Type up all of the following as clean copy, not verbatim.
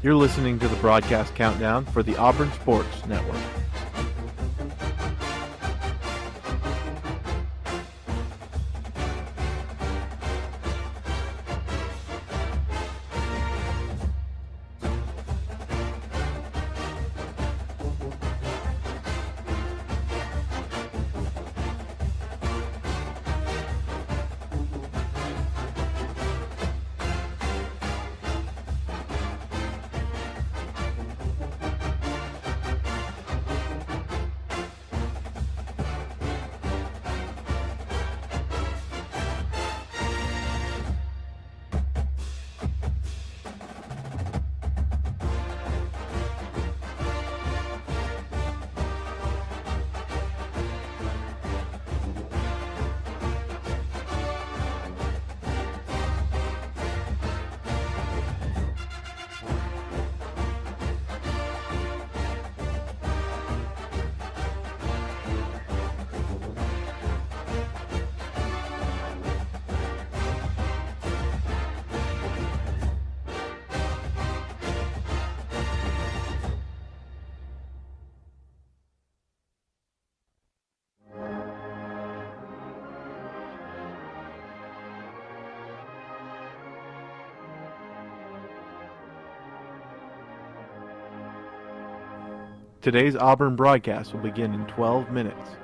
You're listening to the broadcast countdown for the Auburn Sports Network. Today's Auburn broadcast will begin in 12 minutes.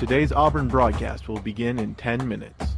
Today's Auburn broadcast will begin in 10 minutes.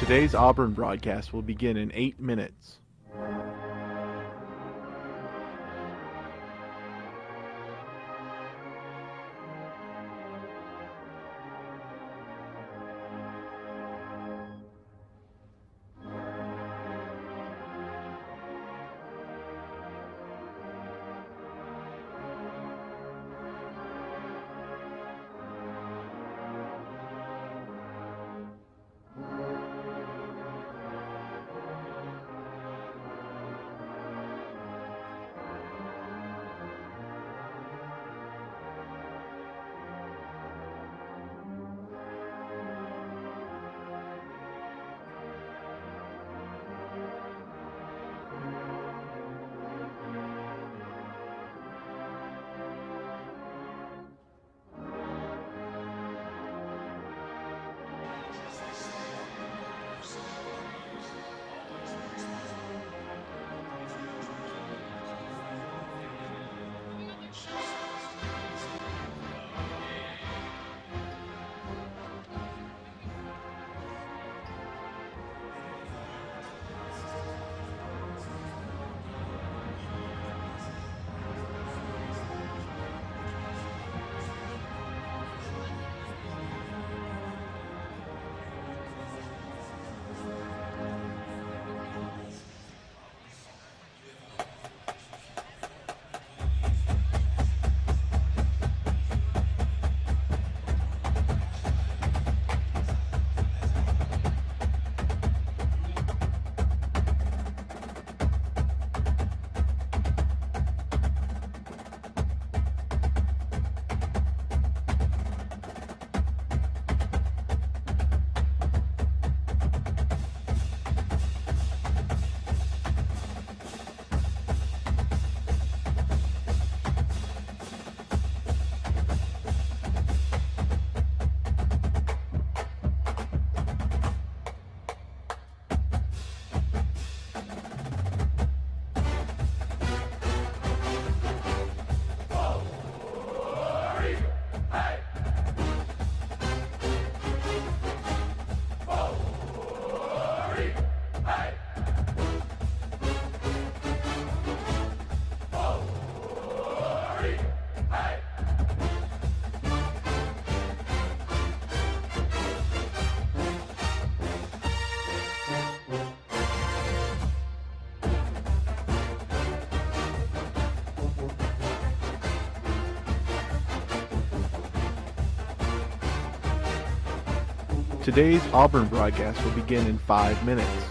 Today's Auburn broadcast will begin in 8 minutes. Today's Auburn broadcast will begin in 5 minutes.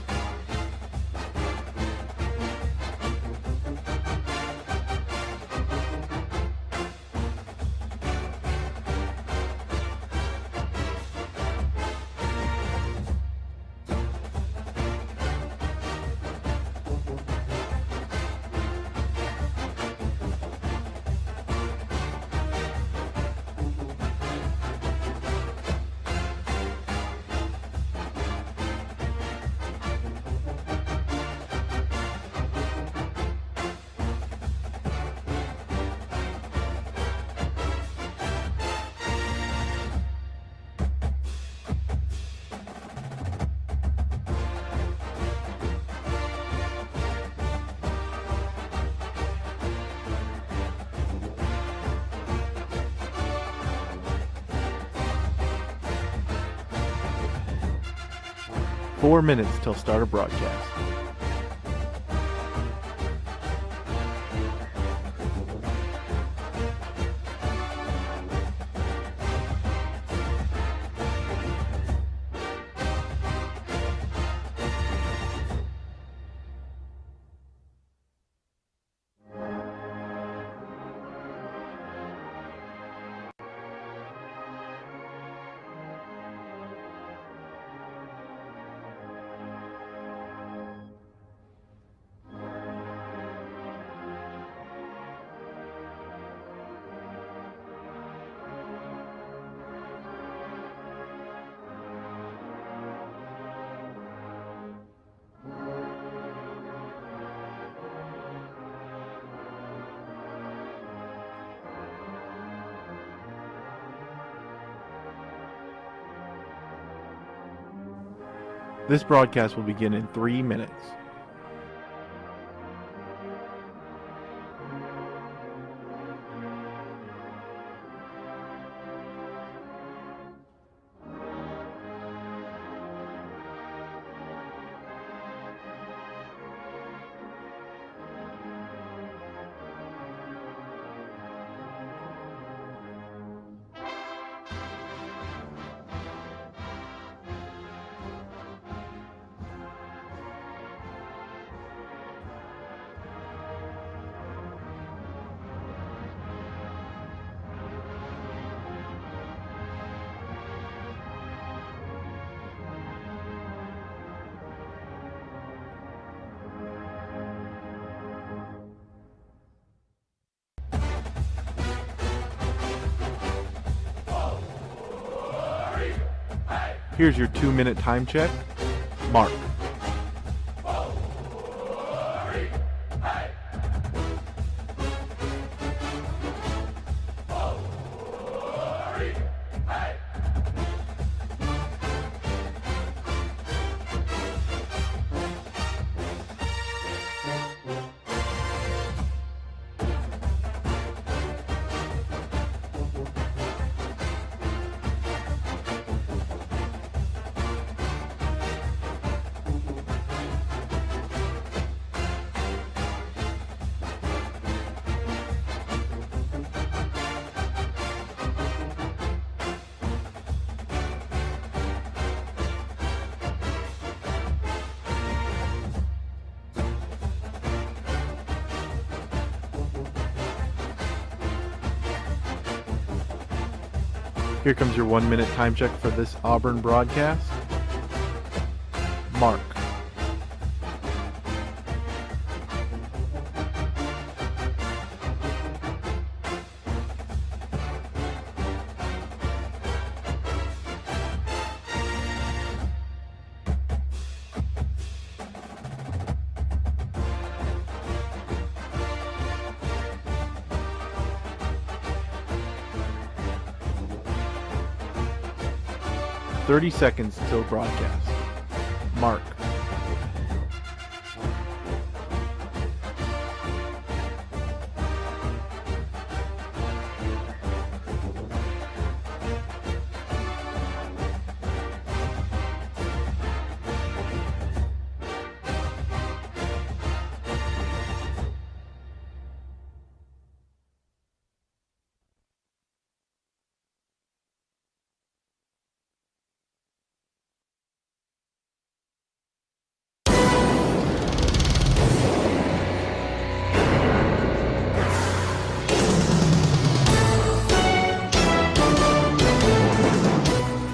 Four minutes till start of broadcast. This broadcast will begin in 3 minutes. Here's your 2-minute time check. Mark. Here comes your 1-minute time check for this Auburn broadcast. Mark. "30 seconds till broadcast. Mark.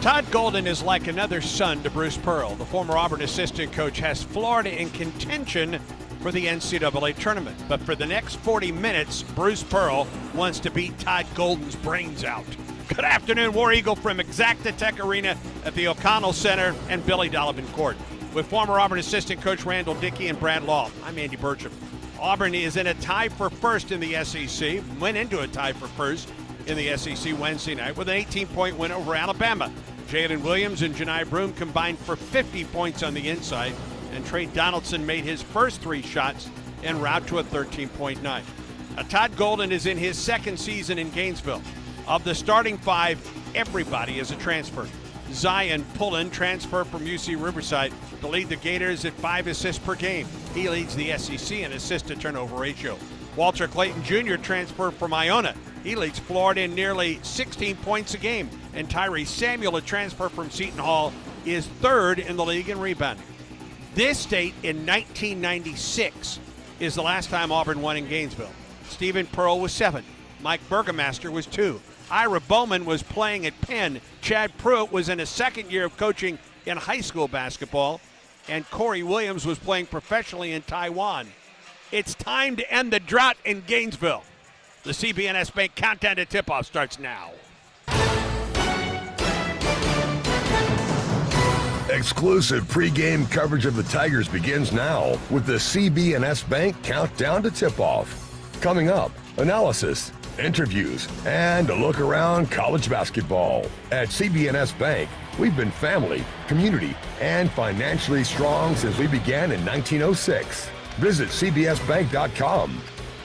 Todd Golden is like another son to Bruce Pearl. The former Auburn assistant coach has Florida in contention for the NCAA tournament. But for the next 40 minutes, Bruce Pearl wants to beat Todd Golden's brains out. Good afternoon, War Eagle from Exacta-Tech Arena at the O'Connell Center and Billy Donovan Court. With former Auburn assistant coach Randall Dickey and Brad Law, I'm Andy Burcham. Auburn is in a tie for first in the SEC, went into a tie for first in the SEC Wednesday night with an 18-point win over Alabama. Jalen Williams and Janai Broome combined for 50 points on the inside, and Trey Donaldson made his first 3 shots en route to a 13-point night. Todd Golden is in his second season in Gainesville. Of the starting 5, everybody is a transfer. Zion Pullen transferred from UC Riverside to lead the Gators at 5 assists per game. He leads the SEC in assist-to-turnover ratio. Walter Clayton Jr. transferred from Iona. He leads Florida in nearly 16 points a game. And Tyree Samuel, a transfer from Seton Hall, is 3rd in the league in rebounding. This date in 1996 is the last time Auburn won in Gainesville. Stephen Pearl was 7. Mike Burgomaster was 2. Ira Bowman was playing at Penn. Chad Pruitt was in his second year of coaching in high school basketball. And Corey Williams was playing professionally in Taiwan. It's time to end the drought in Gainesville. The CBNS Bank countdown to tip-off starts now. Exclusive pregame coverage of the Tigers begins now with the CBNS Bank countdown to tip-off. Coming up, analysis, interviews, and a look around college basketball. At CB&S Bank, we've been family, community, and financially strong since we began in 1906. Visit cbsbank.com.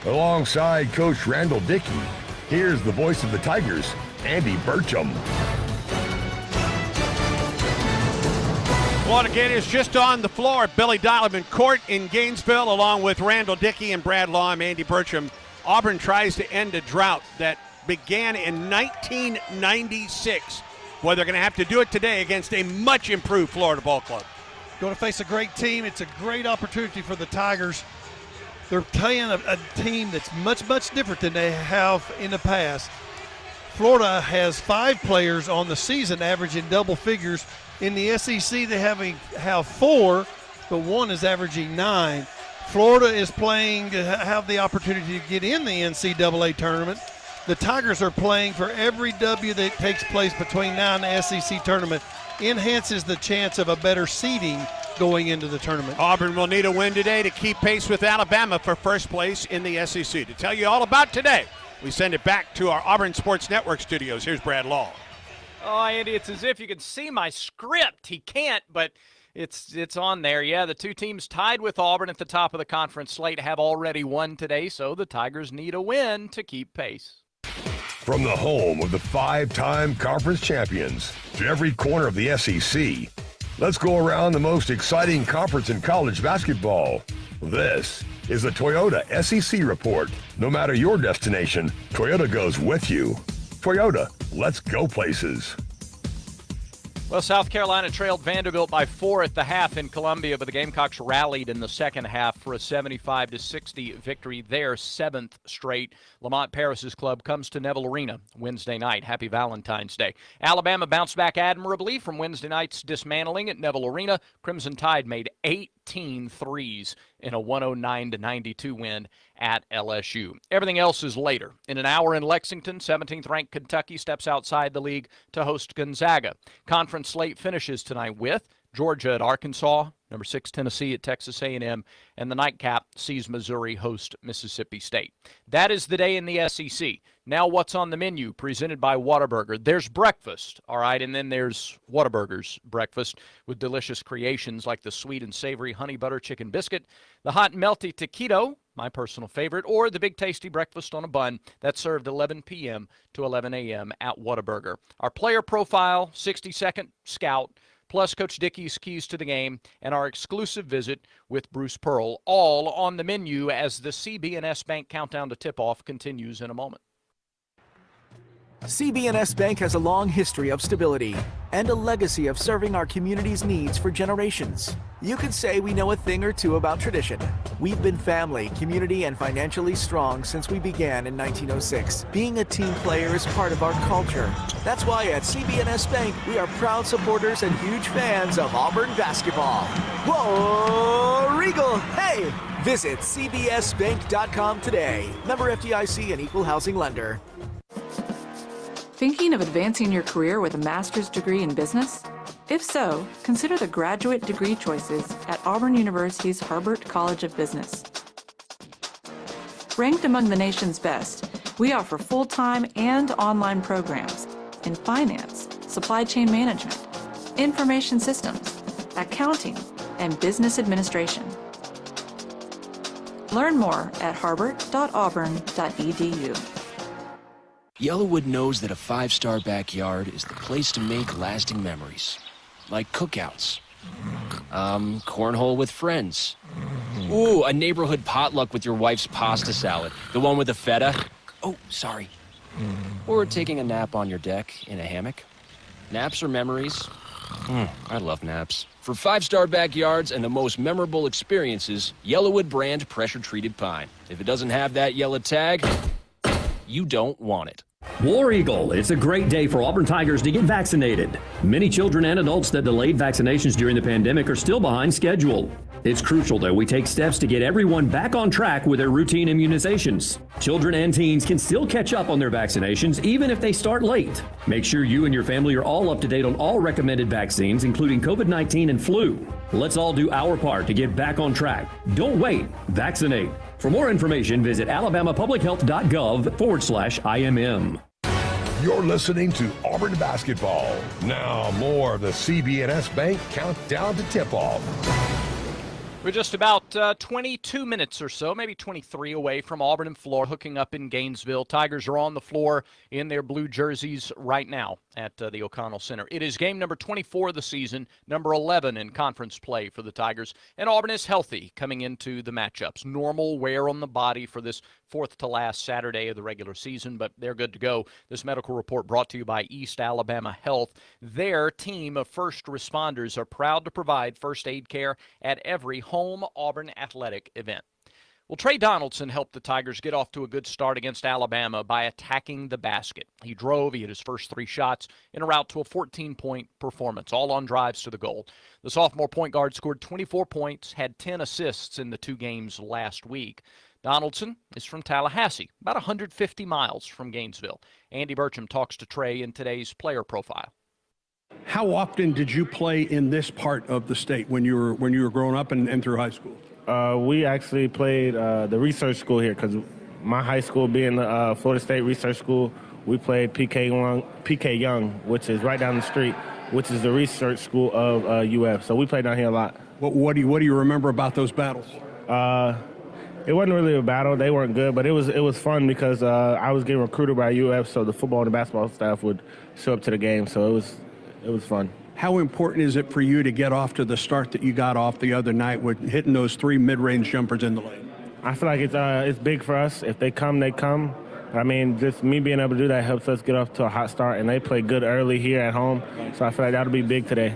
Alongside Coach Randall Dickey, here's the voice of the Tigers, Andy Burcham. Florida Gators just on the floor at Billy Donovan Court in Gainesville, along with Randall Dickey and Brad Law. I'm Andy Burcham. Auburn tries to end a drought that began in 1996. Boy, they're going to have to do it today against a much improved Florida ball club. Going to face a great team. It's a great opportunity for the Tigers. They're playing a team that's much, much different than they have in the past. Florida has 5 players on the season averaging double figures. In the SEC, they have 4, but 1 is averaging 9. Florida is playing to have the opportunity to get in the NCAA tournament. The Tigers are playing for every W that takes place between now and the SEC tournament. Enhances the chance of a better seeding going into the tournament. Auburn will need a win today to keep pace with Alabama for first place in the SEC. To tell you all about today, we send it back to our Auburn Sports Network studios. Here's Brad Law. Oh, Andy, it's as if you could see my script. He can't, but it's on there. Yeah, the two teams tied with Auburn at the top of the conference slate have already won today, so the Tigers need a win to keep pace. From the home of the 5-time conference champions to every corner of the SEC, let's go around the most exciting conference in college basketball. This is the Toyota SEC Report. No matter your destination, Toyota goes with you. Toyota, let's go places. Well, South Carolina trailed Vanderbilt by 4 at the half in Columbia, but the Gamecocks rallied in the second half for a 75-60 victory, their 7th straight. Lamont Paris's club comes to Neville Arena Wednesday night. Happy Valentine's Day. Alabama bounced back admirably from Wednesday night's dismantling at Neville Arena. Crimson Tide made 18 threes in a 109-92 win at LSU. Everything else is later. In an hour in Lexington, 17th-ranked Kentucky steps outside the league to host Gonzaga. Conference slate finishes tonight with Georgia at Arkansas, number 6 Tennessee at Texas A&M, and the nightcap sees Missouri host Mississippi State. That is the day in the SEC. Now what's on the menu presented by Whataburger? There's breakfast, all right, and then there's Whataburger's breakfast with delicious creations like the sweet and savory honey butter chicken biscuit, the hot and melty taquito, my personal favorite, or the big tasty breakfast on a bun that's served 11 p.m. to 11 a.m. at Whataburger. Our player profile, 60-second scout, plus Coach Dickey's keys to the game, and our exclusive visit with Bruce Pearl, all on the menu as the CB&S Bank countdown to tip-off continues in a moment. CB&S Bank has a long history of stability and a legacy of serving our community's needs for generations. You could say we know a thing or two about tradition. We've been family, community, and financially strong since we began in 1906. Being a team player is part of our culture. That's why at CB&S Bank, we are proud supporters and huge fans of Auburn basketball. Whoa, Regal, hey! Visit cbsbank.com today. Member FDIC and equal housing lender. Thinking of advancing your career with a master's degree in business? If so, consider the graduate degree choices at Auburn University's Herbert College of Business. Ranked among the nation's best, we offer full-time and online programs in finance, supply chain management, information systems, accounting, and business administration. Learn more at harbert.auburn.edu. Yellowwood knows that a 5-star backyard is the place to make lasting memories. Like cookouts. Cornhole with friends. Ooh, a neighborhood potluck with your wife's pasta salad. The one with the feta. Oh, sorry. Or taking a nap on your deck in a hammock. Naps are memories. I love naps. For 5-star backyards and the most memorable experiences, Yellowwood brand pressure-treated pine. If it doesn't have that yellow tag, you don't want it. War Eagle, it's a great day for Auburn Tigers to get vaccinated. Many children and adults that delayed vaccinations during the pandemic are still behind schedule. It's crucial that we take steps to get everyone back on track with their routine immunizations. Children and teens can still catch up on their vaccinations even if they start late. Make sure you and your family are all up to date on all recommended vaccines, including COVID-19 and flu. Let's all do our part to get back on track. Don't wait. Vaccinate. For more information, visit alabamapublichealth.gov/IMM. You're listening to Auburn Basketball. Now more of the CB&S Bank Countdown to Tip-Off. We're just about 22 minutes or so, maybe 23 away from Auburn and Florida hooking up in Gainesville. Tigers are on the floor in their blue jerseys right now at the O'Connell Center. It is game number 24 of the season, number 11 in conference play for the Tigers. And Auburn is healthy coming into the matchups. Normal wear on the body for this fourth to last Saturday of the regular season, but they're good to go. This medical report brought to you by East Alabama Health. Their team of first responders are proud to provide first aid care at every home Auburn athletic event. Well, Trey Donaldson helped the Tigers get off to a good start against Alabama by attacking the basket. He drove, he hit his first 3 shots in a route to a 14-point performance, all on drives to the goal. The sophomore point guard scored 24 points, had 10 assists in the 2 games last week. Donaldson is from Tallahassee, about 150 miles from Gainesville. Andy Burcham talks to Trey in today's player profile. How often did you play in this part of the state when you were growing up and through high school? We actually played the research school here because my high school being the Florida State Research School, we played PK Young, which is right down the street, which is the research school of UF. So we played down here a lot. What do you remember about those battles? It wasn't really a battle. They weren't good, but it was fun because I was getting recruited by UF, so the football and the basketball staff would show up to the game. So it was fun. How important is it for you to get off to the start that you got off the other night with hitting those 3 mid-range jumpers in the lane? I feel like it's big for us. If they come, they come. I mean, just me being able to do that helps us get off to a hot start, and they play good early here at home, so I feel like that'll be big today.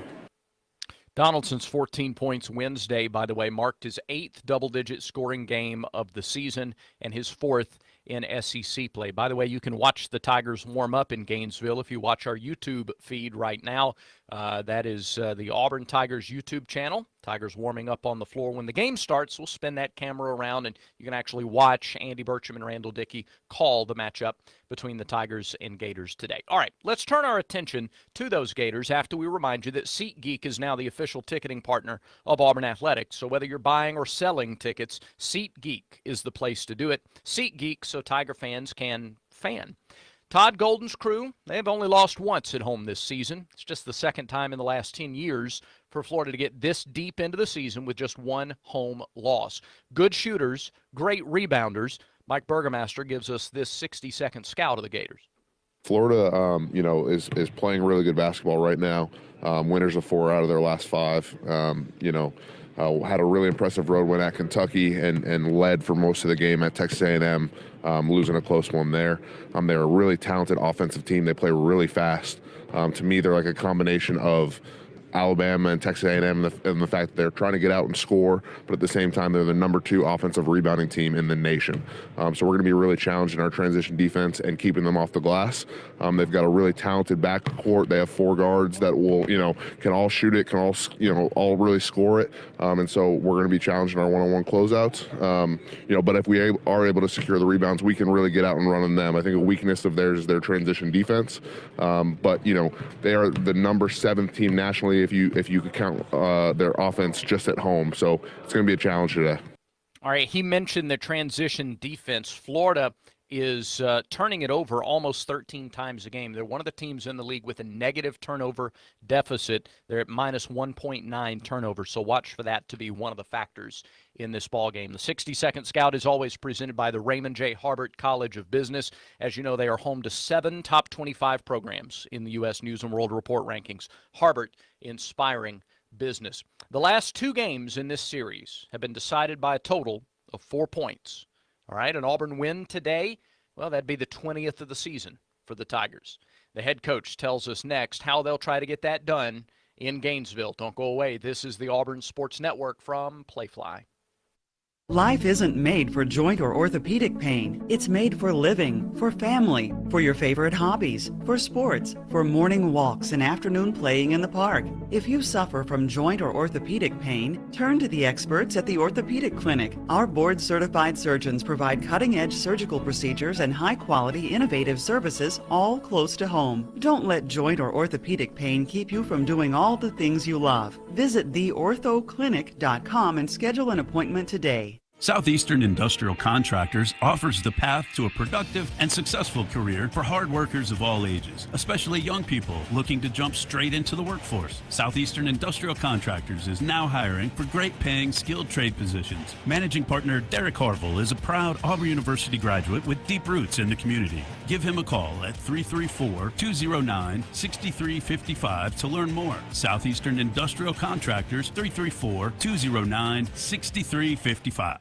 Donaldson's 14 points Wednesday, by the way, marked his 8th double-digit scoring game of the season and his 4th in SEC play. By the way, you can watch the Tigers warm up in Gainesville if you watch our YouTube feed right now. That is the Auburn Tigers YouTube channel. Tigers warming up on the floor. When the game starts, we'll spin that camera around, and you can actually watch Andy Burcham and Randall Dickey call the matchup between the Tigers and Gators today. All right, let's turn our attention to those Gators after we remind you that SeatGeek is now the official ticketing partner of Auburn Athletics. So whether you're buying or selling tickets, SeatGeek is the place to do it. SeatGeek, so Tiger fans can fan. Todd Golden's crew, they've only lost once at home this season. It's just the second time in the last 10 years for Florida to get this deep into the season with just one home loss. Good shooters, great rebounders. Mike Burgomaster gives us this 60-second scout of the Gators. Florida, is playing really good basketball right now. Winners of 4 out of their last 5. Had a really impressive road win at Kentucky and led for most of the game at Texas A&M, losing a close one there. They're a really talented offensive team. They play really fast. To me, they're like a combination of Alabama and Texas A&M and the fact that they're trying to get out and score, but at the same time, they're the number 2 offensive rebounding team in the nation. So we're going to be really challenged in our transition defense and keeping them off the glass. They've got a really talented backcourt. They have 4 guards that will, can all shoot it, can all really score it. And so we're going to be challenging our one-on-one closeouts. But if we are able to secure the rebounds, we can really get out and run on them. I think a weakness of theirs is their transition defense. But they are the number 7 team nationally if you could count their offense just at home. So it's going to be a challenge today. All right, he mentioned the transition defense. Florida is turning it over almost 13 times a game. They're one of the teams in the league with a negative turnover deficit. They're at minus 1.9 turnovers, so watch for that to be one of the factors in this ball game. The 60-second scout is always presented by the Raymond J. Harbert College of Business. As you know, they are home to 7 top 25 programs in the U.S. News and World Report rankings. Harbert, inspiring business. The last 2 games in this series have been decided by a total of 4 points. All right, an Auburn win today, well, that'd be the 20th of the season for the Tigers. The head coach tells us next how they'll try to get that done in Gainesville. Don't go away. This is the Auburn Sports Network from Playfly. Life isn't made for joint or orthopedic pain. It's made for living, for family, for your favorite hobbies, for sports, for morning walks and afternoon playing in the park. If you suffer from joint or orthopedic pain, turn to the experts at the Orthopedic Clinic. Our board-certified surgeons provide cutting-edge surgical procedures and high-quality, innovative services all close to home. Don't let joint or orthopedic pain keep you from doing all the things you love. Visit theorthoclinic.com and schedule an appointment today. Southeastern Industrial Contractors offers the path to a productive and successful career for hard workers of all ages, especially young people looking to jump straight into the workforce. Southeastern Industrial Contractors is now hiring for great paying skilled trade positions. Managing partner Derek Harville is a proud Auburn University graduate with deep roots in the community. Give him a call at 334-209-6355 to learn more. Southeastern Industrial Contractors, 334-209-6355.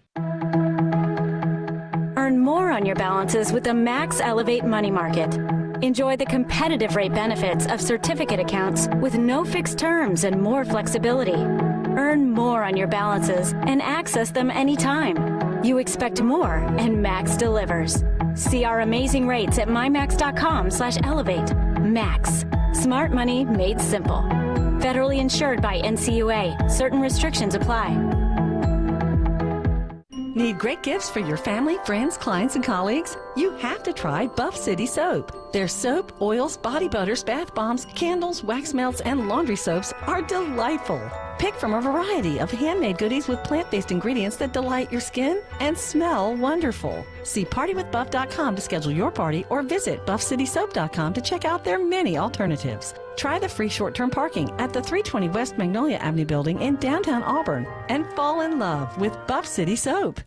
Earn more on your balances with the Max Elevate Money Market. Enjoy the competitive rate benefits of certificate accounts with no fixed terms and more flexibility. Earn more on your balances and access them anytime. You expect more, and Max delivers. See our amazing rates at mymax.com/elevate. Max. Smart money made simple. Federally insured by NCUA. Certain restrictions apply. Need great gifts for your family, friends, clients, and colleagues? You have to try Buff City Soap. Their soap, oils, body butters, bath bombs, candles, wax melts, and laundry soaps are delightful. Pick from a variety of handmade goodies with plant-based ingredients that delight your skin and smell wonderful. See partywithbuff.com to schedule your party or visit buffcitysoap.com to check out their many alternatives. Try the free short-term parking at the 320 West Magnolia Avenue building in downtown Auburn and fall in love with Buff City Soap.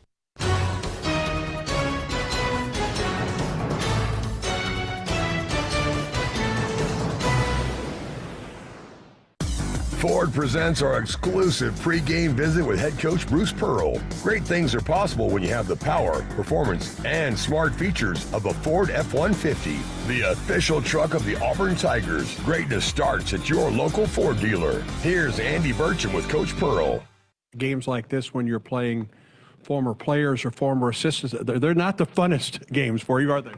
Ford presents our exclusive pre-game visit with head coach Bruce Pearl. Great things are possible when you have the power, performance, and smart features of the Ford F-150, the official truck of the Auburn Tigers. Greatness starts at your local Ford dealer. Here's Andy Burcham with Coach Pearl. Games like this, when you're playing former players or former assistants, they're not the funnest games for you, are they?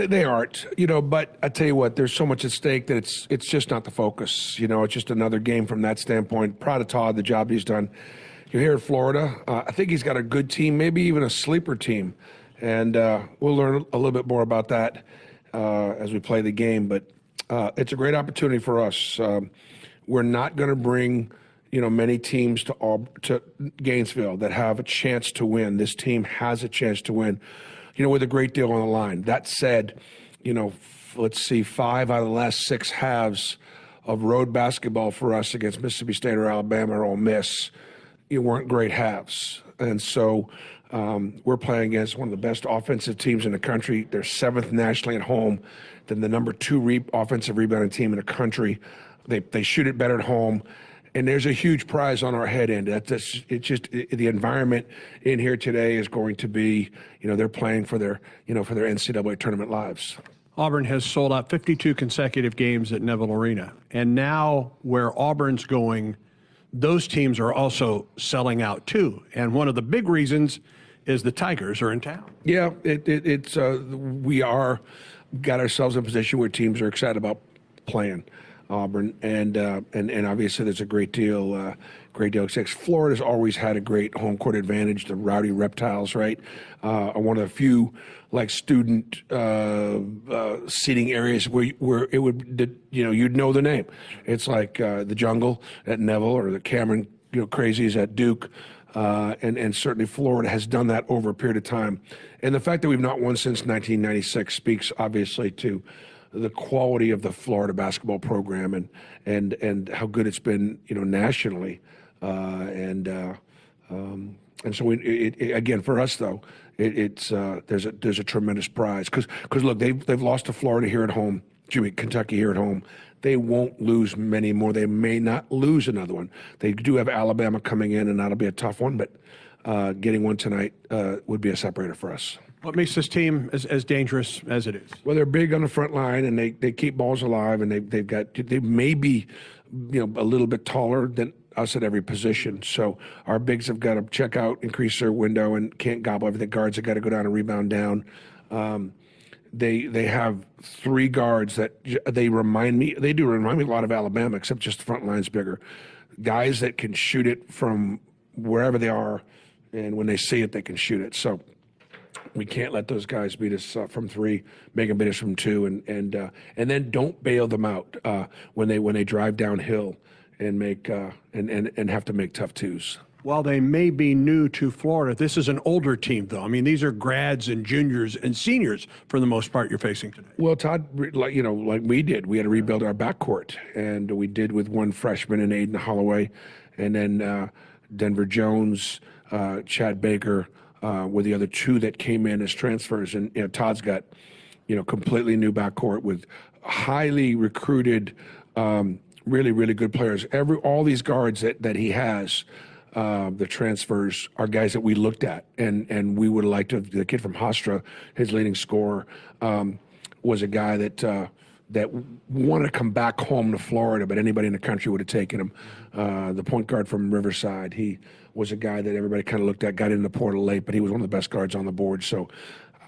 They aren't, but I tell you what, there's so much at stake that it's just not the focus. It's just another game from that standpoint. Proud of Todd, the job he's done. You're here in Florida. I think he's got a good team, maybe even a sleeper team. And we'll learn a little bit more about that as we play the game. But it's a great opportunity for us. We're not going to bring many teams to Gainesville that have a chance to win. This team has a chance to win, with a great deal on the line. That said, let's see, 5 out of the last 6 halves of road basketball for us against Mississippi State or Alabama or Ole Miss, weren't great halves. And so we're playing against one of the best offensive teams in the country. They're 7th nationally at home, then the number 2 offensive rebounding team in the country. They shoot it better at home. And there's a huge prize on our head end. The environment in here today is going to be, they're playing for their NCAA tournament lives. Auburn has sold out 52 consecutive games at Neville Arena. And now where Auburn's going, those teams are also selling out too. And one of the big reasons is the Tigers are in town. Yeah, we are got ourselves in a position where teams are excited about playing Auburn, and obviously there's a great deal of success. Florida's always had a great home court advantage. The Rowdy Reptiles, right, are one of the few student seating areas where it would you'd know the name. It's like the Jungle at Neville or the Cameron Crazies at Duke. And certainly Florida has done that over a period of time. And the fact that we've not won since 1996 speaks obviously to the quality of the Florida basketball program and how good it's been, nationally. And so again, for us though, there's a tremendous prize because look, they've lost to Florida here at home, Kentucky here at home. They won't lose many more. They may not lose another one. They do have Alabama coming in, and that'll be a tough one, but getting one tonight would be a separator for us. What makes this team as dangerous as it is? Well, they're big on the front line, and they keep balls alive, and they may be, a little bit taller than us at every position. So our bigs have got to check out, increase their window, and can't gobble everything. Guards have got to go down and rebound down. They have 3 guards that they do remind me a lot of Alabama, except just the front line's bigger. Guys that can shoot it from wherever they are, and when they see it, they can shoot it. So we can't let those guys beat us from 3, make them beat us from 2, and then don't bail them out when they drive downhill and make and have to make tough twos. While they may be new to Florida, this is an older team, though. I mean, these are grads and juniors and seniors for the most part you're facing today. Well, Todd, like we did, we had to rebuild our backcourt, and we did with one freshman in Aiden Holloway, and then Denver Jones, Chad Baker were the other two that came in as transfers. And Todd's got completely new backcourt with highly recruited, really, really good players. All these guards that he has. The transfers are guys that we looked at, and we would have liked to. The kid from Hofstra, his leading scorer, was a guy that wanted to come back home to Florida, but anybody in the country would have taken him. The point guard from Riverside, he was a guy that everybody kind of looked at, got in the portal late, but he was one of the best guards on the board. So,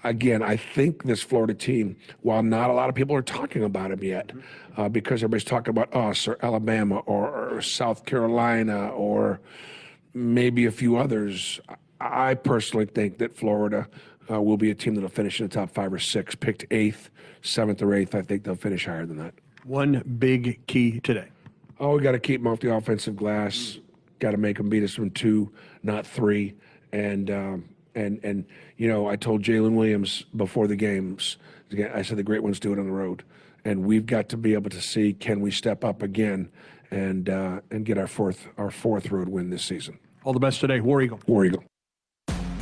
again, I think this Florida team, while not a lot of people are talking about him yet, because everybody's talking about us or Alabama or South Carolina or maybe a few others, I personally think that Florida will be a team that will finish in the top 5 or 6. Picked 8th, 7th, or 8th. I think they'll finish higher than that. One big key today. Oh, we got to keep them off the offensive glass. Got to make them beat us from 2, not 3. And I told Jalen Williams before the games, I said the great ones do it on the road. And we've got to be able to see, can we step up again and get our fourth road win this season. All the best today. War Eagle. War Eagle.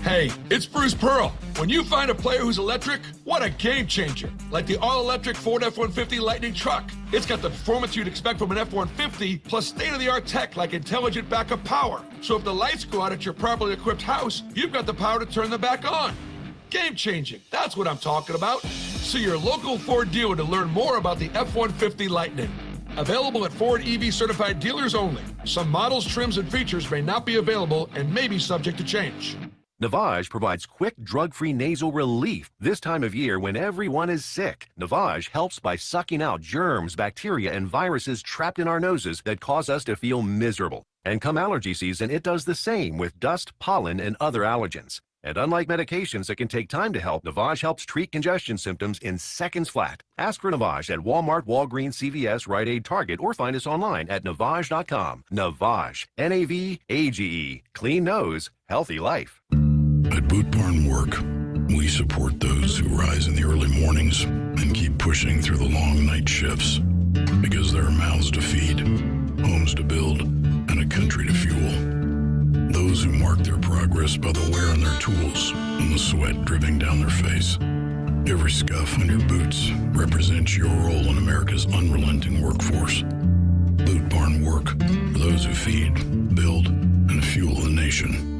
Hey, it's Bruce Pearl. When you find a player who's electric, what a game changer. Like the all-electric Ford F-150 Lightning truck. It's got the performance you'd expect from an F-150, plus state-of-the-art tech like intelligent backup power. So if the lights go out at your properly equipped house, you've got the power to turn them back on. Game changing. That's what I'm talking about. See your local Ford dealer to learn more about the F-150 Lightning. Available at Ford EV certified dealers only. Some models, trims, and features may not be available and may be subject to change. Navage provides quick, drug-free nasal relief this time of year when everyone is sick. Navage helps by sucking out germs, bacteria, and viruses trapped in our noses that cause us to feel miserable. And come allergy season, it does the same with dust, pollen, and other allergens. And unlike medications that can take time to help, Navage helps treat congestion symptoms in seconds flat. Ask for Navage at Walmart, Walgreens, CVS, Rite Aid, Target, or find us online at Navage.com. Navage, N-A-V-A-G-E. Clean nose, healthy life. At Boot Barn Work, we support those who rise in the early mornings and keep pushing through the long night shifts. Because there are mouths to feed, homes to build, and a country to fuel. Those who mark their progress by the wear on their tools and the sweat dripping down their face. Every scuff on your boots represents your role in America's unrelenting workforce. Boot Barn Work, for those who feed, build, and fuel the nation.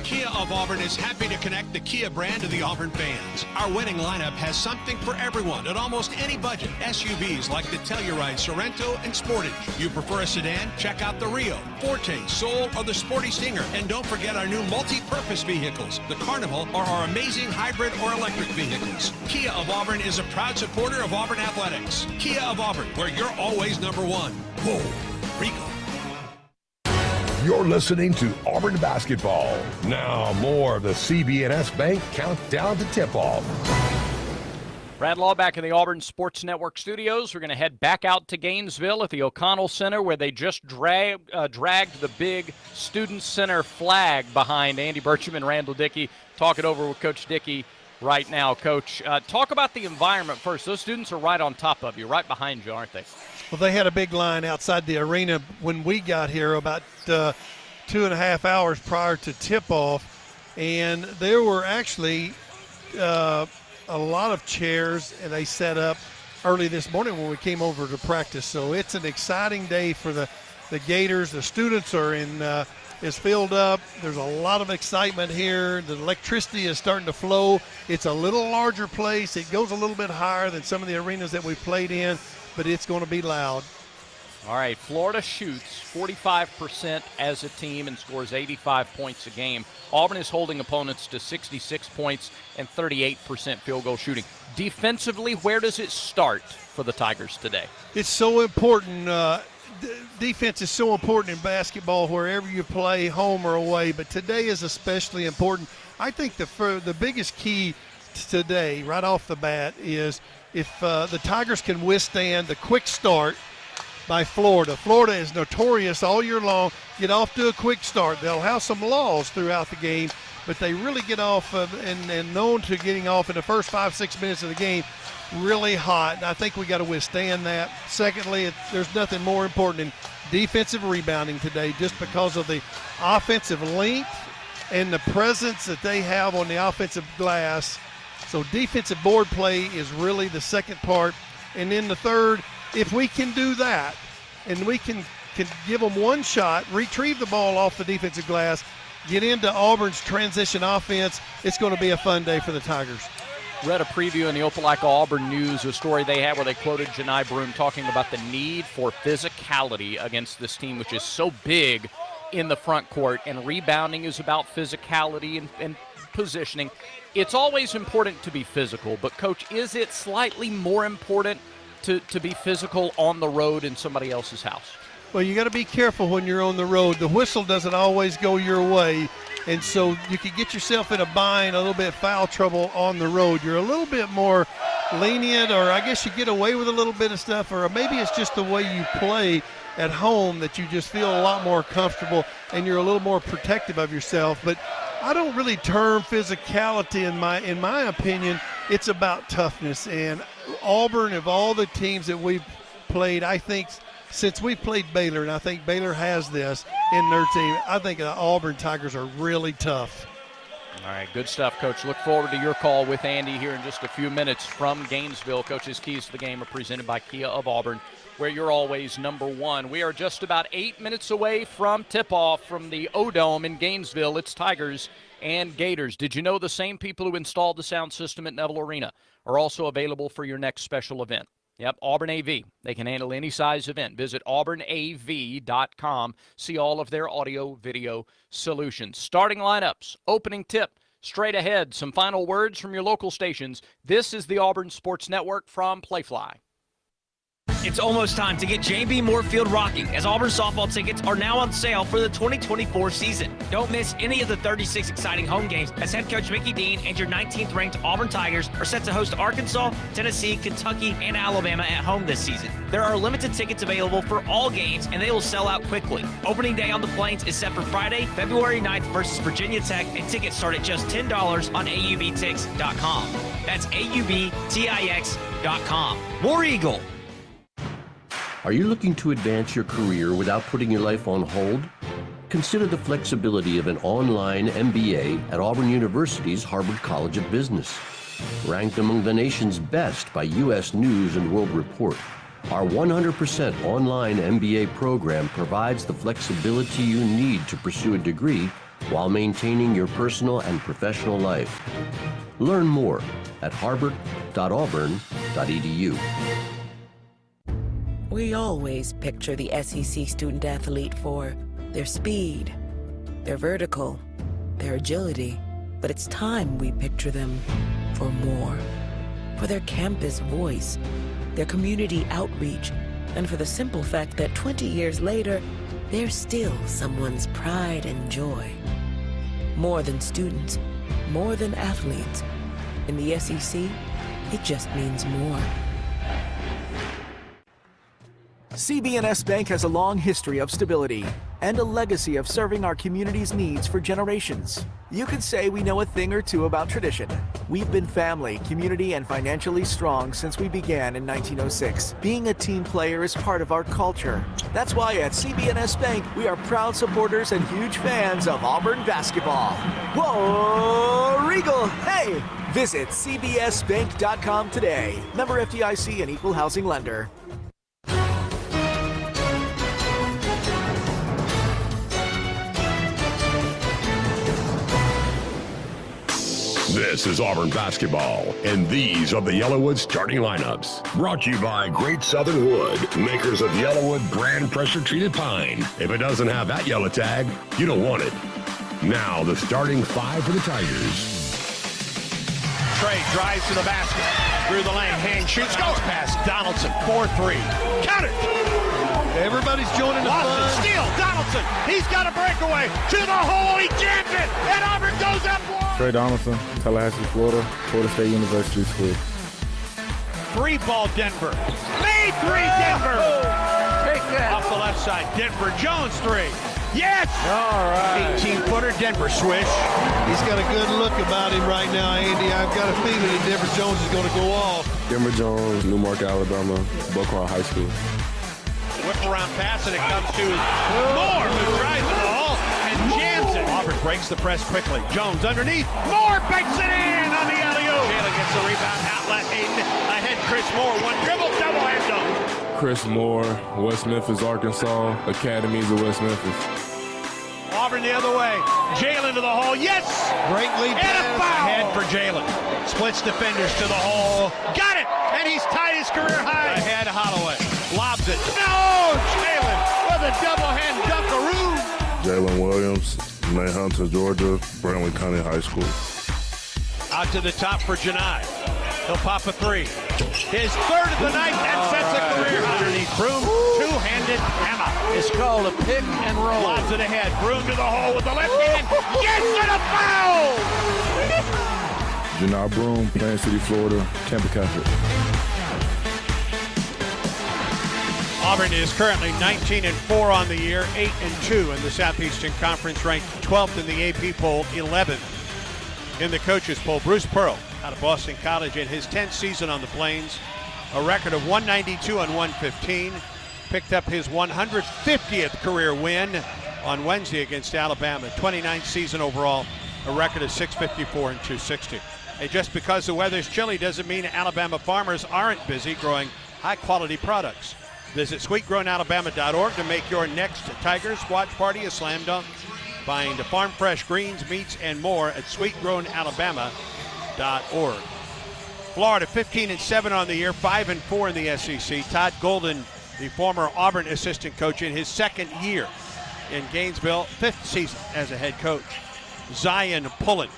Kia of Auburn is happy to connect the Kia brand to the Auburn fans. Our winning lineup has something for everyone at almost any budget. SUVs like the Telluride, Sorrento, and Sportage. You prefer a sedan? Check out the Rio, Forte, Soul, or the Sporty Stinger. And don't forget our new multi-purpose vehicles, the Carnival, or our amazing hybrid or electric vehicles. Kia of Auburn is a proud supporter of Auburn Athletics. Kia of Auburn, where you're always number one. Whoa, Rico. You're listening to Auburn Basketball. Now more of the CB&S Bank Countdown to Tip-Off. Brad Law back in the Auburn Sports Network studios. We're going to head back out to Gainesville at the O'Connell Center, where they just dragged the big Student Center flag behind Andy Burcham and Randall Dickey. Talk it over with Coach Dickey right now. Coach, talk about the environment first. Those students are right on top of you, right behind you, aren't they? Well, they had a big line outside the arena when we got here about 2.5 hours prior to tip-off, and there were actually a lot of chairs, and they set up early this morning when we came over to practice. So it's an exciting day for the Gators. The students are is filled up. There's a lot of excitement here. The electricity is starting to flow. It's a little larger place. It goes a little bit higher than some of the arenas that we've played in, but it's going to be loud. All right, Florida shoots 45% as a team and scores 85 points a game. Auburn is holding opponents to 66 points and 38% field goal shooting. Defensively, where does it start for the Tigers today? It's so important. Defense is so important in basketball wherever you play, home or away, but today is especially important. I think the biggest key today, right off the bat, is if the Tigers can withstand the quick start by Florida. Florida is notorious all year long, get off to a quick start. They'll have some laws throughout the game, but they really get off and known to getting off in the first 5-6 minutes of the game really hot. And I think we got to withstand that. Secondly, there's nothing more important than defensive rebounding today, just because of the offensive length and the presence that they have on the offensive glass. So defensive board play is really the second part. And then the third, if we can do that and we can give them one shot, retrieve the ball off the defensive glass, get into Auburn's transition offense, it's going to be a fun day for the Tigers. Read a preview in the Opelika Auburn News, a story they had where they quoted Janai Broom talking about the need for physicality against this team, which is so big in the front court, and rebounding is about physicality and positioning. It's always important to be physical, but, Coach, is it slightly more important to be physical on the road in somebody else's house? Well, you got to be careful when you're on the road. The whistle doesn't always go your way, and so you can get yourself in a bind, a little bit foul trouble on the road. You're a little bit more lenient, or I guess you get away with a little bit of stuff, or maybe it's just the way you play at home that you just feel a lot more comfortable and you're a little more protective of yourself. But I don't really term physicality in my opinion. It's about toughness. And Auburn, of all the teams that we've played, I think since we played Baylor, and I think Baylor has this in their team, I think the Auburn Tigers are really tough. All right, good stuff, Coach. Look forward to your call with Andy here in just a few minutes from Gainesville. Coach's Keys to the Game are presented by Kia of Auburn, where you're always number one. We are just about 8 minutes away from tip-off from the O-Dome in Gainesville. It's Tigers and Gators. Did you know the same people who installed the sound system at Neville Arena are also available for your next special event? Yep, Auburn AV. They can handle any size event. Visit auburnav.com. See all of their audio-video solutions. Starting lineups, opening tip, straight ahead. Some final words from your local stations. This is the Auburn Sports Network from Playfly. It's almost time to get J.B. Moorfield rocking, as Auburn softball tickets are now on sale for the 2024 season. Don't miss any of the 36 exciting home games, as head coach Mickey Dean and your 19th-ranked Auburn Tigers are set to host Arkansas, Tennessee, Kentucky, and Alabama at home this season. There are limited tickets available for all games, and they will sell out quickly. Opening day on the Plains is set for Friday, February 9th versus Virginia Tech, and tickets start at just $10 on aubtix.com. That's aubtix.com. War Eagle. Are you looking to advance your career without putting your life on hold? Consider the flexibility of an online MBA at Auburn University's Harvard College of Business. Ranked among the nation's best by U.S. News and World Report, our 100% online MBA program provides the flexibility you need to pursue a degree while maintaining your personal and professional life. Learn more at harvard.auburn.edu. We always picture the SEC student athlete for their speed, their vertical, their agility. But it's time we picture them for more. For their campus voice, their community outreach, and for the simple fact that 20 years later, they're still someone's pride and joy. More than students, more than athletes. In the SEC, it just means more. CB&S Bank has a long history of stability and a legacy of serving our community's needs for generations. You could say we know a thing or two about tradition. We've been family, community, and financially strong since we began in 1906. Being a team player is part of our culture. That's why at CB&S Bank, we are proud supporters and huge fans of Auburn basketball. Whoa, Regal, hey! Visit cbsbank.com today. Member FDIC and equal housing lender. This is Auburn basketball, and these are the Yellowwood starting lineups. Brought to you by Great Southern Wood, makers of Yellowwood brand pressure-treated pine. If it doesn't have that yellow tag, you don't want it. Now, the starting five for the Tigers. Trey drives to the basket, through the lane, hand shoots, goes past Donaldson, 4-3. Count it! Everybody's joining the fun. Steal, Donaldson, he's got a breakaway, to the hole, he jams it, and Auburn goes up one. Trey Donaldson, Tallahassee, Florida State University School. 3-ball Denver, made 3 Denver. Take Off the left side, Denver Jones three. Yes! All right. 18-footer, Denver swish. He's got a good look about him right now, Andy. I've got a feeling that Denver Jones is going to go off. Denver Jones, Newmarket, Alabama, Buckrow High School. Whip around pass, and it comes to Moore, who tries the ball and jams it. Auburn breaks the press quickly. Jones underneath. Moore banks it in on the alley-oop. Jalen gets the rebound, outlet Aiden. Ahead, Chris Moore. One dribble, double hand dunk. Chris Moore, West Memphis, Arkansas, Academies of West Memphis. Auburn the other way. Jalen to the hole. Yes! Great lead and pass. A foul. Ahead for Jalen. Splits defenders to the hole. Got it! And he's tied his career high. Ahead Holloway. Lobs it. No! Jalen with a double-hand dunkaroo. Jalen Williams, Hunter, Georgia, Brentwood County High School. Out to the top for Janai. He'll pop a three. His third of the night. That sets a career underneath Broom. Two-handed hammer. It's called a pick and roll. Lobs it ahead. Broom to the hole with the left hand. Yes, and a foul! Janai Broom, Plant City, Florida, Tampa Catholic. Auburn is currently 19-4 on the year, 8-2 in the Southeastern Conference, ranked 12th in the AP poll, 11th in the coaches poll. Bruce Pearl, out of Boston College, in his 10th season on the Plains, a record of 192 and 115. Picked up his 150th career win on Wednesday against Alabama. 29th season overall, a record of 654 and 260. And just because the weather's chilly doesn't mean Alabama farmers aren't busy growing high-quality products. Visit sweetgrownalabama.org to make your next Tigers watch party a slam dunk. Find farm fresh greens, meats, and more at sweetgrownalabama.org. Florida 15-7 on the year, 5-4 in the SEC. Todd Golden, the former Auburn assistant coach, in his second year in Gainesville, 5th season as a head coach. Zion Pullen,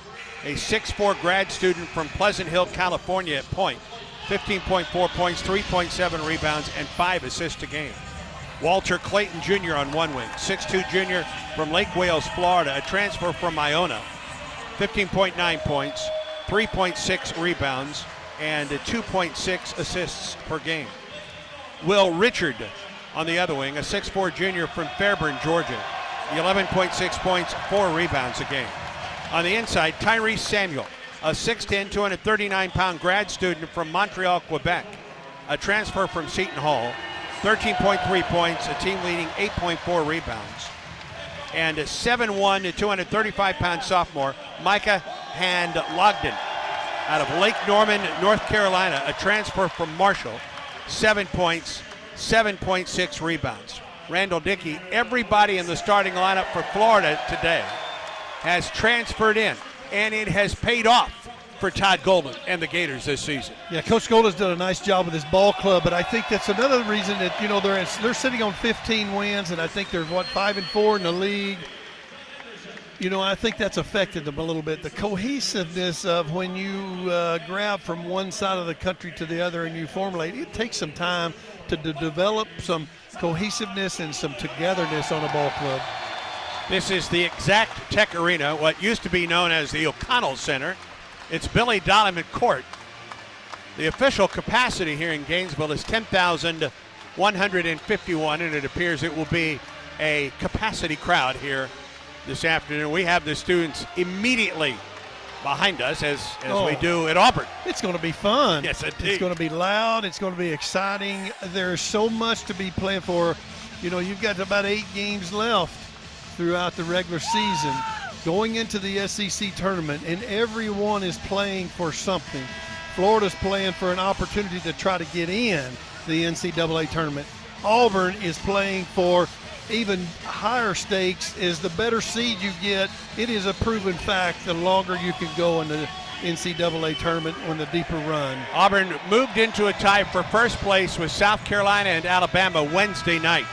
a 6'4 grad student from Pleasant Hill, California, at point. 15.4 points, 3.7 rebounds, and 5 assists a game. Walter Clayton Jr. on one wing, 6'2 junior from Lake Wales, Florida, a transfer from Iona. 15.9 points, 3.6 rebounds, and 2.6 assists per game. Will Richard on the other wing, a 6'4 junior from Fairburn, Georgia. 11.6 points, 4 rebounds a game. On the inside, Tyrese Samuel, a 6'10", 239-pound grad student from Montreal, Quebec, a transfer from Seton Hall. 13.3 points, a team-leading 8.4 rebounds. And a 7'1", 235-pound sophomore, Micah Hand-Logden, out of Lake Norman, North Carolina, a transfer from Marshall. 7 points, 7.6 rebounds. Randall Dickey, everybody in the starting lineup for Florida today has transferred in, and it has paid off for Todd Golden and the Gators this season. Yeah, Coach Golden's done a nice job with his ball club, but I think that's another reason that, you know, they're sitting on 15 wins, and I think they're, 5-4 in the league. You know, I think that's affected them a little bit. The cohesiveness of when you grab from one side of the country to the other and you formulate, it takes some time to develop some cohesiveness and some togetherness on a ball club. This is the Exact Tech Arena, what used to be known as the O'Connell Center. It's Billy Donovan Court. The official capacity here in Gainesville is 10,151, and it appears it will be a capacity crowd here this afternoon. We have the students immediately behind us, as we do at Auburn. It's going to be fun. Yes, indeed. It's going to be loud. It's going to be exciting. There's so much to be playing for. You know, you've got about 8 games left throughout the regular season, going into the SEC tournament, and everyone is playing for something. Florida's playing for an opportunity to try to get in the NCAA tournament. Auburn is playing for even higher stakes. Is the better seed you get, it is a proven fact, the longer you can go in the NCAA tournament on the deeper run. Auburn moved into a tie for first place with South Carolina and Alabama Wednesday night.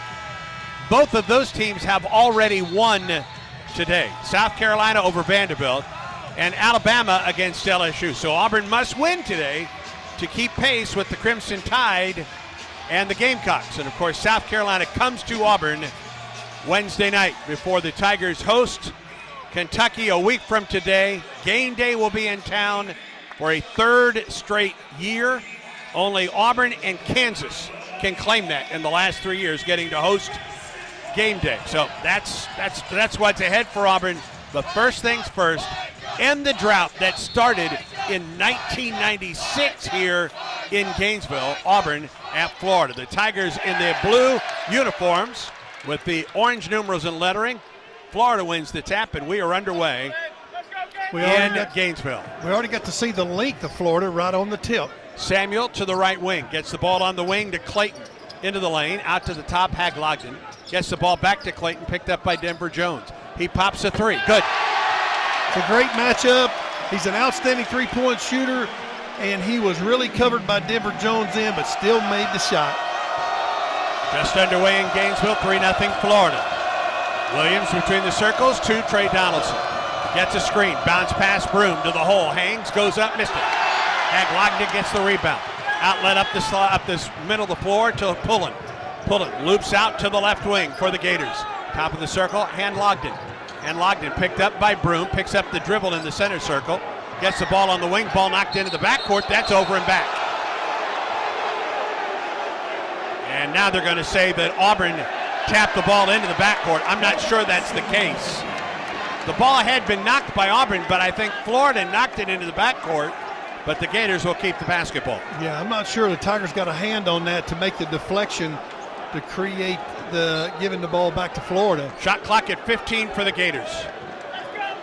Both of those teams have already won today. South Carolina over Vanderbilt and Alabama against LSU. So Auburn must win today to keep pace with the Crimson Tide and the Gamecocks. And of course, South Carolina comes to Auburn Wednesday night before the Tigers host Kentucky a week from today. Game day will be in town for a 3rd straight year. Only Auburn and Kansas can claim that in the last 3 years, getting to host game day. So that's what's ahead for Auburn. But first things first, end the drought that started in 1996 here in Gainesville. Auburn at Florida. The Tigers in their blue uniforms with the orange numerals and lettering. Florida wins the tap, and we are underway in Gainesville. We already got to see the length of Florida right on the tip. Samuel to the right wing. Gets the ball on the wing to Clayton. Into the lane, out to the top, Haglogden. Gets the ball back to Clayton, picked up by Denver Jones. He pops a three. Good. It's a great matchup. He's an outstanding three-point shooter, and he was really covered by Denver Jones in, but still made the shot. Just underway in Gainesville, 3-0 Florida. Williams between the circles to Trey Donaldson. Gets a screen, bounce pass, Broom to the hole, hangs, goes up, missed it. Haglogden gets the rebound. Outlet up this middle of the floor to Pullen. Pullen loops out to the left wing for the Gators. Top of the circle, Haglogden. Haglogden picked up by Broom, picks up the dribble in the center circle, gets the ball on the wing, ball knocked into the backcourt, that's over and back. And now they're going to say that Auburn tapped the ball into the backcourt. I'm not sure that's the case. The ball had been knocked by Auburn, but I think Florida knocked it into the backcourt. But the Gators will keep the basketball. Yeah, I'm not sure the Tigers got a hand on that to make the deflection to create the giving the ball back to Florida. Shot clock at 15 for the Gators.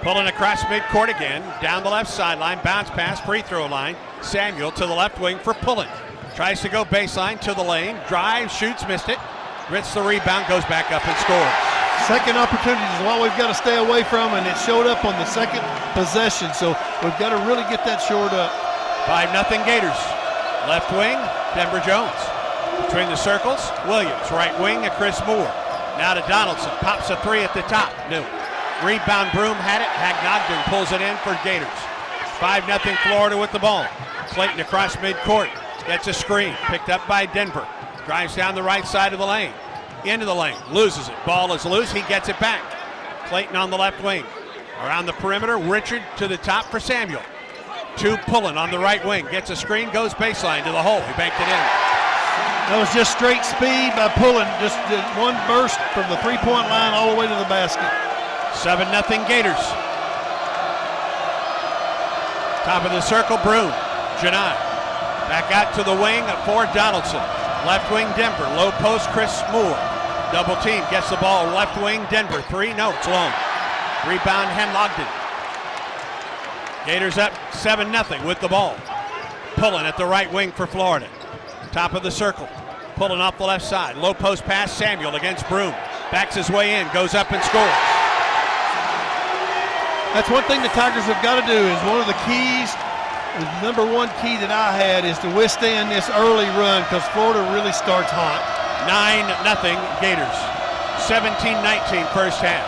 Pulling across midcourt again, down the left sideline, bounce pass, free throw line. Samuel to the left wing for Pullen. Tries to go baseline to the lane, drives, shoots, missed it. Gets the rebound, goes back up and scores. Second opportunity is what we've got to stay away from, and it showed up on the second possession, so we've got to really get that shored up. 5-0 Gators. Left wing, Denver Jones. Between the circles, Williams. Right wing, Chris Moore. Now to Donaldson. Pops a three at the top. No. Rebound, Broom had it. Haglogden pulls it in for Gators. 5-0 Florida with the ball. Clayton across midcourt. Gets a screen. Picked up by Denver. Drives down the right side of the lane. Into the lane. Loses it. Ball is loose. He gets it back. Clayton on the left wing. Around the perimeter. Richard to the top for Samuel. To Pullen on the right wing. Gets a screen. Goes baseline to the hole. He banked it in. That was just straight speed by Pullen. Just one burst from the three-point line all the way to the basket. 7-0 Gators. Top of the circle, Broom. Janai. Back out to the wing for Donaldson. Left wing, Denver. Low post, Chris Moore. Double team. Gets the ball. Left wing, Denver. Three. No, it's long. Rebound, Haglogden. Gators up 7-0 with the ball. Pullen at the right wing for Florida. Top of the circle. Pullen off the left side. Low post pass, Samuel against Broom. Backs his way in, goes up and scores. That's one thing the Tigers have got to do, is one of the keys, the number one key that I had is to withstand this early run, because Florida really starts hot. 9-0 Gators. 17-19 first half.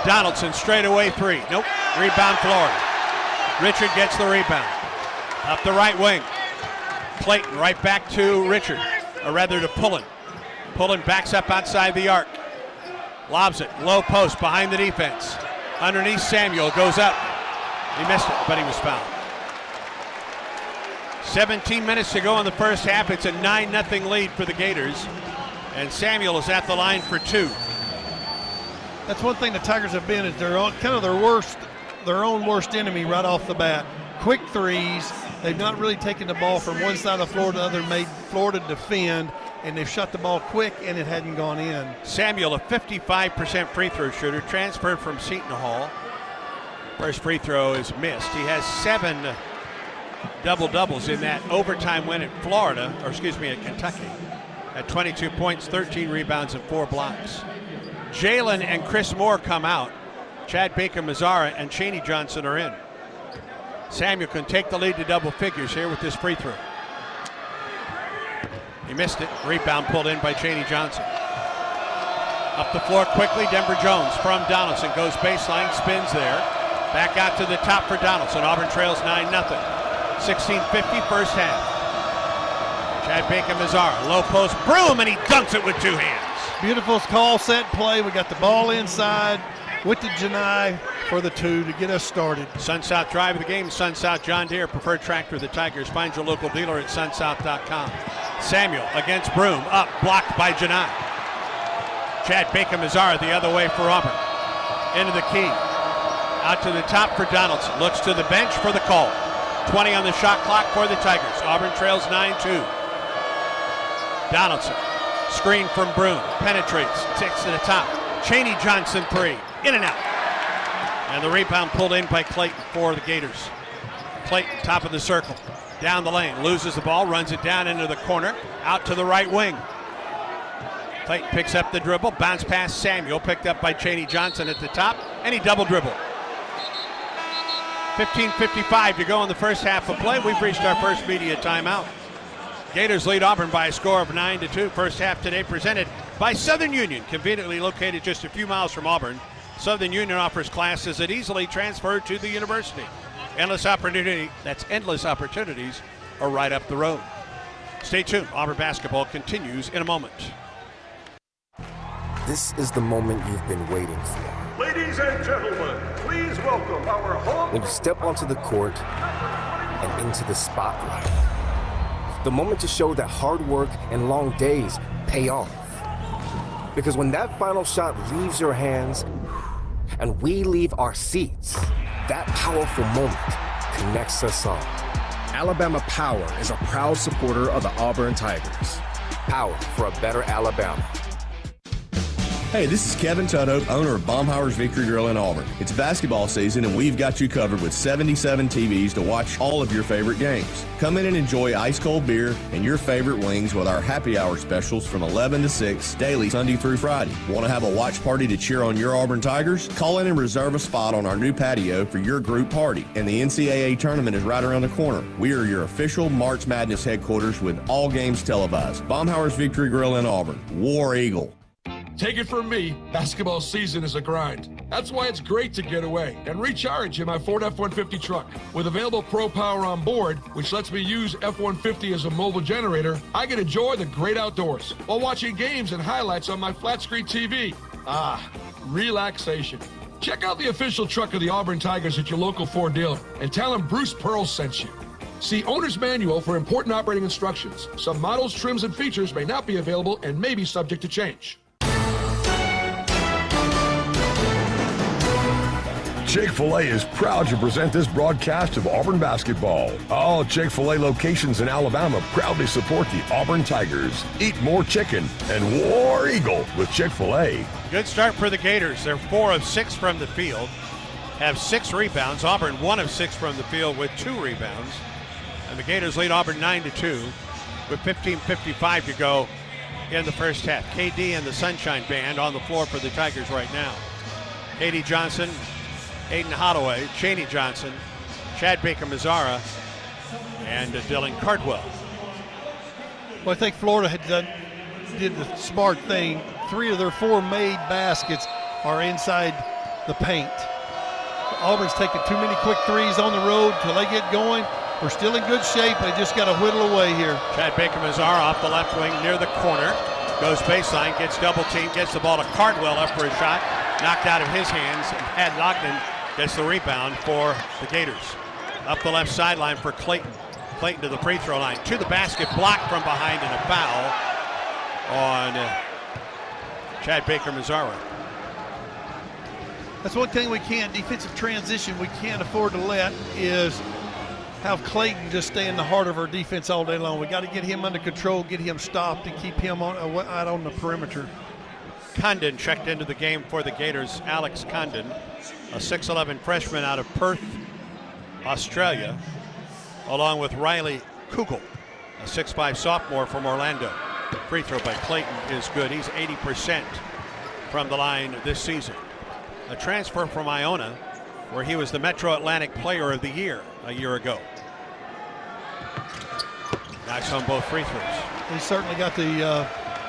Donaldson straight away three. Nope. Rebound Florida. Richard gets the rebound. Up the right wing. Clayton right back to Richard, or rather to Pullen. Pullen backs up outside the arc. Lobs it. Low post behind the defense. Underneath Samuel. Goes up. He missed it, but he was fouled. 17 minutes to go in the first half. It's a 9-0 lead for the Gators. And Samuel is at the line for two. That's one thing the Tigers have been, is their own worst enemy right off the bat. Quick threes. They've not really taken the ball from one side of the floor to the other, made Florida defend, and they've shot the ball quick, and it hadn't gone in. Samuel, a 55% free throw shooter, transferred from Seton Hall. First free throw is missed. He has 7 double-doubles in that overtime win at at Kentucky. At 22 points, 13 rebounds, and 4 blocks. Jalen and Chris Moore come out. Chad Baker-Mazzara and Chaney Johnson are in. Samuel can take the lead to double figures here with this free throw. He missed it. Rebound pulled in by Chaney Johnson. Up the floor quickly, Denver Jones from Donaldson. Goes baseline, spins there. Back out to the top for Donaldson. Auburn trails 9-0. 16:50 first half. Chad Baker-Mazzara, low post, Broom, and he dunks it with two hands. Beautiful call, set, play. We got the ball inside with the Janai for the two to get us started. Sun-South drive of the game. Sun-South John Deere, preferred tractor of the Tigers. Find your local dealer at sunsouth.com. Samuel against Broom, up, blocked by Janai. Chad Baker-Mazara the other way for Auburn. Into the key. Out to the top for Donaldson. Looks to the bench for the call. 20 on the shot clock for the Tigers. Auburn trails 9-2. Donaldson, screen from Broom, penetrates, takes to the top. Chaney Johnson three, in and out. And the rebound pulled in by Clayton for the Gators. Clayton, top of the circle, down the lane, loses the ball, runs it down into the corner, out to the right wing. Clayton picks up the dribble, bounce pass Samuel, picked up by Chaney Johnson at the top, and he double dribble. 15:55 to go in the first half of play. We've reached our first media timeout. Gators lead Auburn by a score of 9-2. First half today presented by Southern Union, conveniently located just a few miles from Auburn. Southern Union offers classes that easily transfer to the university. Endless opportunities are right up the road. Stay tuned. Auburn basketball continues in a moment. This is the moment you've been waiting for. Ladies and gentlemen, please welcome our home. When you step onto the court and into the spotlight. The moment to show that hard work and long days pay off. Because when that final shot leaves your hands and we leave our seats, that powerful moment connects us all. Alabama Power is a proud supporter of the Auburn Tigers. Power for a better Alabama. Hey, this is Kevin Tuttle, owner of Baumhauer's Victory Grill in Auburn. It's basketball season and we've got you covered with 77 TVs to watch all of your favorite games. Come in and enjoy ice cold beer and your favorite wings with our happy hour specials from 11 to 6 daily Sunday through Friday. Want to have a watch party to cheer on your Auburn Tigers? Call in and reserve a spot on our new patio for your group party. And the NCAA tournament is right around the corner. We are your official March Madness headquarters with all games televised. Baumhauer's Victory Grill in Auburn. War Eagle. Take it from me, basketball season is a grind. That's why it's great to get away and recharge in my Ford F-150 truck. With available Pro Power on board, which lets me use F-150 as a mobile generator, I can enjoy the great outdoors while watching games and highlights on my flat screen TV. Ah, relaxation. Check out the official truck of the Auburn Tigers at your local Ford dealer and tell them Bruce Pearl sent you. See Owner's Manual for important operating instructions. Some models, trims, and features may not be available and may be subject to change. Chick-fil-A is proud to present this broadcast of Auburn basketball. All Chick-fil-A locations in Alabama proudly support the Auburn Tigers. Eat more chicken and War Eagle with Chick-fil-A. Good start for the Gators. They're 4 of 6 from the field, have 6 rebounds. Auburn 1 of 6 from the field with 2 rebounds. And the Gators lead Auburn 9-2 with 15:55 to go in the first half. KD and the Sunshine Band on the floor for the Tigers right now. KD Johnson, Aiden Holloway, Chaney Johnson, Chad Baker-Mazara, and Dylan Cardwell. Well, I think Florida did the smart thing. 3 of their 4 made baskets are inside the paint. Auburn's taking too many quick threes on the road till they get going. We're still in good shape. They just got to whittle away here. Chad Baker-Mazara off the left wing near the corner. Goes baseline, gets double teamed, gets the ball to Cardwell up for a shot. Knocked out of his hands. And Had Lockton gets the rebound for the Gators. Up the left sideline for Clayton. Clayton to the free throw line. To the basket, blocked from behind, and a foul on Chad Baker-Mazara. That's one thing we can't, defensive transition, we can't afford to let is have Clayton just stay in the heart of our defense all day long. We got to get him under control, get him stopped, and keep him out on the perimeter. Condon checked into the game for the Gators. Alex Condon, a 6'11 freshman out of Perth, Australia, along with Riley Kugel, a 6'5 sophomore from Orlando. Free throw by Clayton is good. He's 80% from the line this season. A transfer from Iona, where he was the Metro Atlantic Player of the Year a year ago. Nice on both free throws. He certainly got the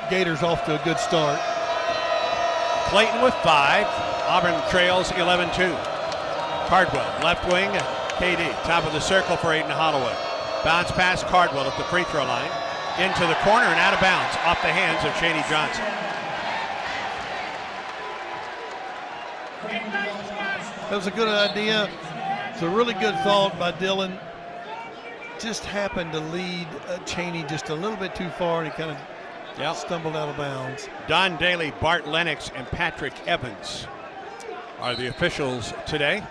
Gators off to a good start. Clayton with 5. Auburn trails 11-2. Cardwell, left wing, KD, top of the circle for Aiden Holloway. Bounce pass Cardwell at the free throw line. Into the corner and out of bounds, off the hands of Chaney Johnson. That was a good idea. It's a really good thought by Dylan just happened to lead Cheney just a little bit too far, and he kind of stumbled out of bounds. Don Daly, Bart Lennox, and Patrick Evans are the officials today.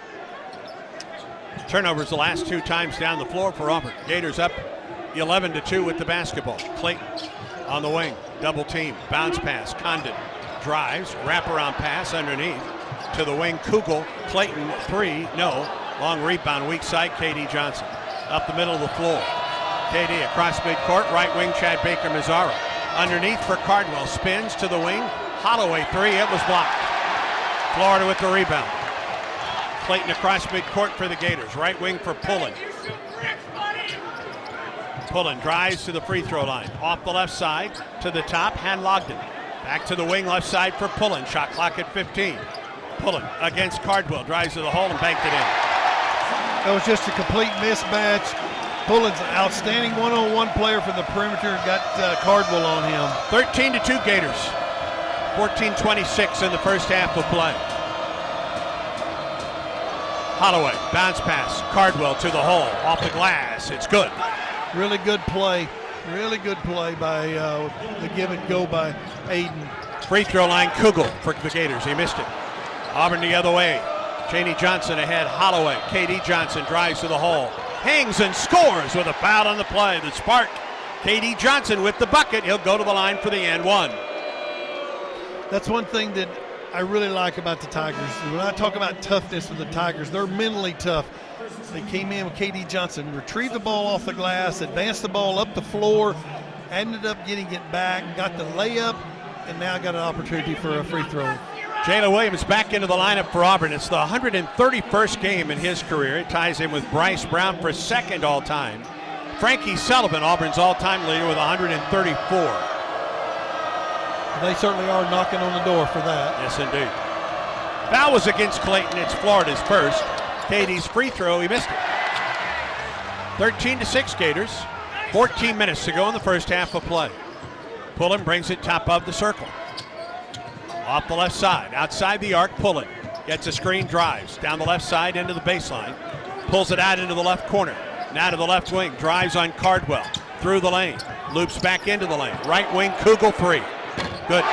Turnovers the last 2 times down the floor for Auburn. Gators up 11-2 with the basketball. Clayton on the wing, double team, bounce pass, Condon drives, wraparound pass underneath to the wing, Kugel, Clayton, 3, no. Long rebound, weak side, K.D. Johnson. Up the middle of the floor. K.D. across midcourt, right wing, Chad Baker-Mazzara. Underneath for Cardwell, spins to the wing. Holloway, 3, it was blocked. Florida with the rebound. Clayton across midcourt for the Gators. Right wing for Pullen. Pullen drives to the free throw line. Off the left side to the top, Hanlogden. Back to the wing, left side for Pullen. Shot clock at 15. Pullen against Cardwell, drives to the hole and banked it in. That was just a complete mismatch. Pullen's an outstanding one-on-one player from the perimeter, got Cardwell on him. 13-2 Gators. 14:26 in the first half of play. Holloway, bounce pass, Cardwell to the hole, off the glass, it's good. Really good play by the give and go by Aiden. Free throw line, Kugel for the Gators, he missed it. Auburn the other way, Chaney Johnson ahead, Holloway, K.D. Johnson drives to the hole, hangs and scores with a foul on the play. The spark, K.D. Johnson with the bucket, he'll go to the line for the and one. That's one thing that I really like about the Tigers. When I talk about toughness with the Tigers, they're mentally tough. They came in with K.D. Johnson, retrieved the ball off the glass, advanced the ball up the floor, ended up getting it back, got the layup, and now got an opportunity for a free throw. Jalen Williams back into the lineup for Auburn. It's the 131st game in his career. It ties him with Bryce Brown for second all-time. Frankie Sullivan, Auburn's all-time leader, with 134. They certainly are knocking on the door for that. Yes, indeed. Foul was against Clayton. It's Florida's first. K.D.'s free throw, he missed it. 13-6 Gators. 14 minutes to go in the first half of play. Pullen brings it top of the circle. Off the left side, outside the arc, Pullen gets a screen, drives down the left side into the baseline. Pulls it out into the left corner. Now to the left wing, drives on Cardwell. Through the lane, loops back into the lane. Right wing, Kugel, 3. Good.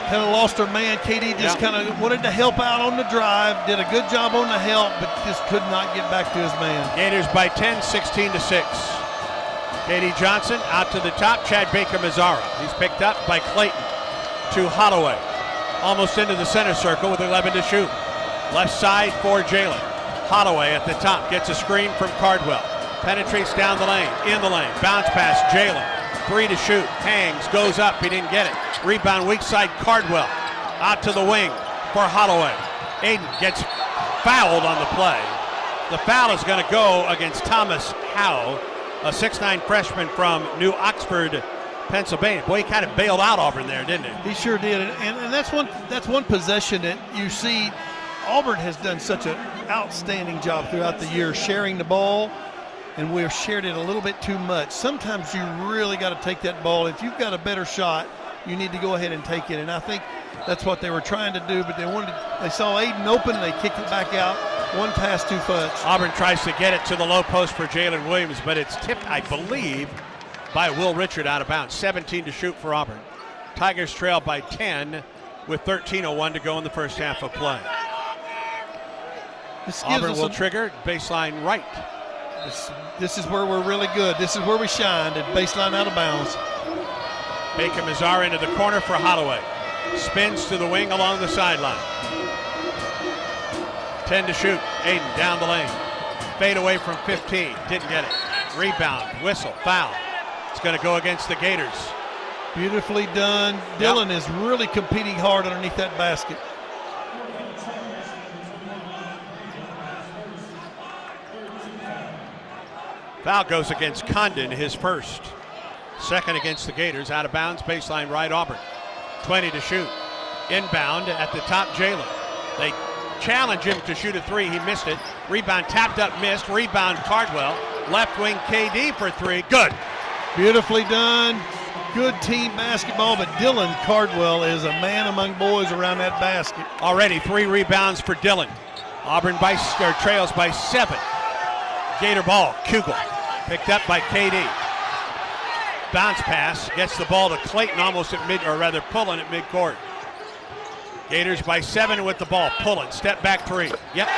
Kind of lost her man. K.D. just kind of wanted to help out on the drive, did a good job on the help, but just could not get back to his man. Gators by 10, 16-6. K.D. Johnson out to the top, Chad Baker-Mazzara. He's picked up by Clayton to Holloway. Almost into the center circle with 11 to shoot. Left side for Jalen. Holloway at the top, gets a screen from Cardwell. Penetrates down the lane, in the lane, bounce pass, Jalen, 3 to shoot, hangs, goes up, he didn't get it. Rebound, weak side, Cardwell, out to the wing for Holloway. Aiden gets fouled on the play. The foul is going to go against Thomas Howe, a 6'9 freshman from New Oxford, Pennsylvania. Boy, he kind of bailed out Auburn there, didn't he? He sure did, and that's one possession that you see. Auburn has done such an outstanding job throughout the year sharing the ball, and we've shared it a little bit too much. Sometimes you really got to take that ball. If you've got a better shot, you need to go ahead and take it. And I think that's what they were trying to do, but they saw Aiden open, and they kicked it back out. One pass too much. Auburn tries to get it to the low post for Jalen Williams, but it's tipped, I believe, by Will Richard out of bounds. 17 to shoot for Auburn. Tigers trail by 10 with 13:01 to go in the first half of play. Auburn will trigger baseline right. This is where we're really good. This is where we shined at baseline out of bounds. Baker-Mazzara into the corner for Holloway. Spins to the wing along the sideline. 10 to shoot. Aiden down the lane. Fade away from 15. Didn't get it. Rebound. Whistle. Foul. It's going to go against the Gators. Beautifully done. Dillon is really competing hard underneath that basket. Foul goes against Condon, his first. Second against the Gators, out of bounds, baseline right, Auburn. 20 to shoot. Inbound at the top, Jalen. They challenge him to shoot a 3, he missed it. Rebound tapped up, missed. Rebound Cardwell. Left wing KD for 3, good. Beautifully done. Good team basketball, but Dylan Cardwell is a man among boys around that basket. Already 3 rebounds for Dylan. Auburn trails by 7. Gator ball, Kugel, picked up by KD. Bounce pass, gets the ball to Clayton almost at Pullen at midcourt. Gators by 7 with the ball. Pullen, step back 3. Yep.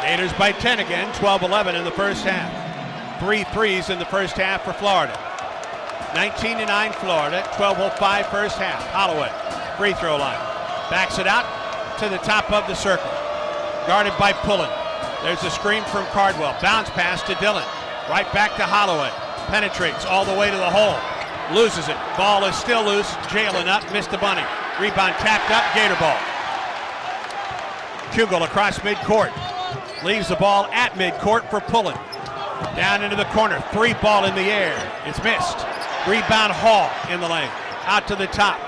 Gators by 10 again, 12-11 in the first half. 3 threes in the first half for Florida. 19-9 Florida, 12:05 first half. Holloway, free throw line. Backs it out to the top of the circle. Guarded by Pullen. There's a screen from Cardwell. Bounce pass to Dillon. Right back to Holloway. Penetrates all the way to the hole. Loses it. Ball is still loose. Jalen up. Missed the bunny. Rebound tapped up. Gator ball. Kugel across midcourt. Leaves the ball at midcourt for Pullen. Down into the corner. 3 ball in the air. It's missed. Rebound Hall in the lane. Out to the top.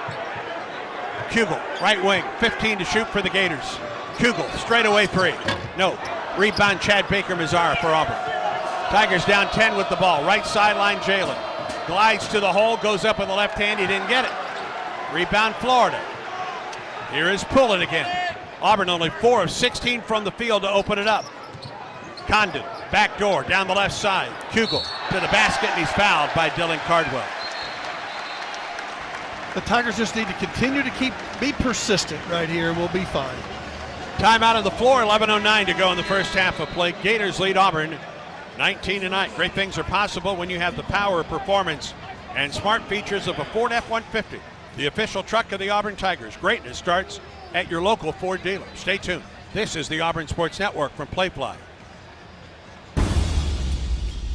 Kugel, right wing. 15 to shoot for the Gators. Kugel, straightaway 3. No. Rebound Chad Baker-Mazara for Auburn. Tigers down 10 with the ball. Right sideline Jalen. Glides to the hole, goes up with the left hand. He didn't get it. Rebound Florida. Here is Pullen again. Auburn only 4 of 16 from the field to open it up. Condon, back door, down the left side. Kugel to the basket, and he's fouled by Dylan Cardwell. The Tigers just need to continue to be persistent right here, and we'll be fine. Timeout on the floor, 11:09 to go in the first half of play. Gators lead Auburn 19-9. Great things are possible when you have the power, performance, and smart features of a Ford F-150, the official truck of the Auburn Tigers. Greatness starts at your local Ford dealer. Stay tuned. This is the Auburn Sports Network from Playfly.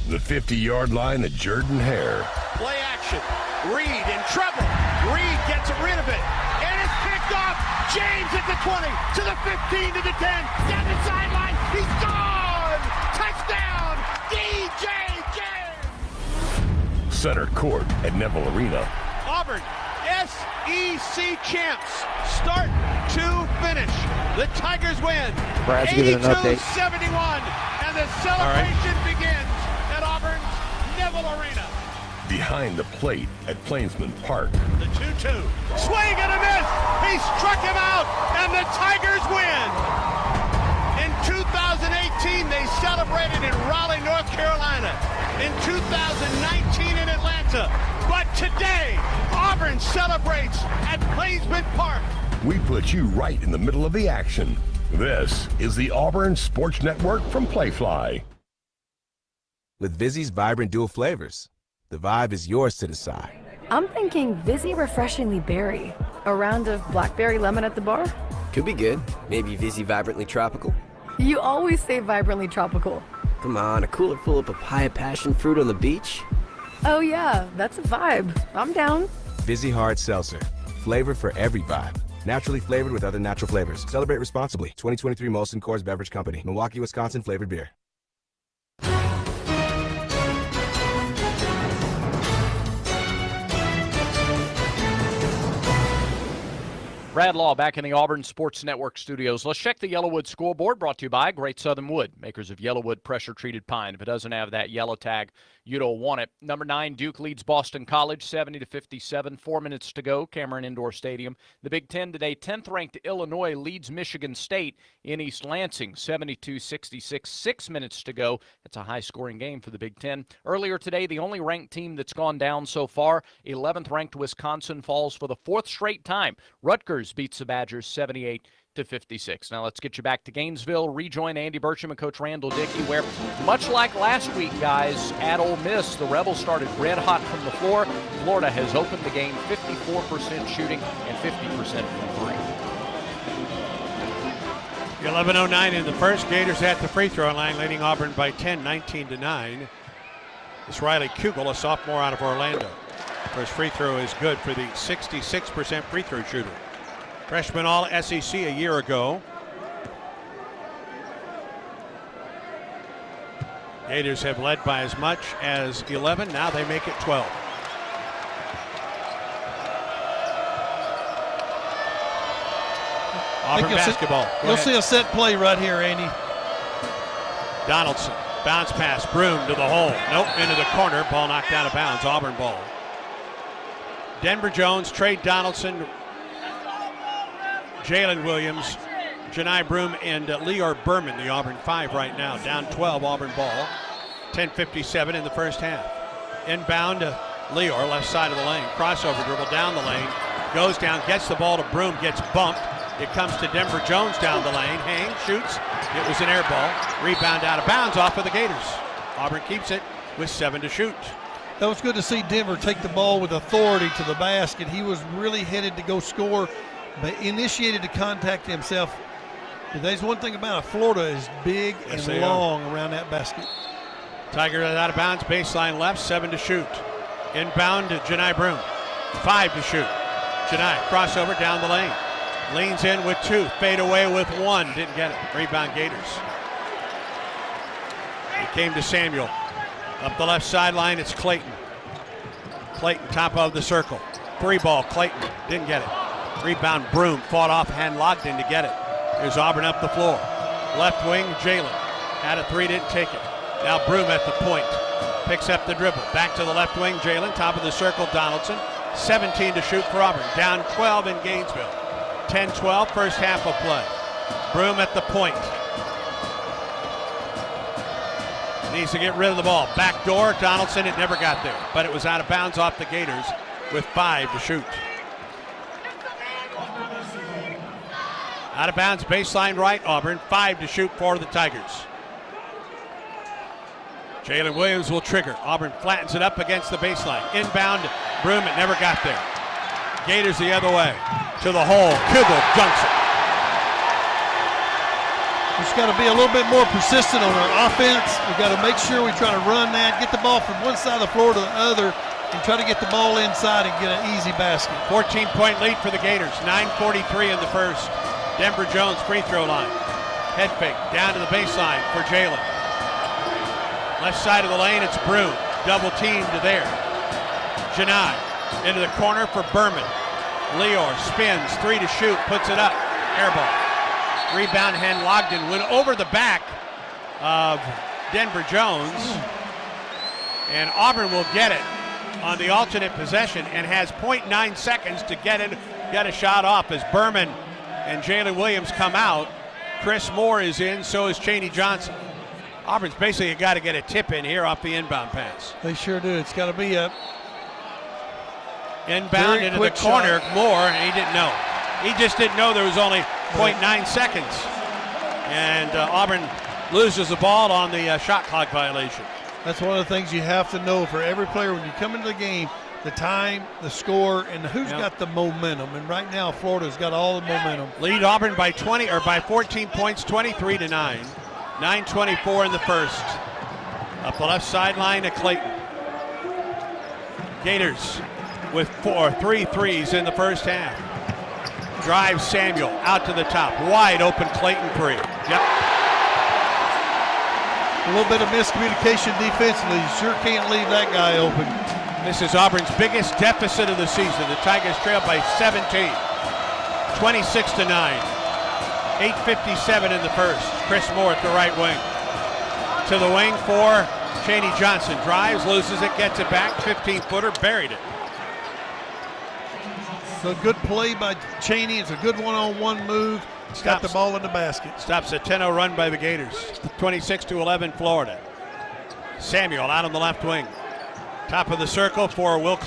The 50-yard line at Jordan Hare. Play action. Reed in trouble. Reed gets rid of it. And it's picked off. James at the 20, to the 15, to the 10. Down the sideline. He's gone. Touchdown. DJ James. Center court at Neville Arena. Auburn, SEC champs. Start to finish. The Tigers win. 82-71. And the celebration begins at Auburn's Neville Arena. Behind the plate at Plainsman Park. The 2-2. Swing and a miss. He struck him out, and the Tigers win. In 2018, they celebrated in Raleigh, North Carolina. In 2019 in Atlanta. But today, Auburn celebrates at Plainsman Park. We put you right in the middle of the action. This is the Auburn Sports Network from Playfly. With Vizzy's vibrant dual flavors, the vibe is yours to decide. I'm thinking Vizzy Refreshingly Berry. A round of blackberry lemon at the bar? Could be good. Maybe Vizzy Vibrantly Tropical. You always say vibrantly tropical. Come on, a cooler full of papaya passion fruit on the beach? Oh yeah, that's a vibe. I'm down. Vizzy Hard Seltzer. Flavor for every vibe. Naturally flavored with other natural flavors. Celebrate responsibly. 2023 Molson Coors Beverage Company. Milwaukee, Wisconsin flavored beer. Brad Law back in the Auburn Sports Network studios. Let's check the Yellowwood scoreboard, brought to you by Great Southern Wood, makers of Yellowwood pressure-treated pine. If it doesn't have that yellow tag, you don't want it. Number 9, Duke leads Boston College 70-57. 4 minutes to go, Cameron Indoor Stadium. The Big Ten today, 10th-ranked Illinois leads Michigan State in East Lansing 72-66. 6 minutes to go. It's a high-scoring game for the Big Ten. Earlier today, the only ranked team that's gone down so far, 11th-ranked Wisconsin falls for the 4th straight time. Rutgers beats the Badgers 78-56. Now let's get you back to Gainesville. Rejoin Andy Burcham and Coach Randall Dickey, where much like last week, guys, at Ole Miss, the Rebels started red hot from the floor. Florida has opened the game 54% shooting and 50% from 3. 11:09 in the first. Gators at the free throw line, leading Auburn by 10, 19-9. It's Riley Kugel, a sophomore out of Orlando. First free throw is good for the 66% free throw shooter. Freshman All-SEC a year ago. Gators have led by as much as 11. Now they make it 12. Auburn basketball. You'll see a set play right here, Andy. Donaldson, bounce pass, Broom to the hole. Nope, into the corner. Ball knocked out of bounds. Auburn ball. Denver Jones, Trey Donaldson, Jalen Williams, Janai Broom, and Leor Berman, the Auburn 5 right now. Down 12, Auburn ball. 10:57 in the first half. Inbound to Leor, left side of the lane. Crossover dribble down the lane. Goes down, gets the ball to Broom, gets bumped. It comes to Denver Jones down the lane. Hangs, shoots. It was an air ball. Rebound out of bounds off of the Gators. Auburn keeps it with 7 to shoot. That was good to see Denver take the ball with authority to the basket. He was really headed to go score, but initiated the contact himself. But there's one thing about it. Florida is big and long around that basket. Tigers out of bounds, baseline left, 7 to shoot. Inbound to Janai Broom. 5 to shoot. Janai, crossover down the lane. Leans in with 2, fade away with 1, didn't get it. Rebound Gators. It came to Samuel. Up the left sideline, it's Clayton. Clayton, top of the circle. 3 ball, Clayton, didn't get it. Rebound Broom, fought off hand Logden to get it. Here's Auburn up the floor. Left wing, Jalen. Had a 3, didn't take it. Now Broom at the point. Picks up the dribble. Back to the left wing, Jalen. Top of the circle, Donaldson. 17 to shoot for Auburn. Down 12 in Gainesville. 10-12, first half of play. Broom at the point. Needs to get rid of the ball. Back door, Donaldson, it never got there. But it was out of bounds off the Gators with 5 to shoot. Out of bounds, baseline right, Auburn. 5 to shoot for the Tigers. Jalen Williams will trigger. Auburn flattens it up against the baseline. Inbound, Broom, it never got there. Gators the other way. To the hole, Kibble dunks it. We've got to be a little bit more persistent on our offense. We've got to make sure we try to run that, get the ball from one side of the floor to the other, and try to get the ball inside and get an easy basket. 14-point lead for the Gators. 9:43 in the first. Denver Jones free throw line. Head fake down to the baseline for Jalen. Left side of the lane, it's Broom. Double teamed to there. Janai into the corner for Berman. Leor spins, 3 to shoot, puts it up. Air ball. Rebound, Hen Logden went over the back of Denver Jones. And Auburn will get it on the alternate possession and has 0.9 seconds to get a shot off as Berman and Jalen Williams come out. Chris Moore is in, so is Chaney Johnson. Auburn's basically got to get a tip in here off the inbound pass. They sure do. It's got to be a inbound into the corner. Shot. Moore, and he didn't know. He just didn't know there was only 0.9 seconds. And Auburn loses the ball on the shot clock violation. That's one of the things you have to know for every player when you come into the game, the time, the score, and who's got the momentum. And right now, Florida's got all the momentum. Lead Auburn by 14 points, 23-9. 9:24 in the first. Up the left sideline to Clayton. Gators with 3 threes in the first half. Drives Samuel out to the top. Wide open Clayton 3. Yep. A little bit of miscommunication defensively. You sure can't leave that guy open. This is Auburn's biggest deficit of the season. The Tigers trail by 17. 26-9. 8:57 in the first. Chris Moore at the right wing. To the wing for Chaney Johnson. Drives, loses it, gets it back. 15-footer, buried it. So a good play by Chaney. It's a good one-on-one move. He's got the ball in the basket. Stops a 10-0 run by the Gators. 26-11 Florida. Samuel out on the left wing. Top of the circle for Walter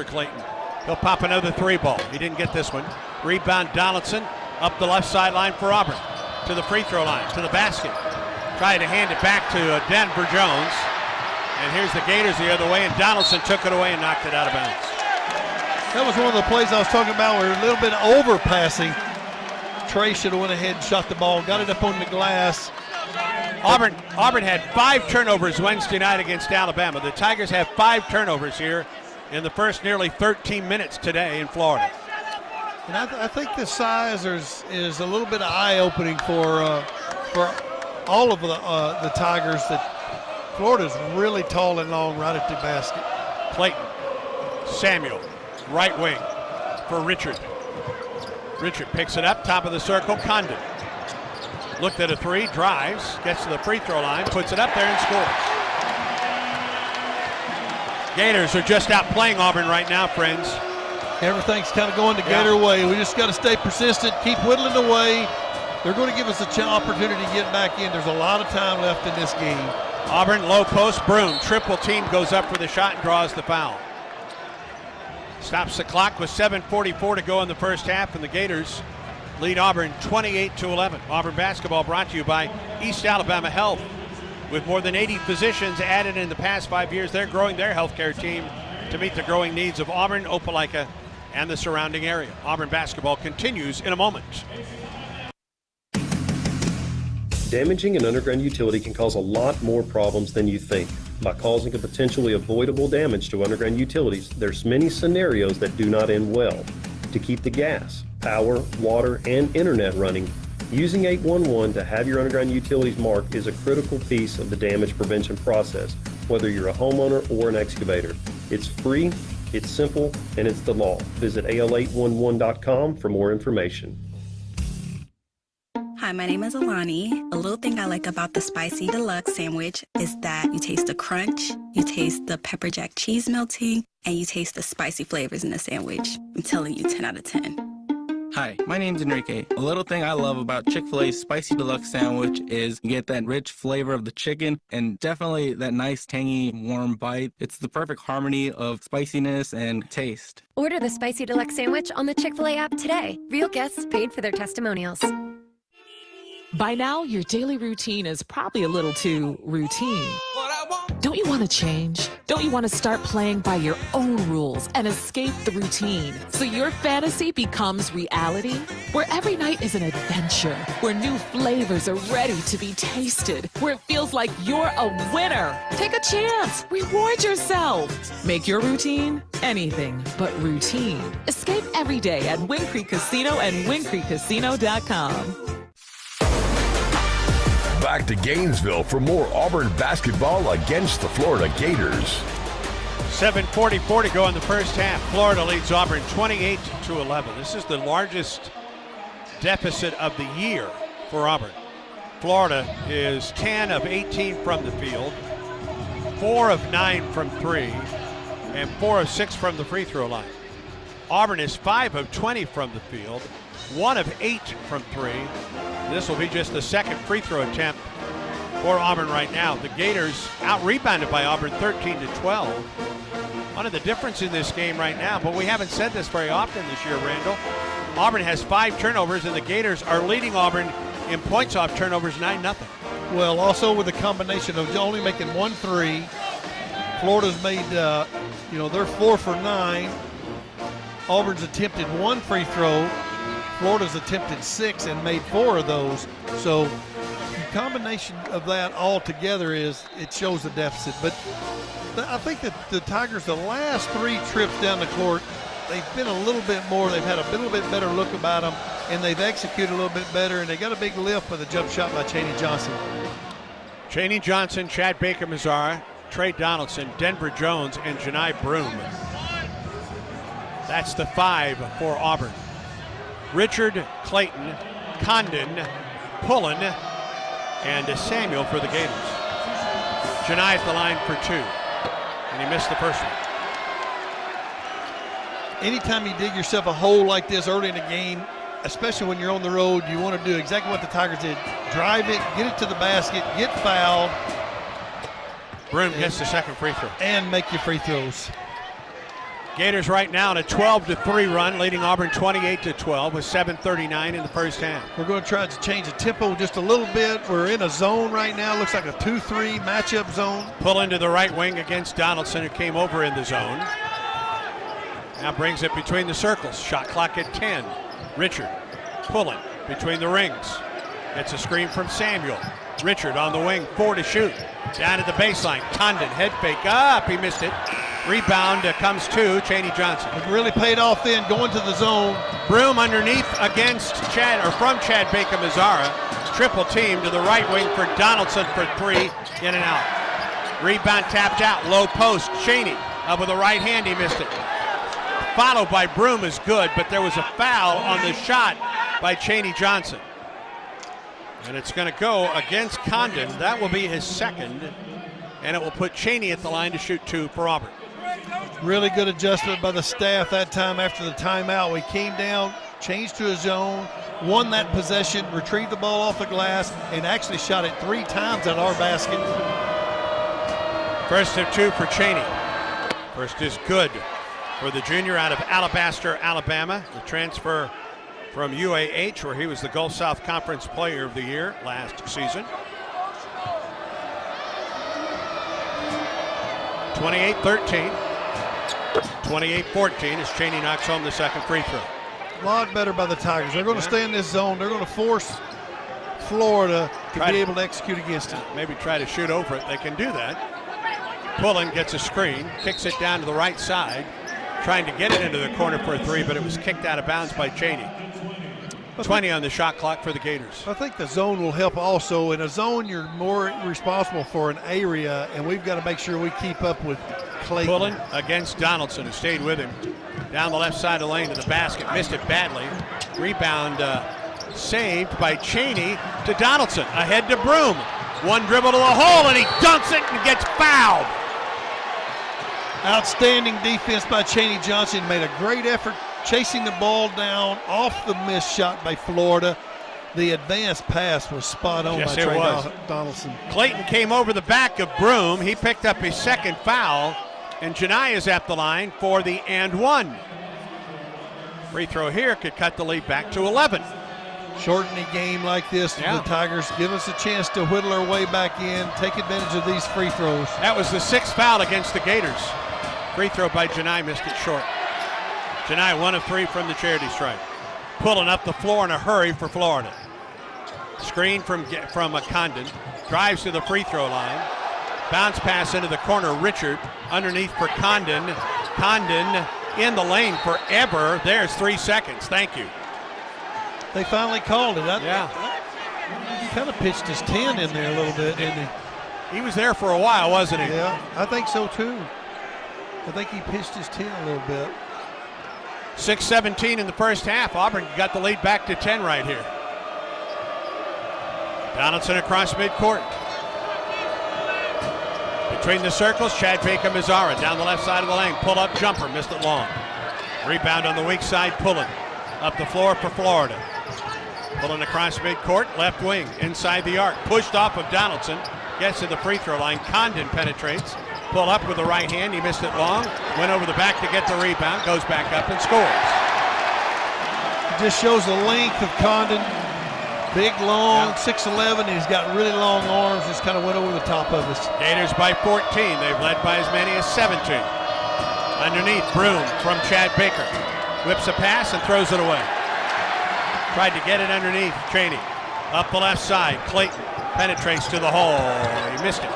Clayton. He'll pop another 3 ball. He didn't get this one. Rebound Donaldson. Up the left sideline for Auburn. To the free throw line, to the basket. Tried to hand it back to Denver Jones. And here's the Gators the other way, and Donaldson took it away and knocked it out of bounds. That was one of the plays I was talking about where a little bit of overpassing. Trey should have went ahead and shot the ball, got it up on the glass. Auburn had 5 turnovers Wednesday night against Alabama. The Tigers have 5 turnovers here in the first nearly 13 minutes today in Florida. And I think the size is a little bit eye-opening for all of the Tigers. That Florida's really tall and long right at the basket. Clayton, Samuel, right wing for Richard. Richard picks it up, top of the circle, Condon. Looked at a 3, drives, gets to the free throw line, puts it up there and scores. Gators are just outplaying Auburn right now, friends. Everything's kind of going the Gator way. We just got to stay persistent, keep whittling away. They're going to give us an opportunity to get back in. There's a lot of time left in this game. Auburn, low post, Broom. Triple team goes up for the shot and draws the foul. Stops the clock with 7:44 to go in the first half, and the Gators lead Auburn 28-11. Auburn basketball brought to you by East Alabama Health. With more than 80 physicians added in the past 5 years, they're growing their healthcare team to meet the growing needs of Auburn, Opelika, and the surrounding area. Auburn basketball continues in a moment. Damaging an underground utility can cause a lot more problems than you think. By causing a potentially avoidable damage to underground utilities, there's many scenarios that do not end well. To keep the gas, power, water, and internet running, using 811 to have your underground utilities marked is a critical piece of the damage prevention process, whether you're a homeowner or an excavator. It's free, it's simple, and it's the law. Visit al811.com for more information. Hi, my name is Alani. A little thing I like about the Spicy Deluxe sandwich is that you taste the crunch, you taste the pepper jack cheese melting, and you taste the spicy flavors in the sandwich. I'm telling you, 10 out of 10. Hi, my name's Enrique. A little thing I love about Chick-fil-A's Spicy Deluxe sandwich is you get that rich flavor of the chicken and definitely that nice, tangy, warm bite. It's the perfect harmony of spiciness and taste. Order the Spicy Deluxe sandwich on the Chick-fil-A app today. Real guests paid for their testimonials. By now, your daily routine is probably a little too routine. Don't you want to change? Don't you want to start playing by your own rules and escape the routine so your fantasy becomes reality? Where every night is an adventure, where new flavors are ready to be tasted, where it feels like you're a winner. Take a chance. Reward yourself. Make your routine anything but routine. Escape every day at Wind Creek Casino and WindCreekCasino.com. Back to Gainesville for more Auburn basketball against the Florida Gators. 7:44 to go in the first half. Florida leads Auburn 28-11. This is the largest deficit of the year for Auburn. Florida is 10 of 18 from the field, 4 of 9 from 3, and 4 of 6 from the free throw line. Auburn is 5 of 20 from the field, 1 of 8 from 3. This will be just the second free throw attempt for Auburn right now. The Gators out-rebounded by Auburn 13-12. One of the difference in this game right now, but we haven't said this very often this year, Randall. Auburn has 5 turnovers, and the Gators are leading Auburn in points off turnovers 9-0. Well, also with a combination of only making 1 3. Florida's made, they're 4 for 9. Auburn's attempted 1 free throw. Florida's attempted 6 and made 4 of those. So the combination of that all together it shows the deficit. But I think that the Tigers, the last 3 trips down the court, they've been a little bit more. They've had a little bit better look about them, and they've executed a little bit better, and they got a big lift with a jump shot by Chaney Johnson. Chaney Johnson, Chad Baker-Mazara, Trey Donaldson, Denver Jones, and Janai Broom. That's the 5 for Auburn. Richard, Clayton, Condon, Pullen, and Samuel for the Gators. Janai at the line for 2, and he missed the first one. Anytime you dig yourself a hole like this early in the game, especially when you're on the road, you want to do exactly what the Tigers did. Drive it, get it to the basket, get fouled. Broom gets the second free throw. And make your free throws. Gators right now on a 12-3 run, leading Auburn 28-12 with 7:39 in the first half. We're going to try to change the tempo just a little bit. We're in a zone right now. Looks like a 2-3 matchup zone. Pull into the right wing against Donaldson, who came over in the zone. Now brings it between the circles. Shot clock at 10. Richard pulling between the rings. Gets a screen from Samuel. Richard on the wing, 4 to shoot. Down at the baseline. Condon head fake up. He missed it. Rebound comes to Chaney Johnson. It really paid off then, going to the zone. Broom underneath against from Chad Baker-Mazara. Triple team to the right wing for Donaldson for 3. In and out. Rebound tapped out. Low post. Chaney up with the right hand. He missed it. Followed by Broom is good, but there was a foul on the shot by Chaney Johnson. And it's going to go against Condon. That will be his second. And it will put Chaney at the line to shoot 2 for Auburn. Really good adjustment by the staff that time after the timeout. We came down, changed to a zone, won that possession, retrieved the ball off the glass, and actually shot it 3 times at our basket. First of 2 for Cheney. First is good for the junior out of Alabaster, Alabama. The transfer from UAH, where he was the Gulf South Conference Player of the Year last season. 28-13. 28-14 as Cheney knocks home the second free throw. A lot better by the Tigers. They're going to stay in this zone. They're going to force Florida to be able to execute against it. Maybe try to shoot over it. They can do that. Pullen gets a screen, kicks it down to the right side, trying to get it into the corner for a 3, but it was kicked out of bounds by Cheney. 20 on the shot clock for the Gators. I think the zone will help also. In a zone, you're more responsible for an area, and we've got to make sure we keep up with Clayton. Pullen against Donaldson, who stayed with him. Down the left side of the lane to the basket, missed it badly. Rebound saved by Cheney to Donaldson. Ahead to Broom. One dribble to the hole, and he dunks it and gets fouled. Outstanding defense by Cheney Johnson. Made a great effort chasing the ball down off the missed shot by Florida. The advanced pass was spot on by Trey Donaldson. Clayton came over the back of Broom. He picked up his second foul, and Janai is at the line for the and one. Free throw here could cut the lead back to 11. Shorten a game like this, the Tigers give us a chance to whittle our way back in, take advantage of these free throws. That was the 6th foul against the Gators. Free throw by Janai, missed it short. Janai 1 of 3 from the charity stripe. Pulling up the floor in a hurry for Florida. Screen from Condon. Drives to the free throw line. Bounce pass into the corner. Richard underneath for Condon. Condon in the lane for Eber. There's 3 seconds. Thank you. They finally called it. He kind of pitched his 10 in there a little bit, didn't he? He was there for a while, wasn't he? Yeah, I think so too. I think he pitched his 10 a little bit. 6:17 in the first half. Auburn got the lead back to 10 right here. Donaldson across midcourt. Between the circles, Chad Baker-Mazzara down the left side of the lane. Pull up jumper, missed it long. Rebound on the weak side, Pullen. Up the floor for Florida. Pullen across midcourt, left wing, inside the arc. Pushed off of Donaldson, gets to the free throw line. Condon penetrates. Pull up with the right hand, he missed it long. Went over the back to get the rebound, goes back up and scores. It just shows the length of Condon. Big, long, 6'11". He's got really long arms. Just kind of went over the top of us. Gators by 14. They've led by as many as 17. Underneath, Broom from Chad Baker. Whips a pass and throws it away. Tried to get it underneath, Cheney. Up the left side, Clayton penetrates to the hole. He missed it.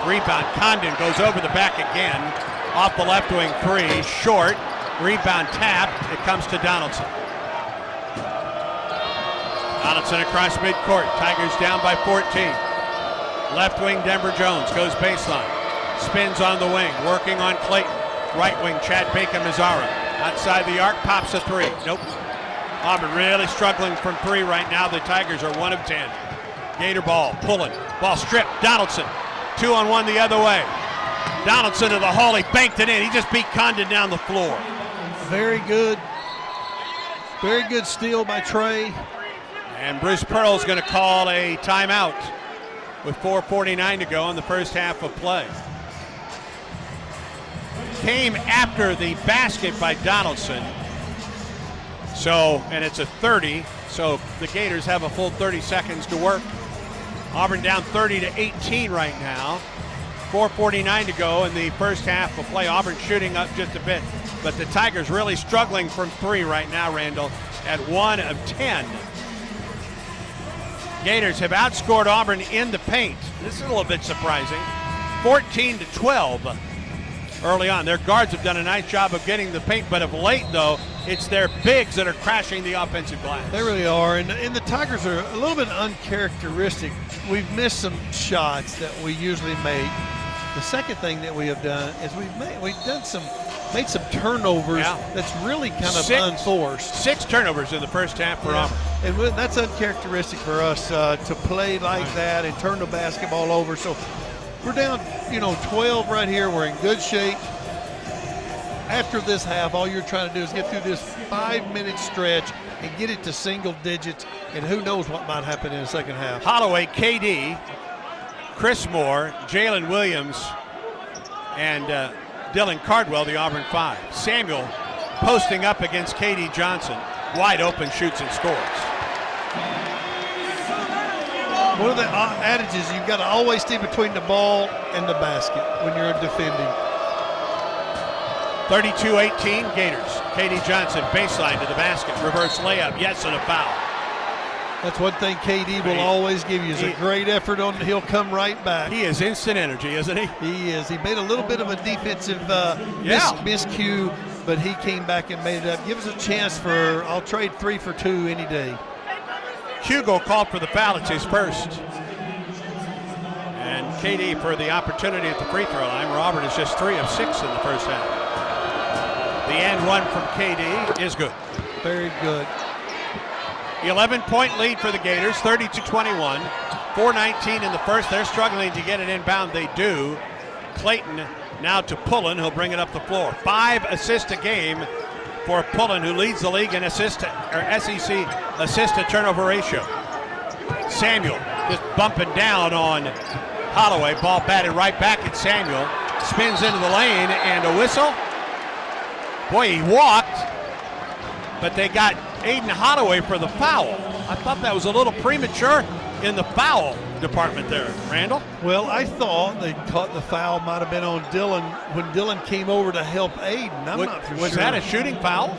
Rebound, Condon goes over the back again. Off the left wing 3, short. Rebound tap, it comes to Donaldson. Donaldson across midcourt, Tigers down by 14. Left wing, Denver Jones goes baseline. Spins on the wing, working on Clayton. Right wing, Chad Baker-Mazzara. Outside the arc, pops a 3. Nope. Auburn really struggling from 3 right now. The Tigers are 1 of 10. Gator ball, Pullen. Ball stripped, Donaldson. 2-on-1 the other way. Donaldson to the hole, he banked it in. He just beat Condon down the floor. Very good. Very good steal by Trey. And Bruce Pearl's going to call a timeout with 4:49 to go in the first half of play. Came after the basket by Donaldson. So, and it's a 30, so the Gators have a full 30 seconds to work. Auburn down 30-18 right now. 4:49 to go in the first half of play. Auburn shooting up just a bit, but the Tigers really struggling from 3 right now, Randall, at 1 of 10. Gators have outscored Auburn in the paint. This is a little bit surprising. 14-12 early on. Their guards have done a nice job of getting the paint, but of late, though, it's their bigs that are crashing the offensive glass. They really are, and the Tigers are a little bit uncharacteristic. We've missed some shots that we usually make. The second thing that we have done is made some turnovers that's really kind of unforced. 6 turnovers in the first half for Auburn. And that's uncharacteristic for us to play like that and turn the basketball over. So we're down, 12 right here. We're in good shape. after this half, all you're trying to do is get through this 5-minute stretch and get it to single digits, and who knows what might happen in the second half. Holloway, KD, Chris Moore, Jalen Williams, and Dylan Cardwell, the Auburn 5. Samuel posting up against KD Johnson. Wide open, shoots and scores. One of the adages, you've got to always stay between the ball and the basket when you're defending. 32-18 Gators. KD Johnson baseline to the basket. Reverse layup. Yes, and a foul. That's one thing KD will always give you is a great effort on. He'll come right back. He is instant energy, isn't he? He is. He made a little bit of a defensive miscue, but he came back and made it up. Give us a chance for, I'll trade 3 for 2 any day. Hugo called for the foul. It's his first. And KD for the opportunity at the free throw line. Auburn is just 3 of 6 in the first half. The and one from KD is good. Very good. 11-point lead for the Gators, 30-21. 4:19 in the first. They're struggling to get it inbound. They do. Clayton now to Pullen, who'll bring it up the floor. 5 assists a game for Pullen, who leads the league in SEC assist to turnover ratio. Samuel just bumping down on Holloway. Ball batted right back at Samuel. Spins into the lane and a whistle. Boy, he walked, but they got Aiden Holloway for the foul. I thought that was a little premature in the foul department there, Randall. Well, I thought they caught the foul might have been on Dylan when Dylan came over to help Aiden. I'm not for sure. Was that a shooting foul?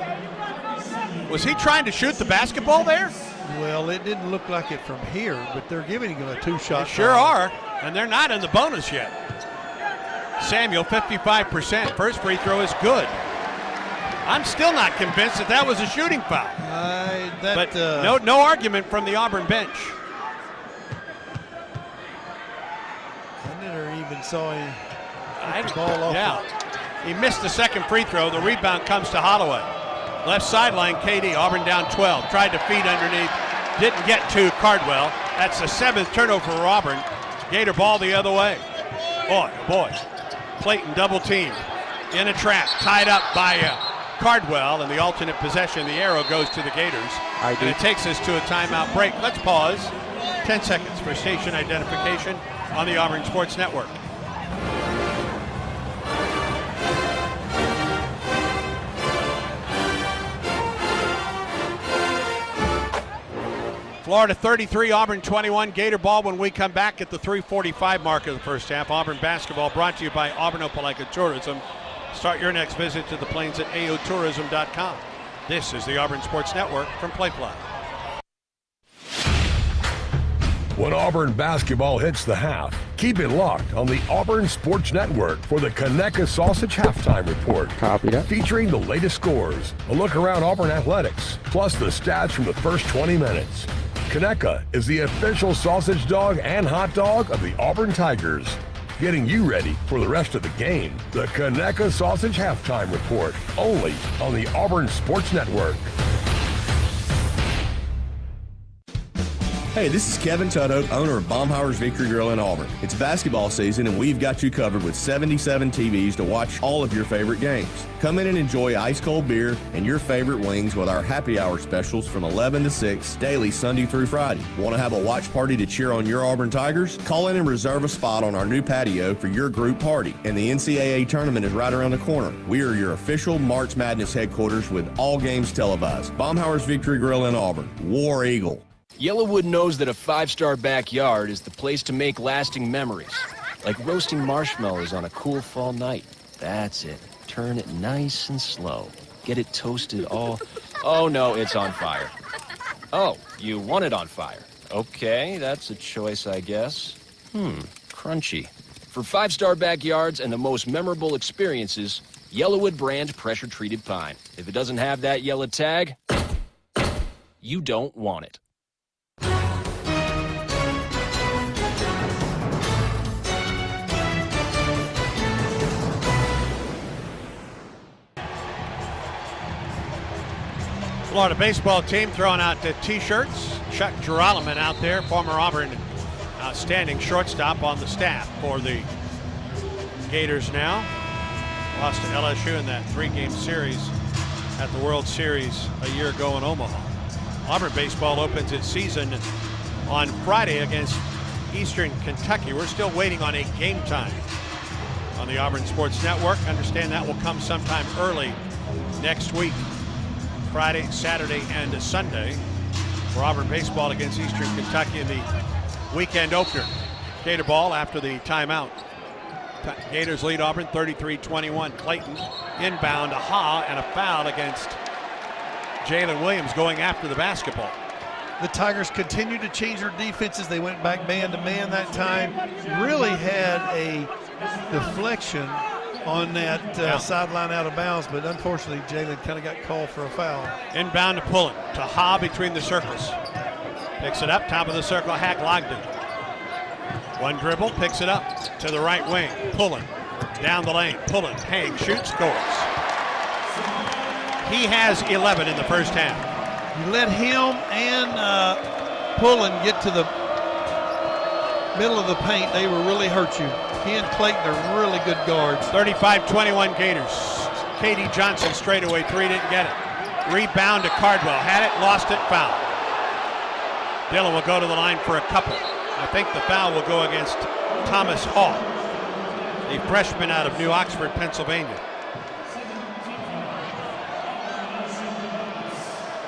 Was he trying to shoot the basketball there? Well, it didn't look like it from here, but they're giving him a 2-shot. They sure are, and they're not in the bonus yet. Samuel, 55%. First free throw is good. I'm still not convinced that was a shooting foul. But no argument from the Auburn bench. I never even saw him hit the ball off. Yeah, he missed the second free throw. The rebound comes to Holloway. Left sideline, KD. Auburn down 12. Tried to feed underneath. Didn't get to Cardwell. That's the 7th turnover for Auburn. Gator ball the other way. Boy. Clayton double teamed. In a trap. Tied up by Cardwell, and the alternate possession, the arrow goes to the Gators. And it takes us to a timeout break. Let's pause. 10 seconds for station identification on the Auburn Sports Network. Florida 33, Auburn 21. Gator ball when we come back at the 3:45 mark of the first half. Auburn basketball brought to you by Auburn Opelika Tourism. Start your next visit to the Plains at aotourism.com. This is the Auburn Sports Network from Playfly. When Auburn basketball hits the half, keep it locked on the Auburn Sports Network for the Conecuh Sausage Halftime Report. Copy that. Featuring the latest scores, a look around Auburn athletics, plus the stats from the first 20 minutes. Conecuh is the official sausage dog and hot dog of the Auburn Tigers. Getting you ready for the rest of the game. The Conecuh Sausage Halftime Report, only on the Auburn Sports Network. Hey, this is Kevin Tudhope, owner of Baumhauer's Victory Grill in Auburn. It's basketball season, and we've got you covered with 77 TVs to watch all of your favorite games. Come in and enjoy ice-cold beer and your favorite wings with our happy hour specials from 11 to 6, daily Sunday through Friday. Want to have a watch party to cheer on your Auburn Tigers? Call in and reserve a spot on our new patio for your group party. And the NCAA tournament is right around the corner. We are your official March Madness headquarters with all games televised. Baumhauer's Victory Grill in Auburn. War Eagle. Yellowwood knows that a five-star backyard is the place to make lasting memories. Like roasting marshmallows on a cool fall night. That's it. Turn it nice and slow. Get it toasted all... Oh, no, it's on fire. Oh, you want it on fire. Okay, that's a choice, I guess. Crunchy. For five-star backyards and the most memorable experiences, Yellowwood brand pressure-treated pine. If it doesn't have that yellow tag, you don't want it. Florida baseball team throwing out the T-shirts. Chuck Girolman out there, former Auburn outstanding shortstop on the staff for the Gators now. Lost to LSU in that 3-game series at the World Series a year ago in Omaha. Auburn baseball opens its season on Friday against Eastern Kentucky. We're still waiting on a game time on the Auburn Sports Network. Understand that will come sometime early next week, Friday, Saturday, and Sunday for Auburn baseball against Eastern Kentucky in the weekend opener. Gator ball after the timeout. Gators lead Auburn 33-21. Clayton inbound, a ha, and a foul against Jalen Williams going after the basketball. The Tigers continued to change their defenses. They went back man-to-man that time. Really had a deflection on that sideline out of bounds, but unfortunately Jalen kind of got called for a foul. Inbound to Pullen, to Ha between the circles. Picks it up, top of the circle, Hagg-Logden. One dribble, picks it up to the right wing. Pullen down the lane. Pullen hangs, shoots, scores. He has 11 in the first half. You let him and Pullen get to the middle of the paint, they will really hurt you. He and Clayton are really good guards. 35-21 Gators. Katie Johnson straightaway three, didn't get it. Rebound to Cardwell, had it, lost it, foul. Dillon will go to the line for a couple. I think the foul will go against Thomas Hall, the freshman out of New Oxford, Pennsylvania.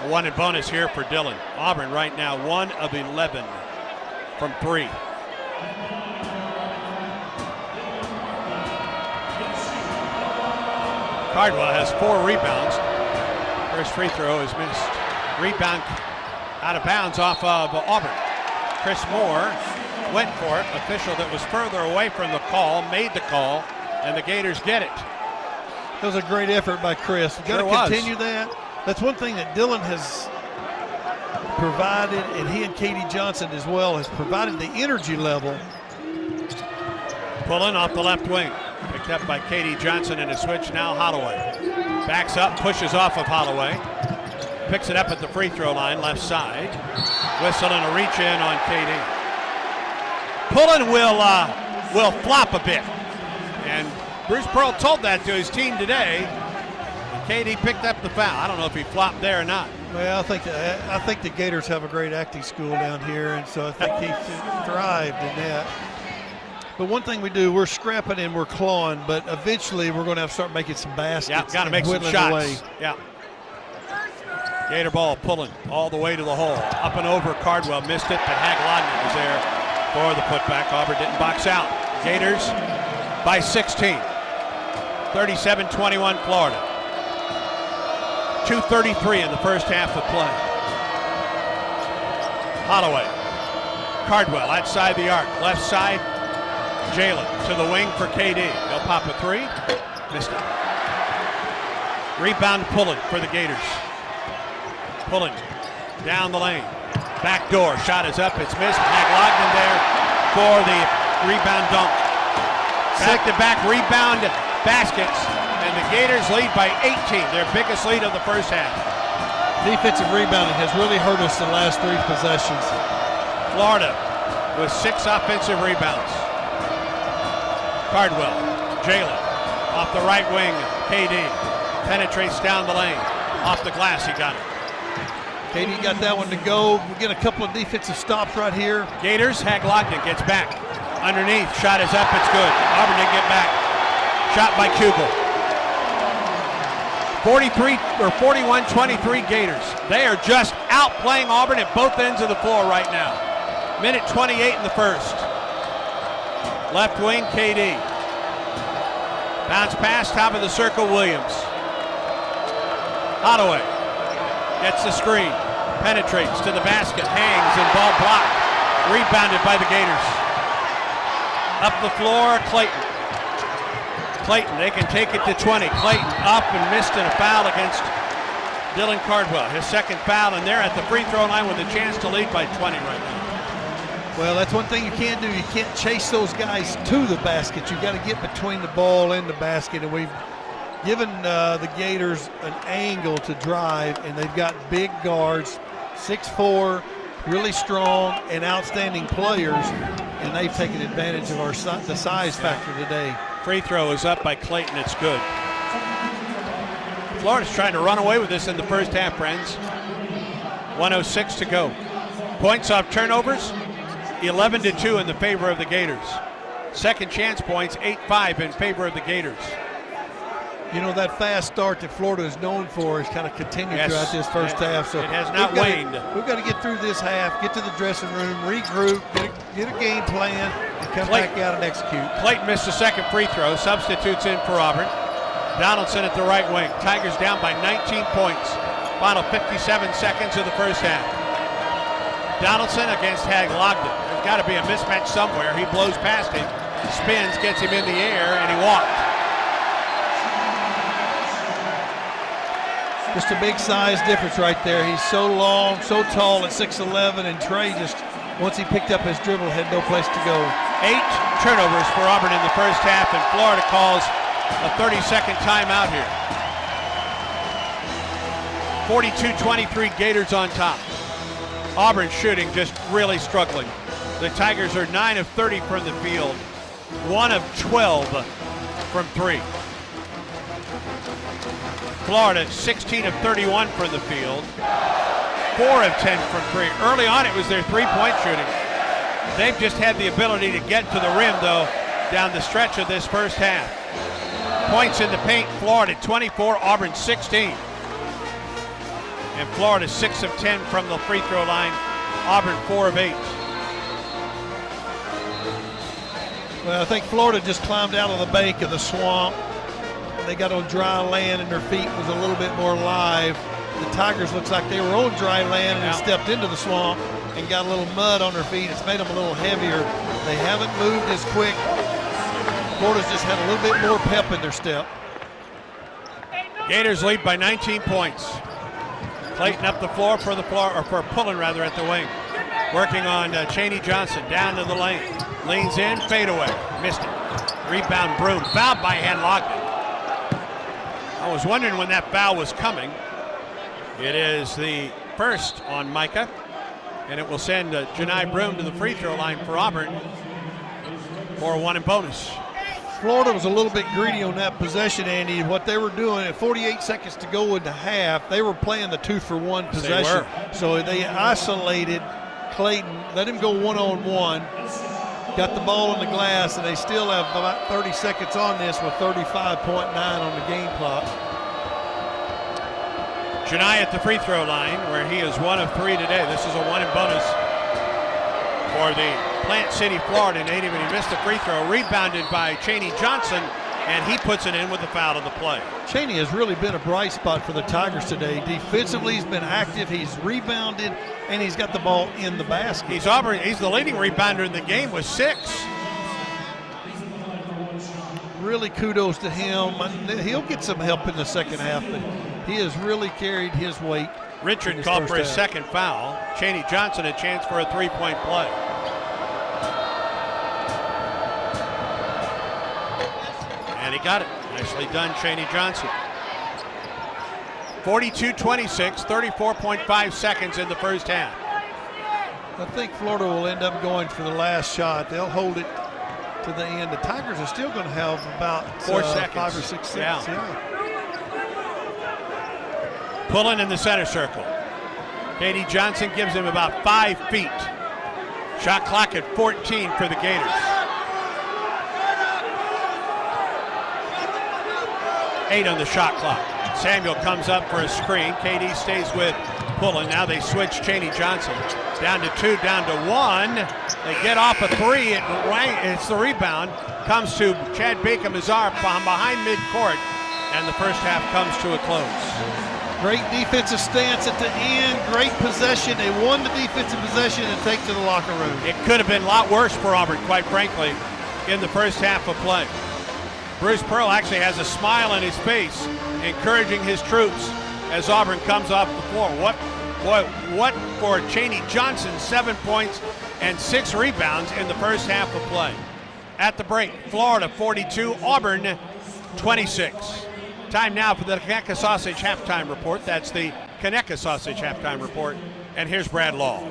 A one and bonus here for Dillon. Auburn right now 1 of 11 from 3. Cardwell has 4 rebounds. First free throw is missed. Rebound out of bounds off of Auburn. Chris Moore went for it. Official that was further away from the call made the call, and the Gators get it. It was a great effort by Chris. You've got to continue that. That's one thing that Dillon has provided, and he and Katie Johnson as well has provided the energy level. Pulling off the left wing. Picked up by Katie Johnson in a switch. Now Holloway. Backs up, pushes off of Holloway. Picks it up at the free throw line, left side. Whistle and a reach in on KD. Pullen will flop a bit. And Bruce Pearl told that to his team today. KD picked up the foul. I don't know if he flopped there or not. Well, I think the Gators have a great acting school down here, and so I think he thrived in that. But one thing we do, we're scrapping and we're clawing, but eventually we're going to have to start making some baskets. Yeah, got to make some shots. Away. Yeah. Gator ball Pullen all the way to the hole. Up and over Cardwell, missed it, but Hagg-Logden was there for the putback. Auburn didn't box out. Gators by 16. 37-21 Florida. 2:33 in the first half of play. Holloway. Cardwell outside the arc. Left side, Jalen to the wing for KD. He'll pop a three. Missed it. Rebound Pullen for the Gators. Pullen down the lane. Back door. Shot is up. It's missed. Hagg-Logden there for the rebound dunk. Back-to-back rebound baskets. And the Gators lead by 18, their biggest lead of the first half. Defensive rebounding has really hurt us the last 3 possessions. Florida with 6 offensive rebounds. Cardwell, Jalen, off the right wing, KD. Penetrates down the lane. Off the glass, he got it. KD got that one to go. We'll get a couple of defensive stops right here. Gators, Hagg-Logden gets back. Underneath, shot is up, it's good. Auburn didn't get back. Shot by Kugel. 41-23 Gators. They are just outplaying Auburn at both ends of the floor right now. Minute 28 in the first. Left wing, KD. Bounce pass, top of the circle, Williams. Holloway gets the screen, penetrates to the basket, hangs, and ball blocked. Rebounded by the Gators. Up the floor, Clayton. Clayton, they can take it to 20. Clayton up and missed in a foul against Dylan Cardwell. His second foul, and they're at the free throw line with a chance to lead by 20 right now. Well, that's one thing you can't do. You can't chase those guys to the basket. You've got to get between the ball and the basket, and we've given the Gators an angle to drive, and they've got big guards, 6'4", really strong and outstanding players, and they've taken advantage of the size factor today. Free throw is up by Clayton. It's good. Florida's trying to run away with this in the first half, friends. 1:06 to go. Points off turnovers, 11-2 in the favor of the Gators. Second chance points, 8-5 in favor of the Gators. You know, that fast start that Florida is known for has kind of continued throughout this first half. So it has not waned. We've got to get through this half, get to the dressing room, regroup, get a game plan, and come back out and execute. Clayton missed the second free throw. Substitutes in for Auburn. Donaldson at the right wing. Tigers down by 19 points. Final 57 seconds of the first half. Donaldson against Hag-Logden. There's got to be a mismatch somewhere. He blows past him, spins, gets him in the air, and he walked. Just a big size difference right there. He's so long, so tall at 6'11", and Trey just, once he picked up his dribble, had no place to go. 8 turnovers for Auburn in the first half, and Florida calls a 30-second timeout here. 42-23, Gators on top. Auburn shooting just really struggling. The Tigers are 9 of 30 from the field, 1 of 12 from 3. Florida 16 of 31 from the field, 4 of 10 from 3. Early on it was their three-point shooting. They've just had the ability to get to the rim, though, down the stretch of this first half. Points in the paint, Florida 24, Auburn 16. And Florida 6 of 10 from the free throw line, Auburn 4 of 8. Well, I think Florida just climbed out of the bank of the swamp. They got on dry land and their feet was a little bit more live. The Tigers looks like they were on dry land and stepped into the swamp and got a little mud on their feet. It's made them a little heavier. They haven't moved as quick. Florida's just had a little bit more pep in their step. Gators lead by 19 points. Clayton up the floor for pulling rather at the wing. Working on Chaney Johnson down to the lane. Leans in, fadeaway. Missed it. Rebound Broom. Fouled by Hag-Logden. I was wondering when that foul was coming. It is the first on Micah, and it will send Janai Broom to the free throw line for Auburn for a 1 and bonus. Florida was a little bit greedy on that possession, Andy. What they were doing at 48 seconds to go in the half, they were playing the 2-for-1 possession. So they isolated Clayton, let him go one-on-one, got the ball in the glass, and they still have about 30 seconds on this with 35.9 on the game clock. Janai at the free throw line, where he is 1 of 3 today. This is a 1 and bonus for the Plant City, Florida native, and he missed the free throw. Rebounded by Chaney Johnson, and he puts it in with the foul of the play. Chaney has really been a bright spot for the Tigers today. Defensively, he's been active. He's rebounded, and he's got the ball in the basket. He's the leading rebounder in the game with 6. Really kudos to him. He'll get some help in the second half, but he has really carried his weight. Richard called for his second foul. Chaney Johnson a chance for a three-point play. And he got it. Nicely done, Chaney Johnson. 42-26, 34.5 seconds in the first half. I think Florida will end up going for the last shot. They'll hold it to the end. The Tigers are still going to have about 4 seconds. 5 or 6 seconds. Yeah. Pulling in the center circle. Katie Johnson gives him about 5 feet. Shot clock at 14 for the Gators. 8 on the shot clock. Samuel comes up for a screen. KD stays with Pullen. Now they switch Chaney Johnson. Down to 2, down to 1. They get off a 3. It's the rebound. Comes to Chad Bakem-Azar behind midcourt. And the first half comes to a close. Great defensive stance at the end. Great possession. They won the defensive possession and take to the locker room. It could have been a lot worse for Auburn, quite frankly, in the first half of play. Bruce Pearl actually has a smile on his face, encouraging his troops as Auburn comes off the floor. What for Chaney Johnson, 7 points and 6 rebounds in the first half of play. At the break, Florida 42, Auburn 26. Time now for the Conecuh Sausage Halftime Report. That's the Conecuh Sausage Halftime Report. And here's Brad Law.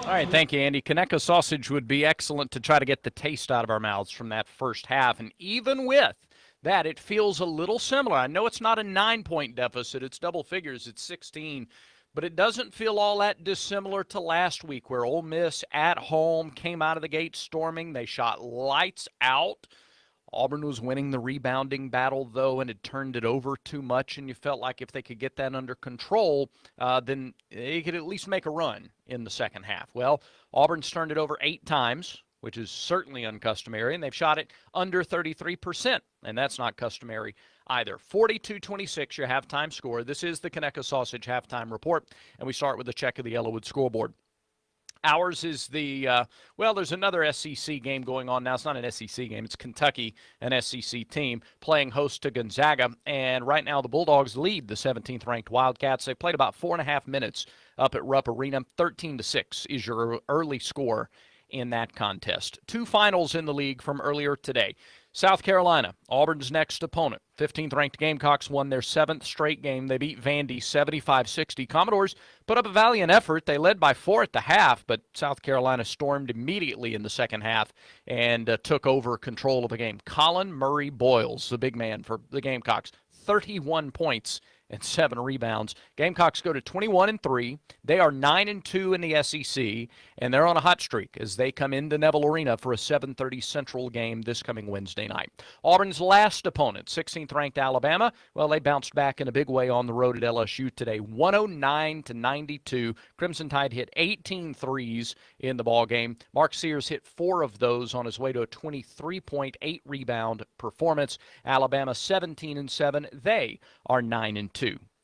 All right, thank you, Andy. Conecuh sausage would be excellent to try to get the taste out of our mouths from that first half. And even with that, it feels a little similar. I know it's not a 9-point deficit. It's double figures. It's 16. But it doesn't feel all that dissimilar to last week, where Ole Miss at home came out of the gate storming. They shot lights out. Auburn was winning the rebounding battle, though, and had turned it over too much, and you felt like if they could get that under control, then they could at least make a run in the second half. Well, Auburn's turned it over 8 times, which is certainly uncustomary, and they've shot it under 33%, and that's not customary either. 42-26, your halftime score. This is the Conecuh Sausage Halftime Report, and we start with a check of the Yellowwood scoreboard. Ours is there's another SEC game going on now. It's not an SEC game. It's Kentucky, an SEC team, playing host to Gonzaga. And right now the Bulldogs lead the 17th-ranked Wildcats. They played about 4.5 minutes up at Rupp Arena. 13-6 is your early score in that contest. 2 finals in the league from earlier today. South Carolina, Auburn's next opponent. 15th-ranked Gamecocks won their 7th straight game. They beat Vandy 75-60. Commodores put up a valiant effort. They led by 4 at the half, but South Carolina stormed immediately in the second half and took over control of the game. Colin Murray Boyles, the big man for the Gamecocks, 31 points and 7 rebounds. Gamecocks go to 21-3. They are 9-2 in the SEC, and they're on a hot streak as they come into Neville Arena for a 7:30 Central game this coming Wednesday night. Auburn's last opponent, 16th-ranked Alabama, well, they bounced back in a big way on the road at LSU today, 109-92. Crimson Tide hit 18 threes in the ballgame. Mark Sears hit 4 of those on his way to a 23.8 rebound performance. Alabama 17-7. They are 9-2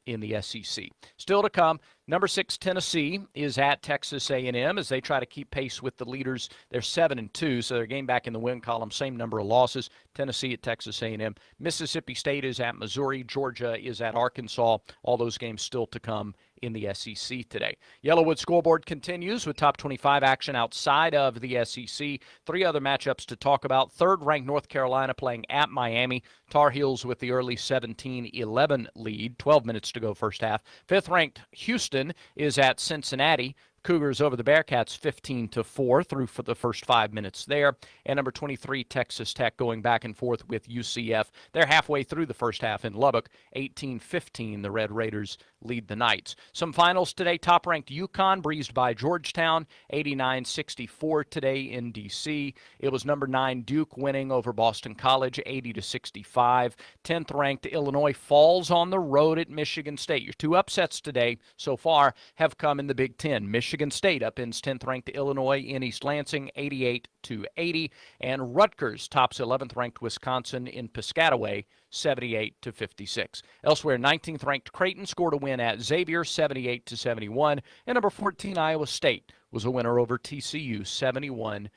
in the SEC. Still to come, number 6 Tennessee is at Texas A&M as they try to keep pace with the leaders. They're 7-2, so they're game back in the win column, same number of losses. Tennessee at Texas A&M. Mississippi State is at Missouri. Georgia is at Arkansas. All those games still to come in the SEC today. Yellowwood scoreboard continues with top 25 action outside of the SEC. 3 other matchups to talk about. 3rd-ranked North Carolina playing at Miami. Tar Heels with the early 17-11 lead. 12 minutes to go first half. 5th-ranked Houston is at Cincinnati. Cougars over the Bearcats 15-4 through for the first 5 minutes there. And number 23, Texas Tech, going back and forth with UCF. They're halfway through the first half in Lubbock. 18-15, the Red Raiders lead the Knights. Some finals today. Top-ranked UConn breezed by Georgetown, 89-64 today in D.C. It was number 9 Duke winning over Boston College, 80-65. 10th-ranked Illinois falls on the road at Michigan State. Your 2 upsets today so far have come in the Big Ten. Michigan State upends 10th-ranked Illinois in East Lansing, 88-80. And Rutgers tops 11th-ranked Wisconsin in Piscataway, 78-56. Elsewhere, 19th-ranked Creighton scored a win at Xavier, 78-71. And number 14, Iowa State was a winner over TCU, 71-59.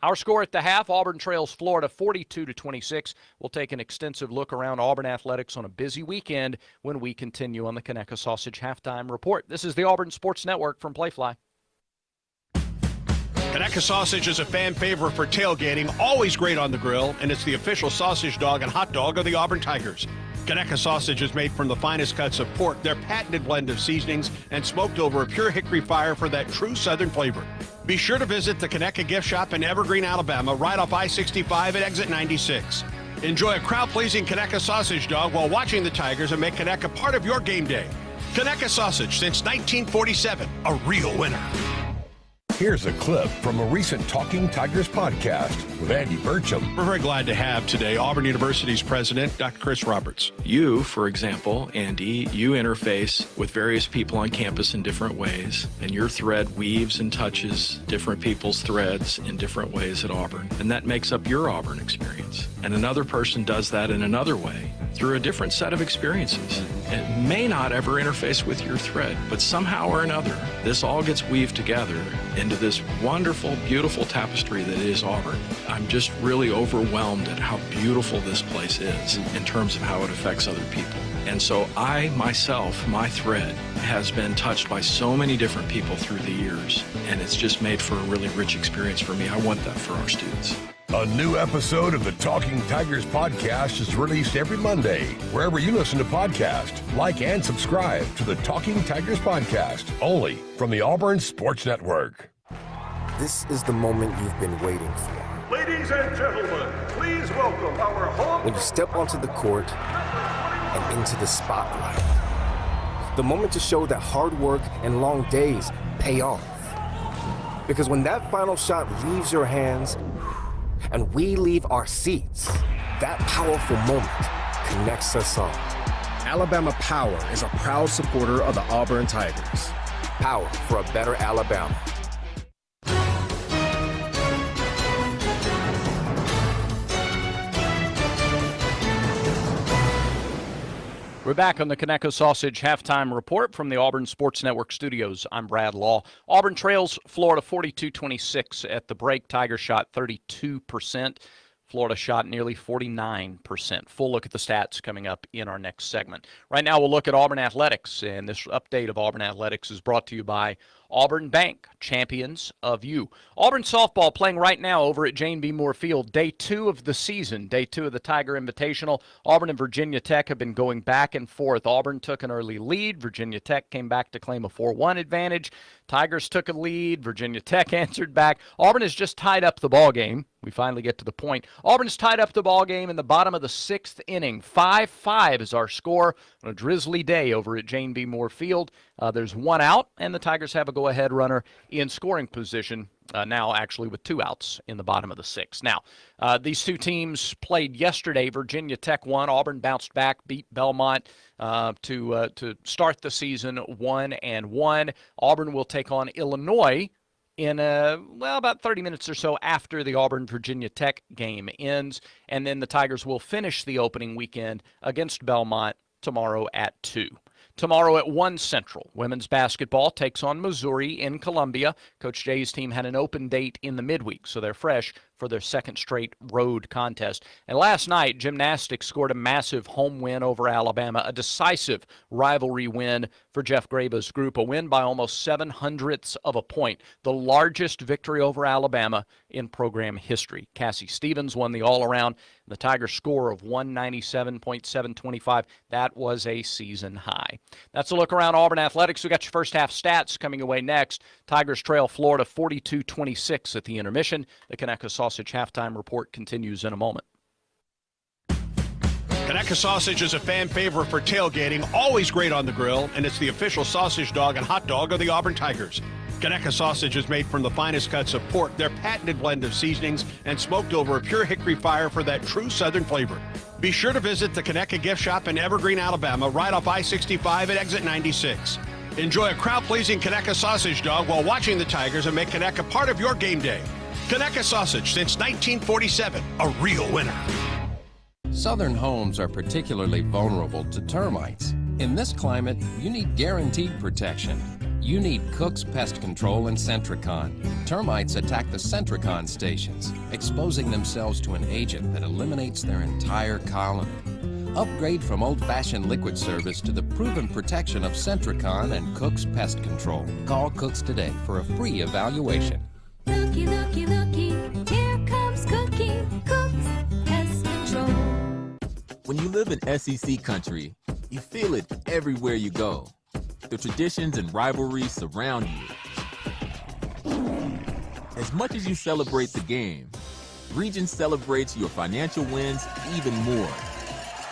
Our score at the half, Auburn trails Florida 42-26. We'll take an extensive look around Auburn athletics on a busy weekend when we continue on the Conecuh Sausage Halftime Report. This is the Auburn Sports Network from Playfly. Conecuh Sausage is a fan favorite for tailgating, always great on the grill, and it's the official sausage dog and hot dog of the Auburn Tigers. Conecuh Sausage is made from the finest cuts of pork, their patented blend of seasonings, and smoked over a pure hickory fire for that true Southern flavor. Be sure to visit the Conecuh Gift Shop in Evergreen, Alabama, right off I-65 at exit 96. Enjoy a crowd-pleasing Conecuh Sausage dog while watching the Tigers and make Conecuh part of your game day. Conecuh Sausage, since 1947, a real winner. Here's a clip from a recent Talking Tigers podcast with Andy Burcham. We're very glad to have today Auburn University's president, Dr. Chris Roberts. You, for example, Andy, you interface with various people on campus in different ways, and your thread weaves and touches different people's threads in different ways at Auburn, and that makes up your Auburn experience. And another person does that in another way through a different set of experiences. It may not ever interface with your thread, but somehow or another, this all gets weaved together into this wonderful, beautiful tapestry that is Auburn. I'm just really overwhelmed at how beautiful this place is in terms of how it affects other people. And so I, myself, my thread has been touched by so many different people through the years, and it's just made for a really rich experience for me. I want that for our students. A new episode of the Talking Tigers podcast is released every Monday, wherever you listen to podcasts. Like and subscribe to the Talking Tigers podcast, only from the Auburn Sports Network. This is the moment you've been waiting for. Ladies and gentlemen, please welcome our home. When you step onto the court and into the spotlight. The moment to show that hard work and long days pay off. Because when that final shot leaves your hands and we leave our seats, that powerful moment connects us all. Alabama Power is a proud supporter of the Auburn Tigers. Power for a better Alabama. We're back on the Conecuh Sausage Halftime Report from the Auburn Sports Network studios. I'm Brad Law. Auburn trails Florida 42-26 at the break. Tigers shot 32%. Florida shot nearly 49%. Full look at the stats coming up in our next segment. Right now we'll look at Auburn Athletics, and this update of Auburn Athletics is brought to you by Auburn Bank, champions of you. Auburn softball playing right now over at Jane B. Moore Field. Day 2 of the season, day 2 of the Tiger Invitational. Auburn and Virginia Tech have been going back and forth. Auburn took an early lead. Virginia Tech came back to claim a 4-1 advantage. Tigers took a lead. Virginia Tech answered back. Auburn has just tied up the ball game. We finally get to the point. Auburn has tied up the ball game in the bottom of the 6th inning. 5-5 is our score on a drizzly day over at Jane B. Moore Field. There's one out, and the Tigers have a go-ahead runner in scoring position, now actually with 2 outs in the bottom of the 6th. Now, these two teams played yesterday. Virginia Tech won. Auburn bounced back, beat Belmont to start the season 1-1. Auburn will take on Illinois in about 30 minutes or so after the Auburn-Virginia Tech game ends, and then the Tigers will finish the opening weekend against Belmont tomorrow at 2. Tomorrow at 1 Central, women's basketball takes on Missouri in Columbia. Coach Jay's team had an open date in the midweek, so they're fresh for their second straight road contest. And last night, gymnastics scored a massive home win over Alabama, a decisive rivalry win for Jeff Graba's group, a win by almost 7/100ths of a point, the largest victory over Alabama in program history. Cassie Stevens won the all-around. The Tigers' score of 197.725, that was a season high. That's a look around Auburn Athletics. We got your first half stats coming away next. Tigers trail Florida 42-26 at the intermission. The Conecuh Sausage Halftime Report continues in a moment. Conecuh Sausage is a fan favorite for tailgating, always great on the grill, and it's the official sausage dog and hot dog of the Auburn Tigers. Conecuh Sausage is made from the finest cuts of pork, their patented blend of seasonings, and smoked over a pure hickory fire for that true Southern flavor. Be sure to visit the Conecuh Gift Shop in Evergreen, Alabama, right off I-65 at exit 96. Enjoy a crowd-pleasing Conecuh Sausage dog while watching the Tigers and make Conecuh part of your game day. Conecuh Sausage, since 1947, a real winner. Southern homes are particularly vulnerable to termites. In this climate, you need guaranteed protection. You need Cook's Pest Control and Centricon. Termites attack the Centricon stations, exposing themselves to an agent that eliminates their entire colony. Upgrade from old-fashioned liquid service to the proven protection of Centricon and Cook's Pest Control. Call Cook's today for a free evaluation. Looky, looky, looky, here comes Cookie, Cook's Pest Control. When you live in SEC country, you feel it everywhere you go. The traditions and rivalries surround you. As much as you celebrate the game, Region celebrates your financial wins even more.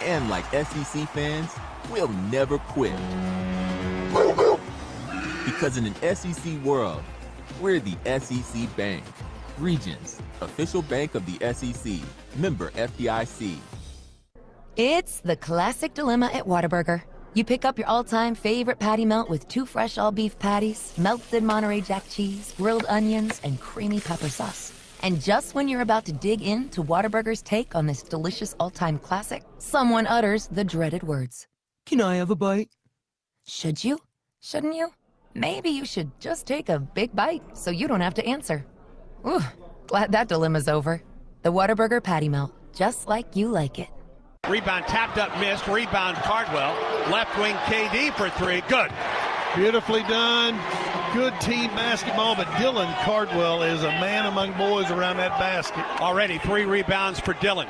And like SEC fans, we'll never quit. Because in an SEC world, we're the SEC Bank. Regions, official bank of the SEC. Member FDIC. It's the classic dilemma at Whataburger. You pick up your all-time favorite patty melt with 2 fresh all-beef patties, melted Monterey Jack cheese, grilled onions, and creamy pepper sauce. And just when you're about to dig into Whataburger's take on this delicious all-time classic, someone utters the dreaded words. Can I have a bite? Should you? Shouldn't you? Maybe you should just take a big bite so you don't have to answer. Ooh, glad that dilemma's over. The Whataburger patty melt, just like you like it. Rebound tapped up, missed. Rebound Cardwell. Left wing KD for 3. Good. Beautifully done. good team basketball, but Dylan Cardwell is a man among boys around that basket. Already 3 rebounds for Dylan.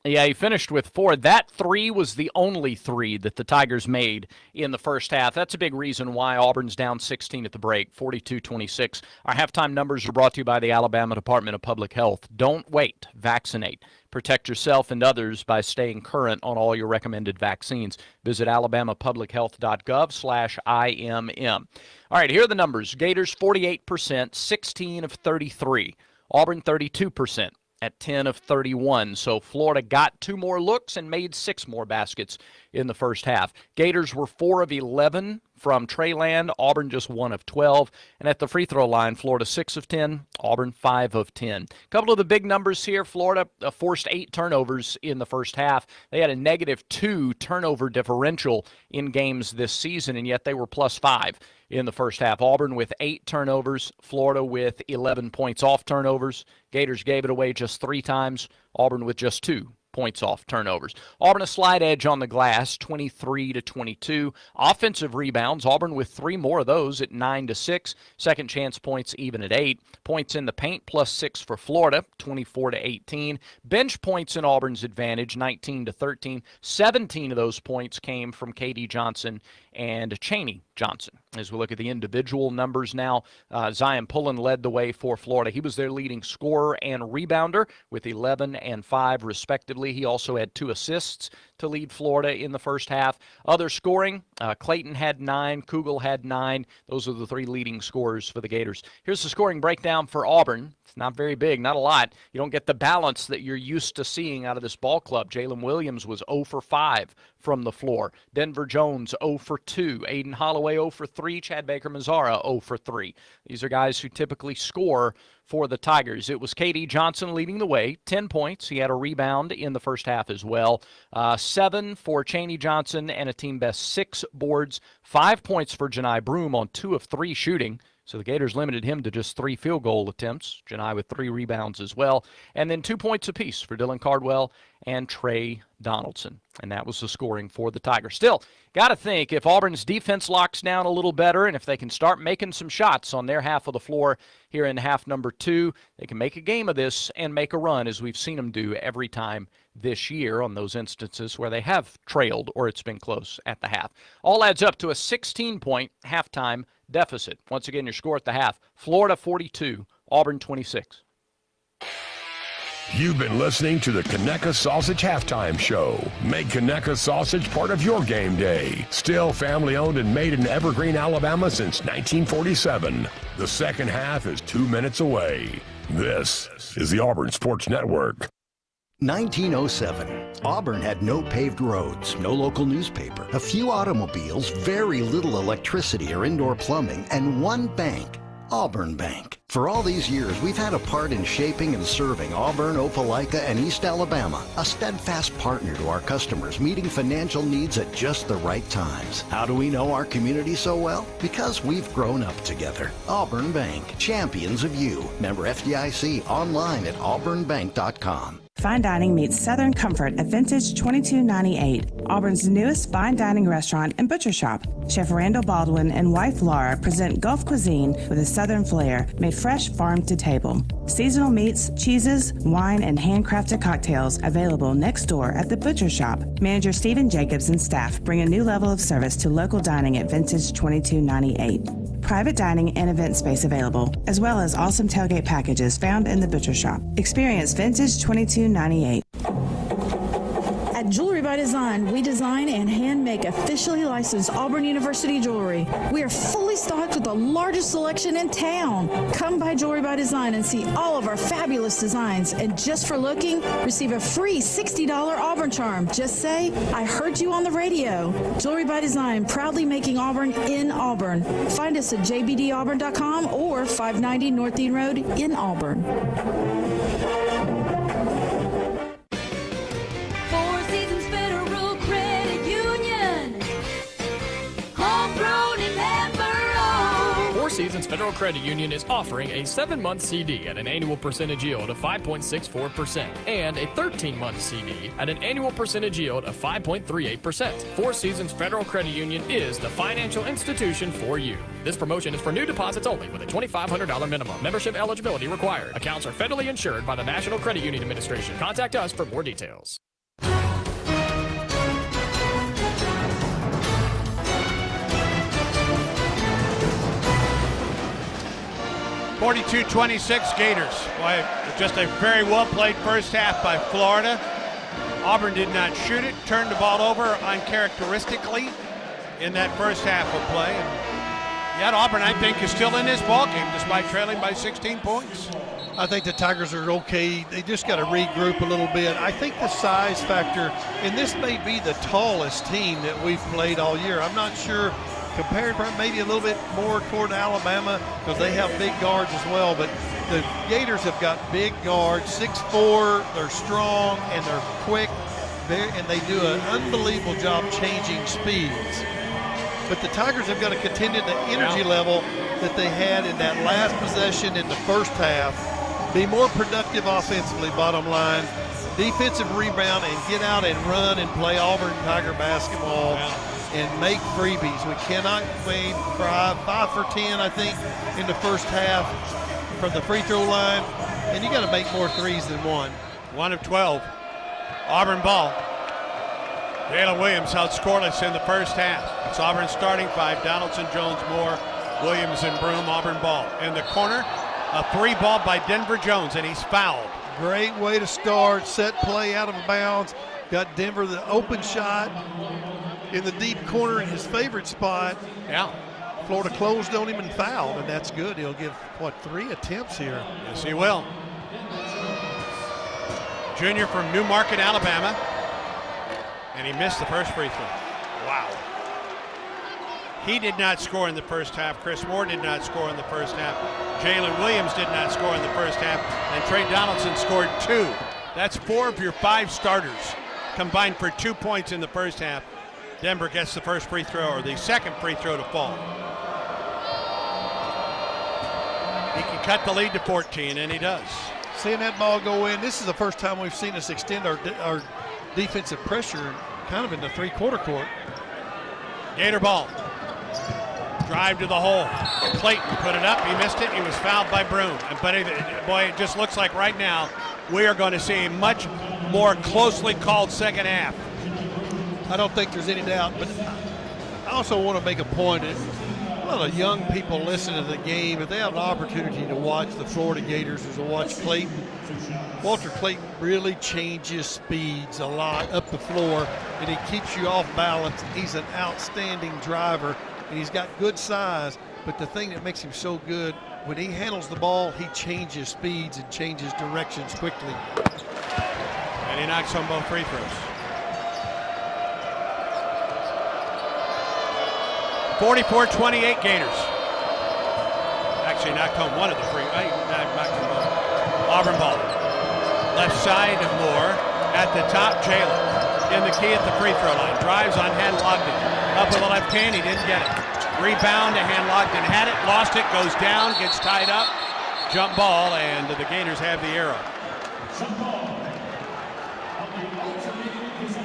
Yeah, he finished with 4. That 3 was the only 3 that the Tigers made in the first half. That's a big reason why Auburn's down 16 at the break, 42-26. Our halftime numbers are brought to you by the Alabama Department of Public Health. Don't wait. Vaccinate. Protect yourself and others by staying current on all your recommended vaccines. Visit alabamapublichealth.gov/IMM. All right, here are the numbers. Gators 48%, 16 of 33. Auburn 32%. At 10 of 31. So Florida got 2 more looks and made 6 more baskets in the first half. Gators were 4 of 11 from Trey Land, Auburn just 1 of 12. And at the free throw line, Florida 6 of 10, Auburn 5 of 10. A couple of the big numbers here. Florida forced 8 turnovers in the first half. They had a -2 turnover differential in games this season, and yet they were +5 in the first half. Auburn with 8 turnovers, Florida with 11 points off turnovers. Gators gave it away just 3 times, Auburn with just 2 points off turnovers. Auburn a slight edge on the glass, 23-22. Offensive rebounds, Auburn with 3 more of those at 9-6. Second chance points even at 8. Points in the paint +6 for Florida, 24-18. Bench points in Auburn's advantage, 19-13. 17 of those points came from K.D. Johnson and Chaney Johnson. As we look at the individual numbers now, Zion Pullen led the way for Florida. He was their leading scorer and rebounder with 11 and 5 respectively. He also had 2 assists to lead Florida in the first half. Other scoring, Clayton had 9, Kugel had 9. Those are the 3 leading scorers for the Gators. Here's the scoring breakdown for Auburn. It's not very big, not a lot. You don't get the balance that you're used to seeing out of this ball club. Jalen Williams was 0 for 5 from the floor. Denver Jones 0 for 2. Aiden Holloway 0 for 3. Chad Baker-Mazara 0 for 3. These are guys who typically score for the Tigers. It was K.D. Johnson leading the way, 10 points. He had a rebound in the first half as well. 7 for Chaney Johnson and a team best 6 boards. 5 points for Janai Broom on 2 of 3 shooting. So the Gators limited him to just 3 field goal attempts. Janai with 3 rebounds as well. And then 2 points apiece for Dylan Cardwell and Trey Donaldson. And that was the scoring for the Tigers. Still, got to think if Auburn's defense locks down a little better and if they can start making some shots on their half of the floor here in half number 2, they can make a game of this and make a run as we've seen them do every time this year on those instances where they have trailed or it's been close at the half. All adds up to a 16-point halftime deficit. Once again, your score at the half, Florida 42, Auburn 26. You've been listening to the Conecuh Sausage Halftime Show. Make Conecuh Sausage part of your game day. Still family owned and made in Evergreen, Alabama since 1947. The second half is 2 minutes away. This is the Auburn Sports Network. 1907. Auburn had no paved roads, no local newspaper, a few automobiles, very little electricity or indoor plumbing, and one bank, Auburn Bank. For all these years, we've had a part in shaping and serving Auburn, Opelika, and East Alabama, a steadfast partner to our customers, meeting financial needs at just the right times. How do we know our community so well? Because we've grown up together. Auburn Bank, champions of you. Member FDIC, online at auburnbank.com. Fine dining meets Southern comfort at Vintage 2298, Auburn's newest fine dining restaurant and butcher shop. Chef Randall Baldwin and wife Laura present Gulf cuisine with a Southern flair, made fresh farm to table. Seasonal meats, cheeses, wine, and handcrafted cocktails available next door at the butcher shop. Manager Stephen Jacobs and staff bring a new level of service to local dining at Vintage 2298. Private dining and event space available, as well as awesome tailgate packages found in the butcher shop. Experience Vintage 2298. At Jewelry by Design, we design and hand make officially licensed Auburn University jewelry. We are fully stocked with the largest selection in town. Come by Jewelry by Design and see all of our fabulous designs. And just for looking, receive a free $60 Auburn charm. Just say, I heard you on the radio. Jewelry by Design, proudly making Auburn in Auburn. Find us at jbdauburn.com or 590 North Dean Road in Auburn. Seasons Federal Credit Union is offering a 7-month CD at an annual percentage yield of 5.64% and a 13-month CD at an annual percentage yield of 5.38%. Four Seasons Federal Credit Union is the financial institution for you. This promotion is for new deposits only with a $2,500 minimum. Membership eligibility required. Accounts are federally insured by the National Credit Union Administration. Contact us for more details. 42-26 Gators. Boy, just a very well-played first half by Florida. Auburn did not shoot it, turned the ball over uncharacteristically in that first half of play. And yet Auburn, I think, is still in this ballgame despite trailing by 16 points. I think the Tigers are okay. They just got to regroup a little bit. I think the size factor, and this may be the tallest team that we've played all year. I'm not sure, compared maybe a little bit more toward Alabama because they have big guards as well. But the Gators have got big guards, 6'4", they're strong, and they're quick, and they do an unbelievable job changing speeds. But the Tigers have got to contend at the energy level that they had in that last possession in the first half. Be more productive offensively, bottom line. Defensive rebound and get out and run and play Auburn Tiger basketball and make freebies. We cannot wait for 5 for 10, I think, in the first half from the free throw line. And you got to make more threes than one. 1 of 12. Auburn ball. Jalen Williams held scoreless in the first half. It's Auburn starting 5. Donaldson, Jones, Moore, Williams, and Broom. Auburn ball. In the corner, a 3 ball by Denver Jones, and he's fouled. Great way to start. Set play out of bounds. Got Denver the open shot in the deep corner in his favorite spot. Yeah. Florida closed on him and fouled, and that's good. He'll give, 3 attempts here? Yes, he will. Junior from Newmarket, Alabama. And he missed the first free throw. Wow. He did not score in the first half. Chris Moore did not score in the first half. Jalen Williams did not score in the first half. And Trey Donaldson scored 2. That's 4 of your 5 starters combined for 2 points in the first half. Denver gets the first free throw, or the second free throw, to fall. He can cut the lead to 14, and he does. Seeing that ball go in, this is the first time we've seen us extend our defensive pressure kind of in the three-quarter court. Gator ball. Drive to the hole. Clayton put it up. He missed it. He was fouled by Broom. But boy, it just looks like right now we are going to see a much more closely called second half. I don't think there's any doubt, but I also want to make a point that a lot of young people listen to the game. If they have an opportunity to watch the Florida Gators or to watch Clayton, Walter Clayton really changes speeds a lot up the floor, and he keeps you off balance. He's an outstanding driver, and he's got good size, but the thing that makes him so good, when he handles the ball, he changes speeds and changes directions quickly. And he knocks on both free throws. 44-28 Gators. Actually knocked home one of the free. Knocked home both. Auburn ball. Left side, Moore. At the top, Jalen. In the key at the free throw line. Drives on Hand-Logden. Up with the left hand, he didn't get it. Rebound to Hand-Logden. Had it, lost it, goes down, gets tied up. Jump ball, and the Gators have the arrow.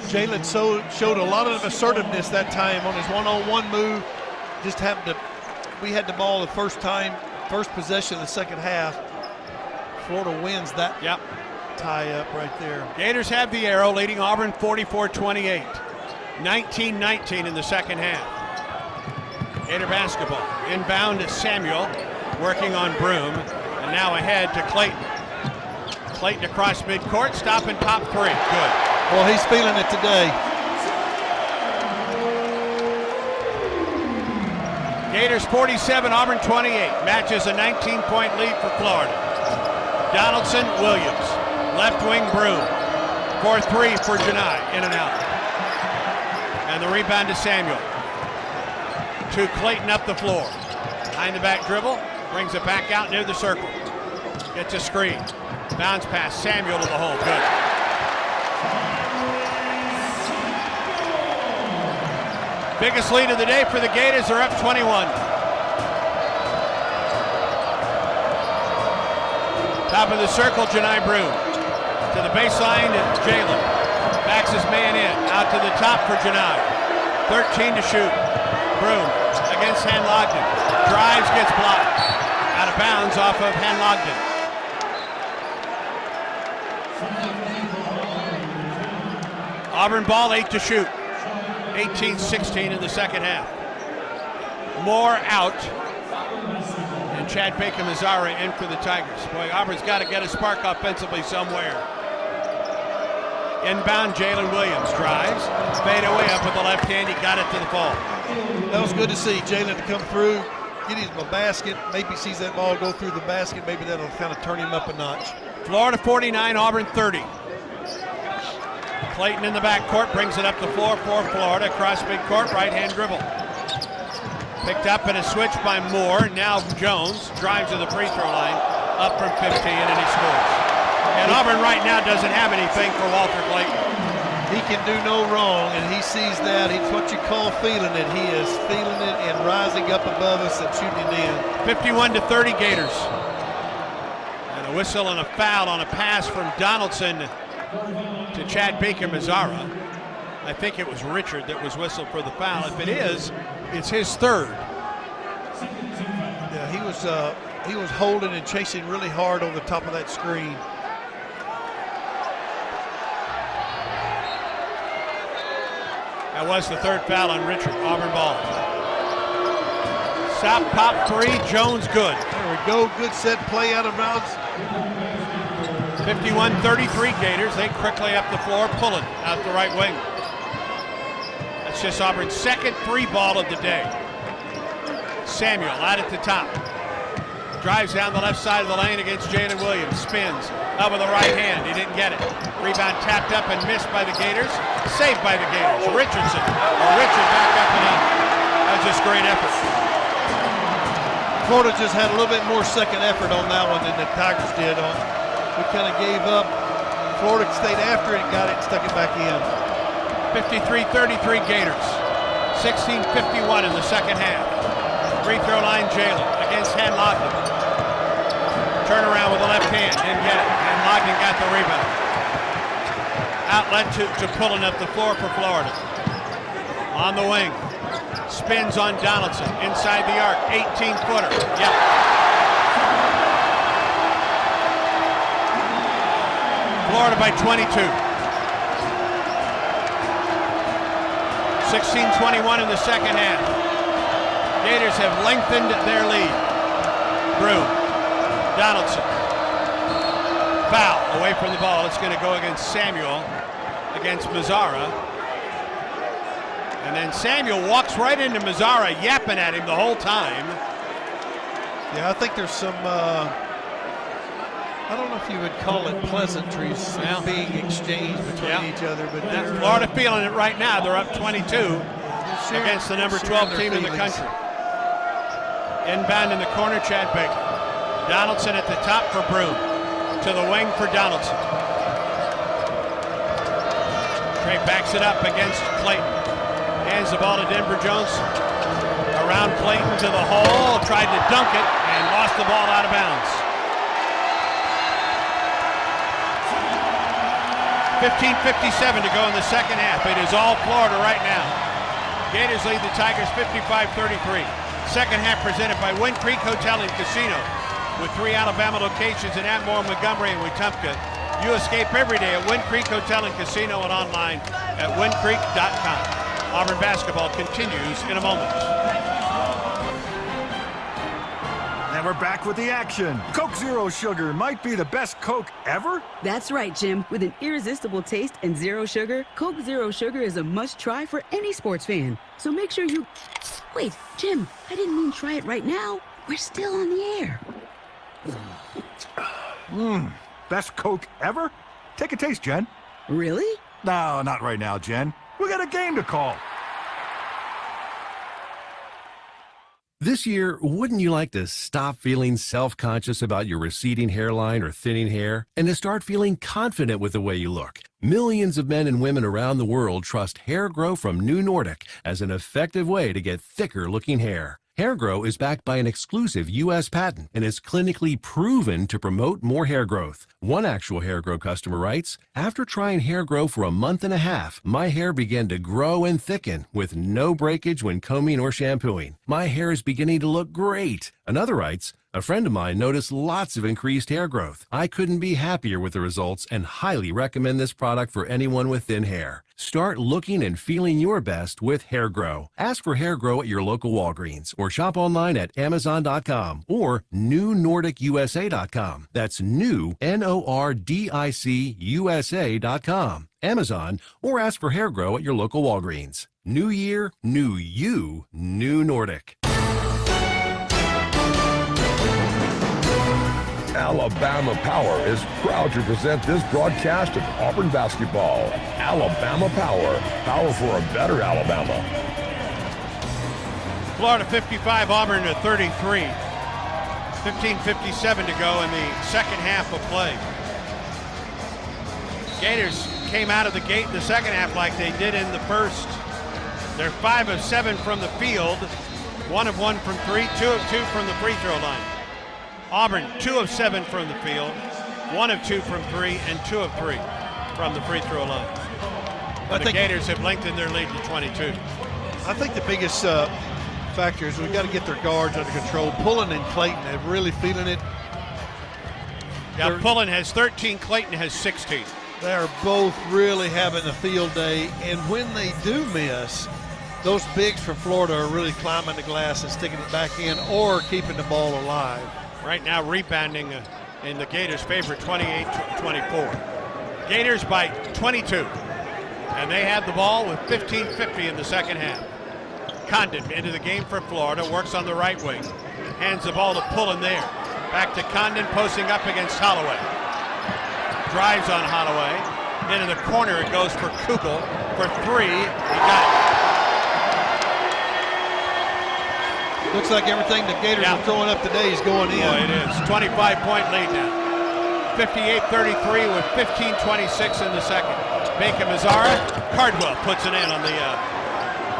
Jalen showed a lot of assertiveness that time on his one-on-one move. Just happened to, we had the ball the first possession of the second half. Florida wins that tie-up right there. Gators have the arrow, leading Auburn 44-28. 19-19 in the second half. Gator basketball. Inbound to Samuel, working on Broom, and now ahead to Clayton. Clayton across midcourt, stop and pop 3. Good. Well, he's feeling it today. Gators 47, Auburn 28. Matches a 19-point lead for Florida. Donaldson, Williams. Left wing, Broom. 4-3 for Janai, in and out. And the rebound to Samuel. To Clayton up the floor. Behind the back dribble. Brings it back out near the circle. Gets a screen. Bounce pass, Samuel to the hole. Good. Biggest lead of the day for the Gators. They're up 21. Top of the circle, Janai Broom. To the baseline, Jalen. Backs his man in. Out to the top for Janai. 13 to shoot. Broom against Hanlogden. Drives, gets blocked. Out of bounds off of Hanlogden. Auburn ball, 8 to shoot. 18-16 in the second half. Moore out. And Chad Baker-Mazara in for the Tigers. Boy, Auburn's got to get a spark offensively somewhere. Inbound, Jalen Williams drives. Fade away up with the left hand. He got it to the ball. That was good to see Jalen to come through, get him a basket. Maybe sees that ball go through the basket. Maybe that'll kind of turn him up a notch. Florida 49, Auburn 30. Clayton in the backcourt brings it up the floor for Florida. Across midcourt, right-hand dribble. Picked up in a switch by Moore. Now Jones drives to the free throw line. Up from 15 and he scores. And Auburn right now doesn't have anything for Walter Clayton. He can do no wrong, and he sees that. It's what you call feeling it. He is feeling it and rising up above us and shooting it in. 51-30 Gators. And a whistle and a foul on a pass from Donaldson to Chad Baker-Mazara. I think it was Richard that was whistled for the foul. If it is, it's his third. Yeah, he was holding and chasing really hard over the top of that screen. That was the third foul on Richard. Auburn ball. South pop three, Jones good. There we go, good set play out of bounds. 51-33 Gators. They quickly up the floor, pulling out the right wing. That's just Auburn's second three ball of the day. Samuel out at the top. Drives down the left side of the lane against Jalen Williams. Spins up with the right hand. He didn't get it. Rebound tapped up and missed by the Gators. Saved by the Gators. Richardson. Richard back up and up. That was just great effort. Florida just had a little bit more second effort on that one than the Tigers did. We kind of gave up. Florida stayed after it, got it, and stuck it back in. 53-33 Gators. 16:51 in the second half. Free throw line Jalen against Hanlogden. Turn around with the left hand, didn't get it. Hanlogden got the rebound. Outlet to pulling up the floor for Florida. On the wing. Spins on Donaldson. Inside the arc. 18-footer. Yep. Florida by 22. 16:21 in the second half. Gators have lengthened their lead. Broom. Donaldson. Foul away from the ball. It's going to go against Samuel, against Mazara. And then Samuel walks right into Mazara, yapping at him the whole time. Yeah, I think there's some, I don't know if you would call it pleasantries being exchanged between each other. But Florida feeling it right now. They're up 22 against the number 12 team in the country. Inbound in the corner, Chad Baker. Donaldson at the top for Broom. To the wing for Donaldson. Trey backs it up against Clayton. Hands the ball to Denver Jones. Around Clayton to the hole. Tried to dunk it and lost the ball out of bounds. 15:57 to go in the second half. It is all Florida right now. Gators lead the Tigers 55-33. Second half presented by Wind Creek Hotel and Casino. With 3 Alabama locations in Atmore, Montgomery, and Wetumpka. You escape every day at Wind Creek Hotel and Casino and online at windcreek.com. Auburn basketball continues in a moment. And we're back with the action. Coke Zero Sugar might be the best Coke ever. That's right, Jim. With an irresistible taste and zero sugar, Coke Zero Sugar is a must-try for any sports fan. So make sure you... Wait, Jim, I didn't mean try it right now. We're still on the air. Best Coke ever? Take a taste, Jen. Really? No, not right now, Jen. We got a game to call. This year, wouldn't you like to stop feeling self-conscious about your receding hairline or thinning hair and to start feeling confident with the way you look? Millions of men and women around the world trust Hair Grow from New Nordic as an effective way to get thicker-looking hair. Hair Grow is backed by an exclusive U.S. patent and is clinically proven to promote more hair growth. One actual Hair Grow customer writes, "After trying Hair Grow for a month and a half, my hair began to grow and thicken with no breakage when combing or shampooing. My hair is beginning to look great." Another writes, "A friend of mine noticed lots of increased hair growth. I couldn't be happier with the results and highly recommend this product for anyone with thin hair." Start looking and feeling your best with Hair Grow. Ask for Hair Grow at your local Walgreens or shop online at Amazon.com or NewNordicUSA.com. That's new, NORDICUSA.com. Amazon, or ask for Hair Grow at your local Walgreens. New year, new you, new Nordic. Alabama Power is proud to present this broadcast of Auburn basketball. Alabama Power. Power for a better Alabama. Florida 55, Auburn at 33. 15:57 to go in the second half of play. Gators came out of the gate in the second half like they did in the first. They're 5 of 7 from the field, 1 of 1 from 3, 2 of 2 from the free throw line. Auburn 2 of 7 from the field, 1 of 2 from 3, and 2 of 3 from the free throw line. The Gators have lengthened their lead to 22. I think the biggest factor is we've got to get their guards under control. Pullen and Clayton are really feeling it. Yeah, Pullen has 13, Clayton has 16. They are both really having a field day, and when they do miss, those bigs from Florida are really climbing the glass and sticking it back in or keeping the ball alive. Right now rebounding in the Gators' favor, 28-24. Gators by 22, and they have the ball with 15:50 in the second half. Condon into the game for Florida, works on the right wing, hands the ball to Pullen there. Back to Condon, posting up against Holloway. Drives on Holloway, into the corner it goes for Kugel for 3, he got it. Looks like everything the Gators are throwing up today is going in. Boy, it is. 25-point lead now. 58-33 with 15:26 in the second. Bacon-Mazzara, Cardwell puts it in on the...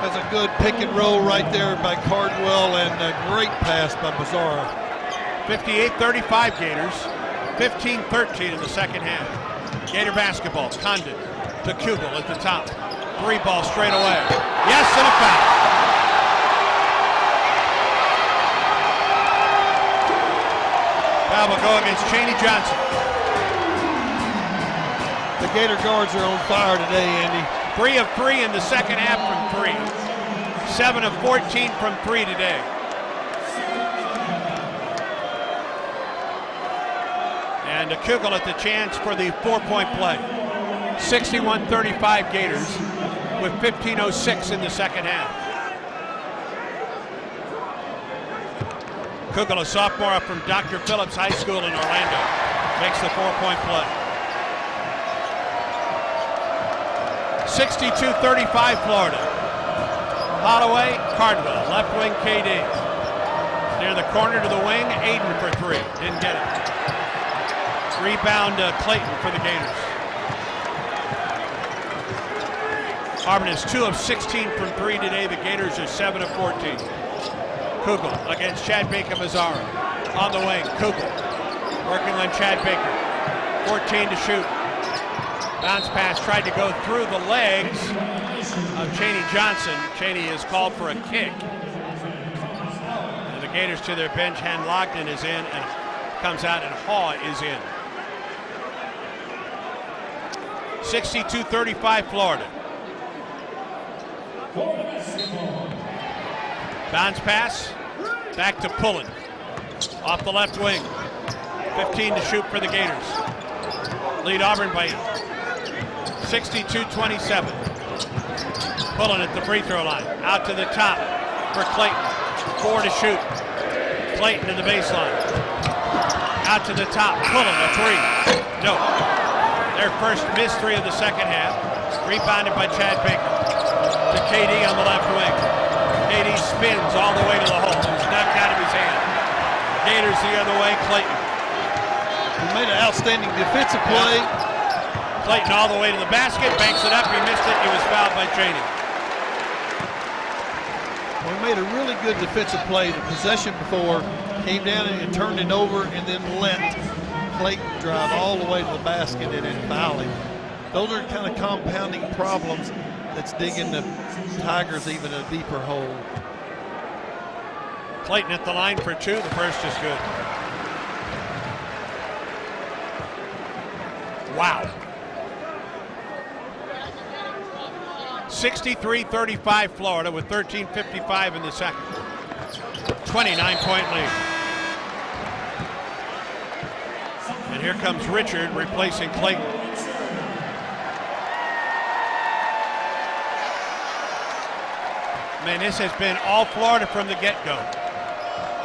That's a good pick and roll right there by Cardwell and a great pass by Mazzara. 58-35 Gators. 15-13 in the second half. Gator basketball. Condon to Kugel at the top. 3 ball straight away. Yes, and a foul. Foul will go against Chaney Johnson. The Gator guards are on fire today, Andy. 3 of 3 in the second half from 3. 7 of 14 from 3 today. And Kugel at the chance for the 4-point play. 61-35 Gators with 15:06 in the second half. Kugel, a sophomore up from Dr. Phillips High School in Orlando, makes the 4-point play. 62-35 Florida. Holloway, Cardwell, left wing KD. Near the corner to the wing, Aiden for 3, didn't get it. Rebound Clayton for the Gators. Auburn is 2 of 16 from 3 today. The Gators are 7 of 14. Kugel against Chad Bacon-Mazzara. On the wing, Kugel working on Chad Baker. 14 to shoot. Bounce pass tried to go through the legs of Chaney Johnson. Chaney is called for a kick. And the Gators to their bench. Hen Logden is in and comes out, and Haw is in. 62-35 Florida. Bounce pass, back to Pullen. Off the left wing. 15 to shoot for the Gators. Lead Auburn by 62-27. Pullen at the free throw line. Out to the top for Clayton. 4 to shoot. Clayton in the baseline. Out to the top. Pullen, a 3. No. Their first missed 3 of the second half. Rebounded by Chad Baker. To KD on the left wing. KD spins all the way to the hole. It's knocked out of his hand. Gators the other way. Clayton. He made an outstanding defensive play. Clayton all the way to the basket. Banks it up. He missed it. He was fouled by Chaney. When made a really good defensive play. The possession before came down and turned it over and then let Clayton drive all the way to the basket and then foul him. Those are kind of compounding problems that's digging the Tigers even a deeper hole. Clayton at the line for two. The first is good. Wow. 63-35 Florida with 13:55 in the second. 29-point lead. And here comes Richard replacing Clayton. Man, this has been all Florida from the get-go.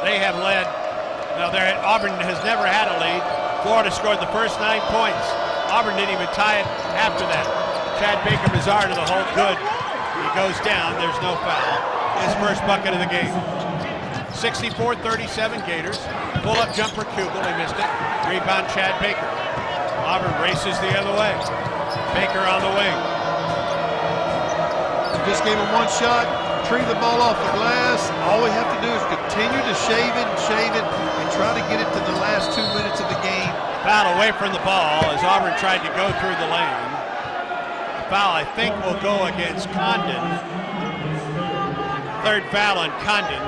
They have led. Now, Auburn has never had a lead. Florida scored the first 9 points. Auburn didn't even tie it after that. Chad Baker-Mazar to the hole, good. He goes down, there's no foul. His first bucket of the game. 64-37 Gators. Pull-up jumper Kugel, he missed it. Rebound Chad Baker. Auburn races the other way. Baker on the wing. Just gave him one shot, tree the ball off the glass. All we have to do is continue to shave it, and try to get it to the last 2 minutes of the game. Foul away from the ball as Auburn tried to go through the lane. The foul, I think, will go against Condon. Third foul on Condon.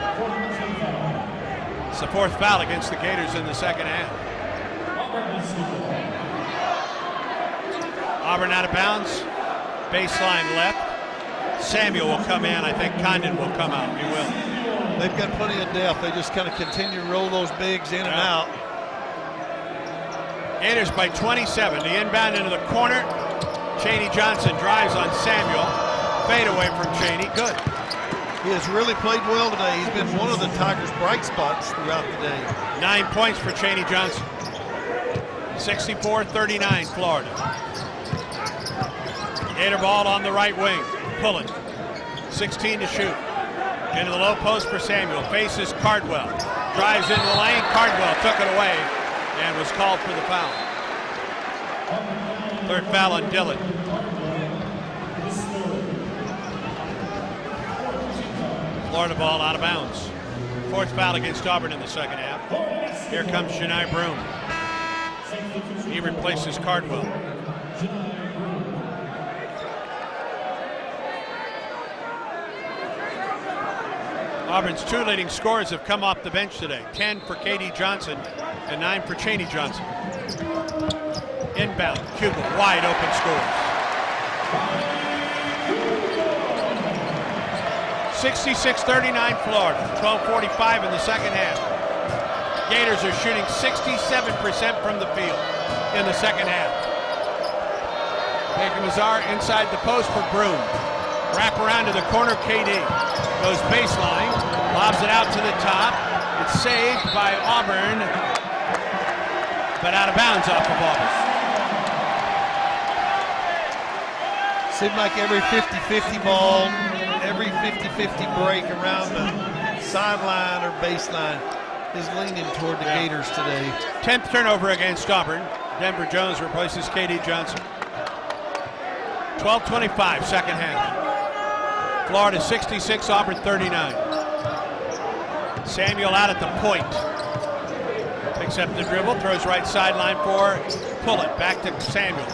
It's the fourth foul against the Gators in the second half. Auburn out of bounds. Baseline left. Samuel will come in. I think Condon will come out. He will. They've got plenty of depth. They just kind of continue to roll those bigs in and out. Gators by 27. The inbound into the corner. Chaney Johnson drives on Samuel. Fade away from Chaney. Good. He has really played well today. He's been one of the Tigers' bright spots throughout the day. 9 points for Chaney Johnson. 64-39 Florida. Gator ball on the right wing. Pull it. 16 to shoot. Into the low post for Samuel. Faces Cardwell. Drives into the lane. Cardwell took it away and was called for the foul. Third foul on Dillon. Florida ball out of bounds. Fourth foul against Auburn in the second half. Here comes Janai Broom. He replaces Cardwell. Auburn's two leading scorers have come off the bench today. 10 for Katie Johnson and 9 for Chaney Johnson. Inbound, Kugel, wide open scores. 66-39 Florida, 12:45 in the second half. Gators are shooting 67% from the field in the second half. Baker-Mazar inside the post for Broom. Wrap around to the corner, KD. Goes baseline, lobs it out to the top. It's saved by Auburn, but out of bounds off of Auburn. Seemed like every 50-50 ball, every 50-50 break around the sideline or baseline is leaning toward the Gators today. 10th turnover against Auburn. Denver Jones replaces KD Johnson. 12:25, second half. Florida 66, Auburn 39. Samuel out at the point. Picks up the dribble, throws right sideline for Pullett. Back to Samuel.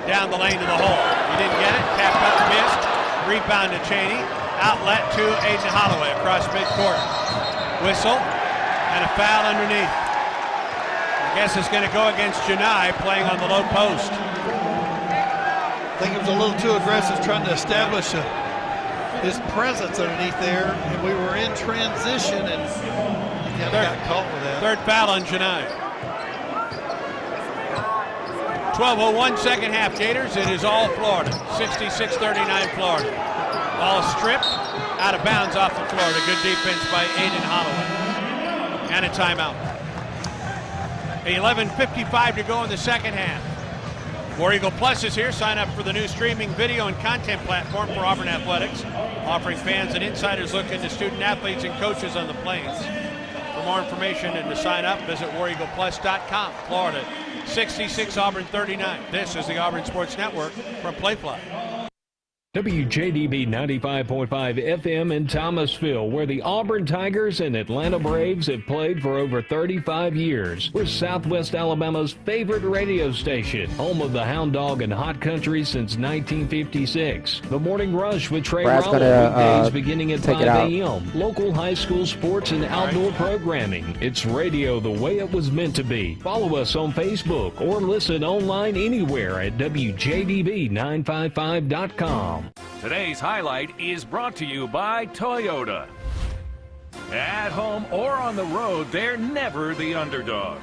Down the lane to the hole. He didn't get it. Tapped up, missed. Rebound to Chaney. Outlet to Aiden Holloway across midcourt. Whistle and a foul underneath. I guess it's going to go against Janai playing on the low post. I think it was a little too aggressive trying to establish his presence underneath there, and we were in transition and kind of got caught with that. Third foul on Janai. 12:01 second half Gators. It is all Florida. 66-39 Florida. Ball stripped out of bounds off of Florida. Good defense by Aiden Holloway. And a timeout. 11:55 to go in the second half. War Eagle Plus is here. Sign up for the new streaming video and content platform for Auburn Athletics, offering fans an insider's look into student athletes and coaches on the Plains. For more information and to sign up, visit wareagleplus.com. Florida 66, Auburn 39. This is the Auburn Sports Network from Playfly. WJDB 95.5 FM in Thomasville, where the Auburn Tigers and Atlanta Braves have played for over 35 years. We're Southwest Alabama's favorite radio station, home of the Hound Dog and Hot Country since 1956. The Morning Rush with Trey Brad's Rowland, weekdays beginning at 5 take it out. a.m. Local high school sports and outdoor programming. It's radio the way it was meant to be. Follow us on Facebook or listen online anywhere at WJDB955.com. Today's highlight is brought to you by Toyota. At home or on the road, they're never the underdog.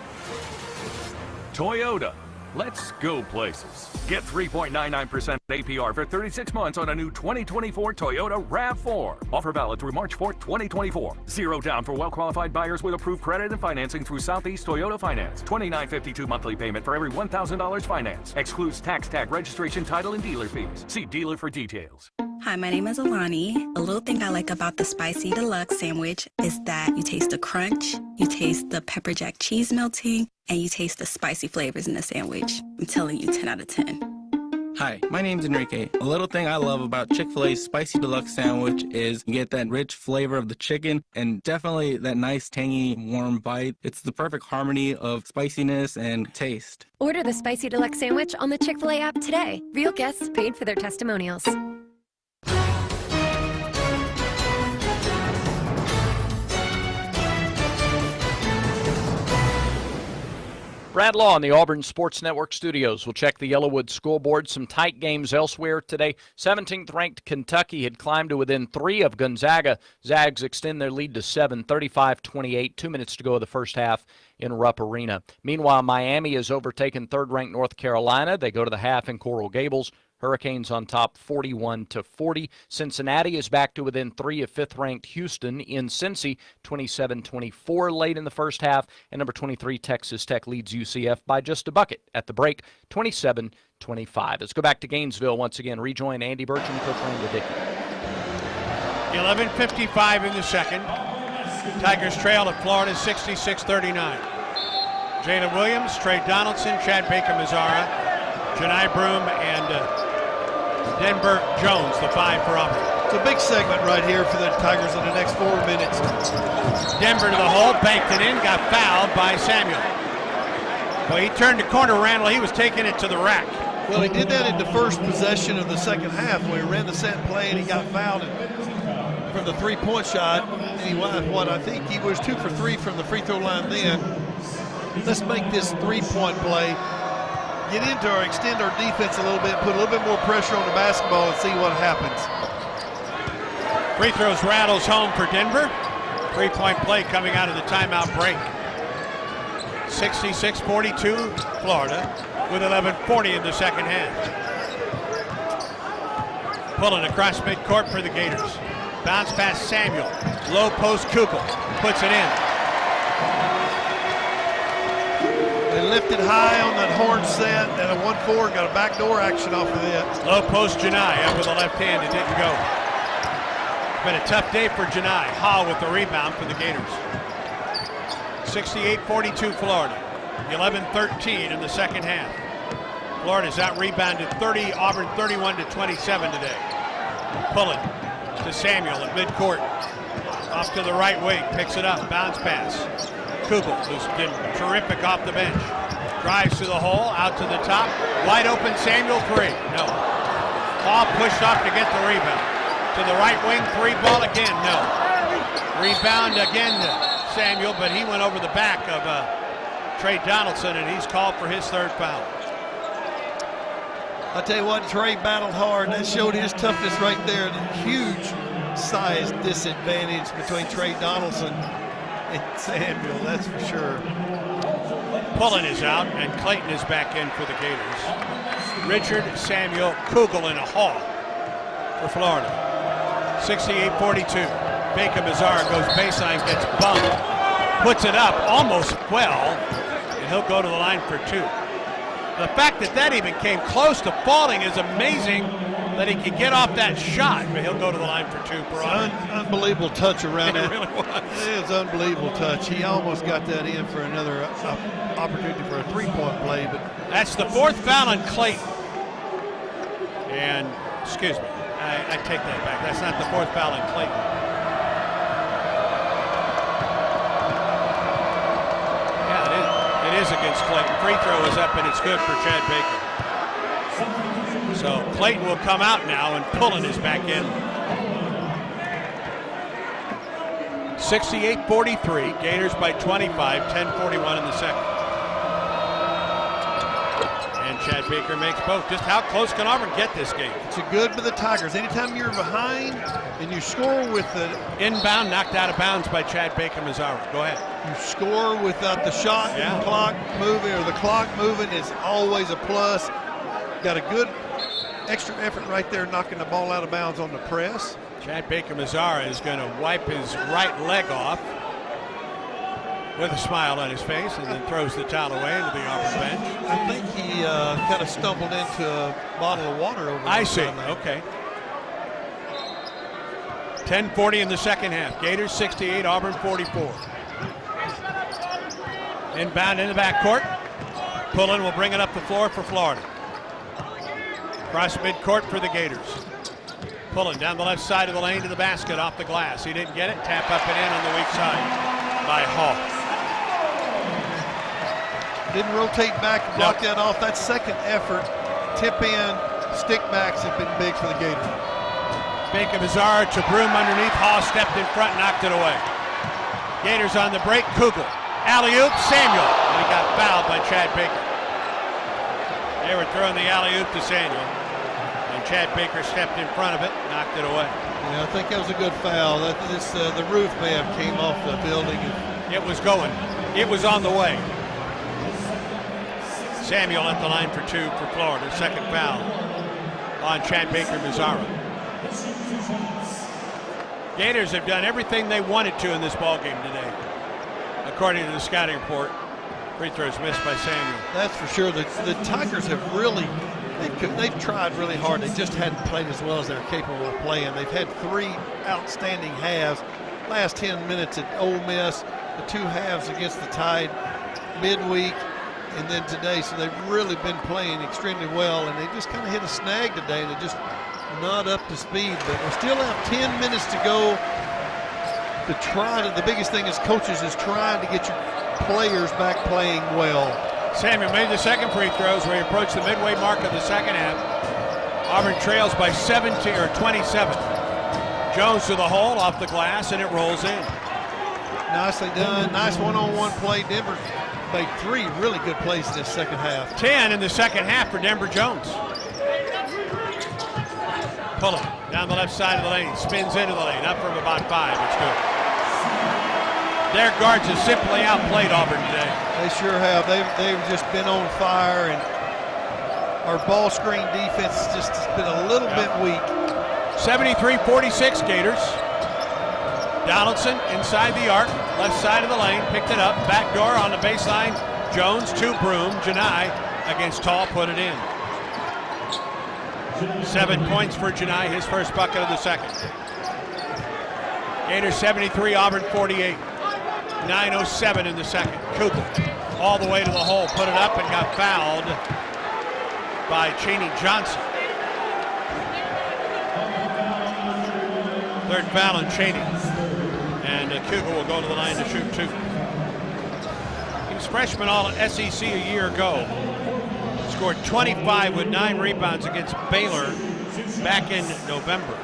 Toyota, let's go places. Get 3.99% APR for 36 months on a new 2024 Toyota RAV4. Offer valid through March 4th, 2024. Zero down for well-qualified buyers with approved credit and financing through Southeast Toyota Finance. $29.52 monthly payment for every $1,000 finance. Excludes tax tag, registration, title, and dealer fees. See dealer for details. Hi, my name is Alani. A little thing I like about the Spicy Deluxe sandwich is that you taste the crunch, you taste the pepper jack cheese melting, and you taste the spicy flavors in the sandwich. I'm telling you, 10 out of 10. Hi, my name's Enrique. A little thing I love about Chick-fil-A's Spicy Deluxe sandwich is you get that rich flavor of the chicken and definitely that nice, tangy, warm bite. It's the perfect harmony of spiciness and taste. Order the Spicy Deluxe sandwich on the Chick-fil-A app today. Real guests paid for their testimonials. Brad Law in the Auburn Sports Network studios. We'll check the Yellowwood scoreboard. Some tight games elsewhere today. 17th-ranked Kentucky had climbed to within 3 of Gonzaga. Zags extend their lead to 7, 35-28. 2 minutes to go of the first half in Rupp Arena. Meanwhile, Miami has overtaken 3rd-ranked North Carolina. They go to the half in Coral Gables. Hurricanes on top 41-40. Cincinnati is back to within 3 of 5th-ranked Houston in Cincy, 27-24 late in the first half. And number 23, Texas Tech leads UCF by just a bucket at the break, 27-25. Let's go back to Gainesville once again. Rejoin Andy Burch and Coach Randall Dickey. 11:55 in the second. Tigers trail at Florida 66-39. Jalen Williams, Trey Donaldson, Chad Baker-Mazzara, Janai Broom, and Denver Jones, the 5 for Auburn. It's a big segment right here for the Tigers in the next 4 minutes. Denver to the hole, banked it in, got fouled by Samuel. Well, he turned the corner, Randall. He was taking it to the rack. Well, he did that in the first possession of the second half when he ran the set play and he got fouled for the three-point shot. And he was, I think he was 2 for 3 from the free throw line then. Let's make this three-point play. Get into or extend our defense a little bit, put a little bit more pressure on the basketball and see what happens. Free throws rattles home for Denver. 3-point play coming out of the timeout break. 66-42 Florida with 11:40 in the second half. Pulling across midcourt for the Gators. Bounce pass Samuel. Low post Kugel. Puts it in. They lifted high on that horn set and a 1-4, got a backdoor action off of that. Low post Janai up with the left hand, it didn't go. It's been a tough day for Janai. Hall with the rebound for the Gators. 68-42 Florida. 11-13 in the second half. Florida's out rebounded 30, Auburn 31-27 today. Pulling to Samuel at midcourt. Off to the right wing, picks it up, bounce pass. Kugel, who's been terrific off the bench. Drives to the hole, out to the top. Wide open, Samuel, 3. No. Hall pushed off to get the rebound. To the right wing, 3 ball again, no. Rebound again, Samuel, but he went over the back of Trey Donaldson, and he's called for his 3rd foul. I'll tell you what, Trey battled hard. That showed his toughness right there. The huge size disadvantage between Trey Donaldson and Samuel, that's for sure. Pullen is out, and Clayton is back in for the Gators. Richard, Samuel, Kugel, and a Hall for Florida. 68-42. Baker-Mazzara goes baseline, gets bumped, puts it up almost well, and he'll go to the line for 2. The fact that that even came close to falling is amazing, that he could get off that shot, but he'll go to the line for 2. Unbelievable touch around it. It really was. It was unbelievable touch. He almost got that in for another opportunity for a 3-point play. But that's the 4th foul on Clayton. And, excuse me, I take that back. That's not the fourth foul on Clayton. Yeah, it is against Clayton. Free throw is up, and it's good for Chad Baker. So Clayton will come out now, and Pullen is back in. 68-43. Gators by 25. 10:41 in the second. And Chad Baker makes both. Just how close can Auburn get this game? It's a good for the Tigers. Anytime you're behind and you score with the inbound, knocked out of bounds by Chad Baker Mazzara. Go ahead. You score without the shot clock moving, or the clock moving is always a plus. Got a good extra effort right there, knocking the ball out of bounds on the press. Chad Baker Mazzara is going to wipe his right leg off with a smile on his face, and then throws the towel away into the Auburn bench. I think he kind of stumbled into a bottle of water over there. I see. Okay. 10:40 in the second half. Gators 68, Auburn 44. Inbound in the backcourt. Pullen will bring it up the floor for Florida. Cross midcourt for the Gators. Pullen down the left side of the lane to the basket, off the glass. He didn't get it. Tap up and in on the weak side by Hall. Didn't rotate back and block that off. That second effort, tip in, stick backs have been big for the Gators. Baker Mazzara to Broom underneath. Hall stepped in front, knocked it away. Gators on the break. Kugel. Alley-oop, Samuel. And he got fouled by Chad Baker. They were throwing the alley-oop to Samuel. And Chad Baker stepped in front of it, knocked it away. Yeah, I think that was a good foul. The roof may have came off the building. It was going. It was on the way. Samuel at the line for two for Florida. Second foul on Chad Baker Mazzara. Gators have done everything they wanted to in this ball game today, according to the scouting report. Free throws missed by Samuel. That's for sure. The Tigers have really, they've tried really hard. They just hadn't played as well as they're capable of playing. They've had three outstanding halves. Last 10 minutes at Ole Miss, the two halves against the Tide midweek, and then today. So they've really been playing extremely well, and they just kind of hit a snag today. They're just not up to speed, but we still have 10 minutes to go to try to, the biggest thing as coaches is trying to get your players back playing well. Samuel made the second free throws. We approach the midway mark of the second half. Auburn trails by 17 or 27. Jones to the hole, off the glass, and it rolls in. Nicely done. Nice one-on-one play. Denver made three really good plays this second half. 10 in the second half for Denver Jones. Pullen down the left side of the lane, spins into the lane, up from about 5. It's good. Their guards have simply outplayed Auburn today. They sure have. They've just been on fire, and our ball screen defense has just been a little bit weak. 73-46 Gators. Donaldson inside the arc, left side of the lane, picked it up, backdoor on the baseline. Jones to Broom. Janai against Tall, put it in. 7 points for Janai, his first bucket of the second. Gators 73, Auburn 48. 9:07 in the second. Kugel all the way to the hole, put it up and got fouled by Chaney Johnson. Third foul on Chaney. And Kugel will go to the line to shoot 2. He was freshman all SEC a year ago. Scored 25 with 9 rebounds against Baylor back in November.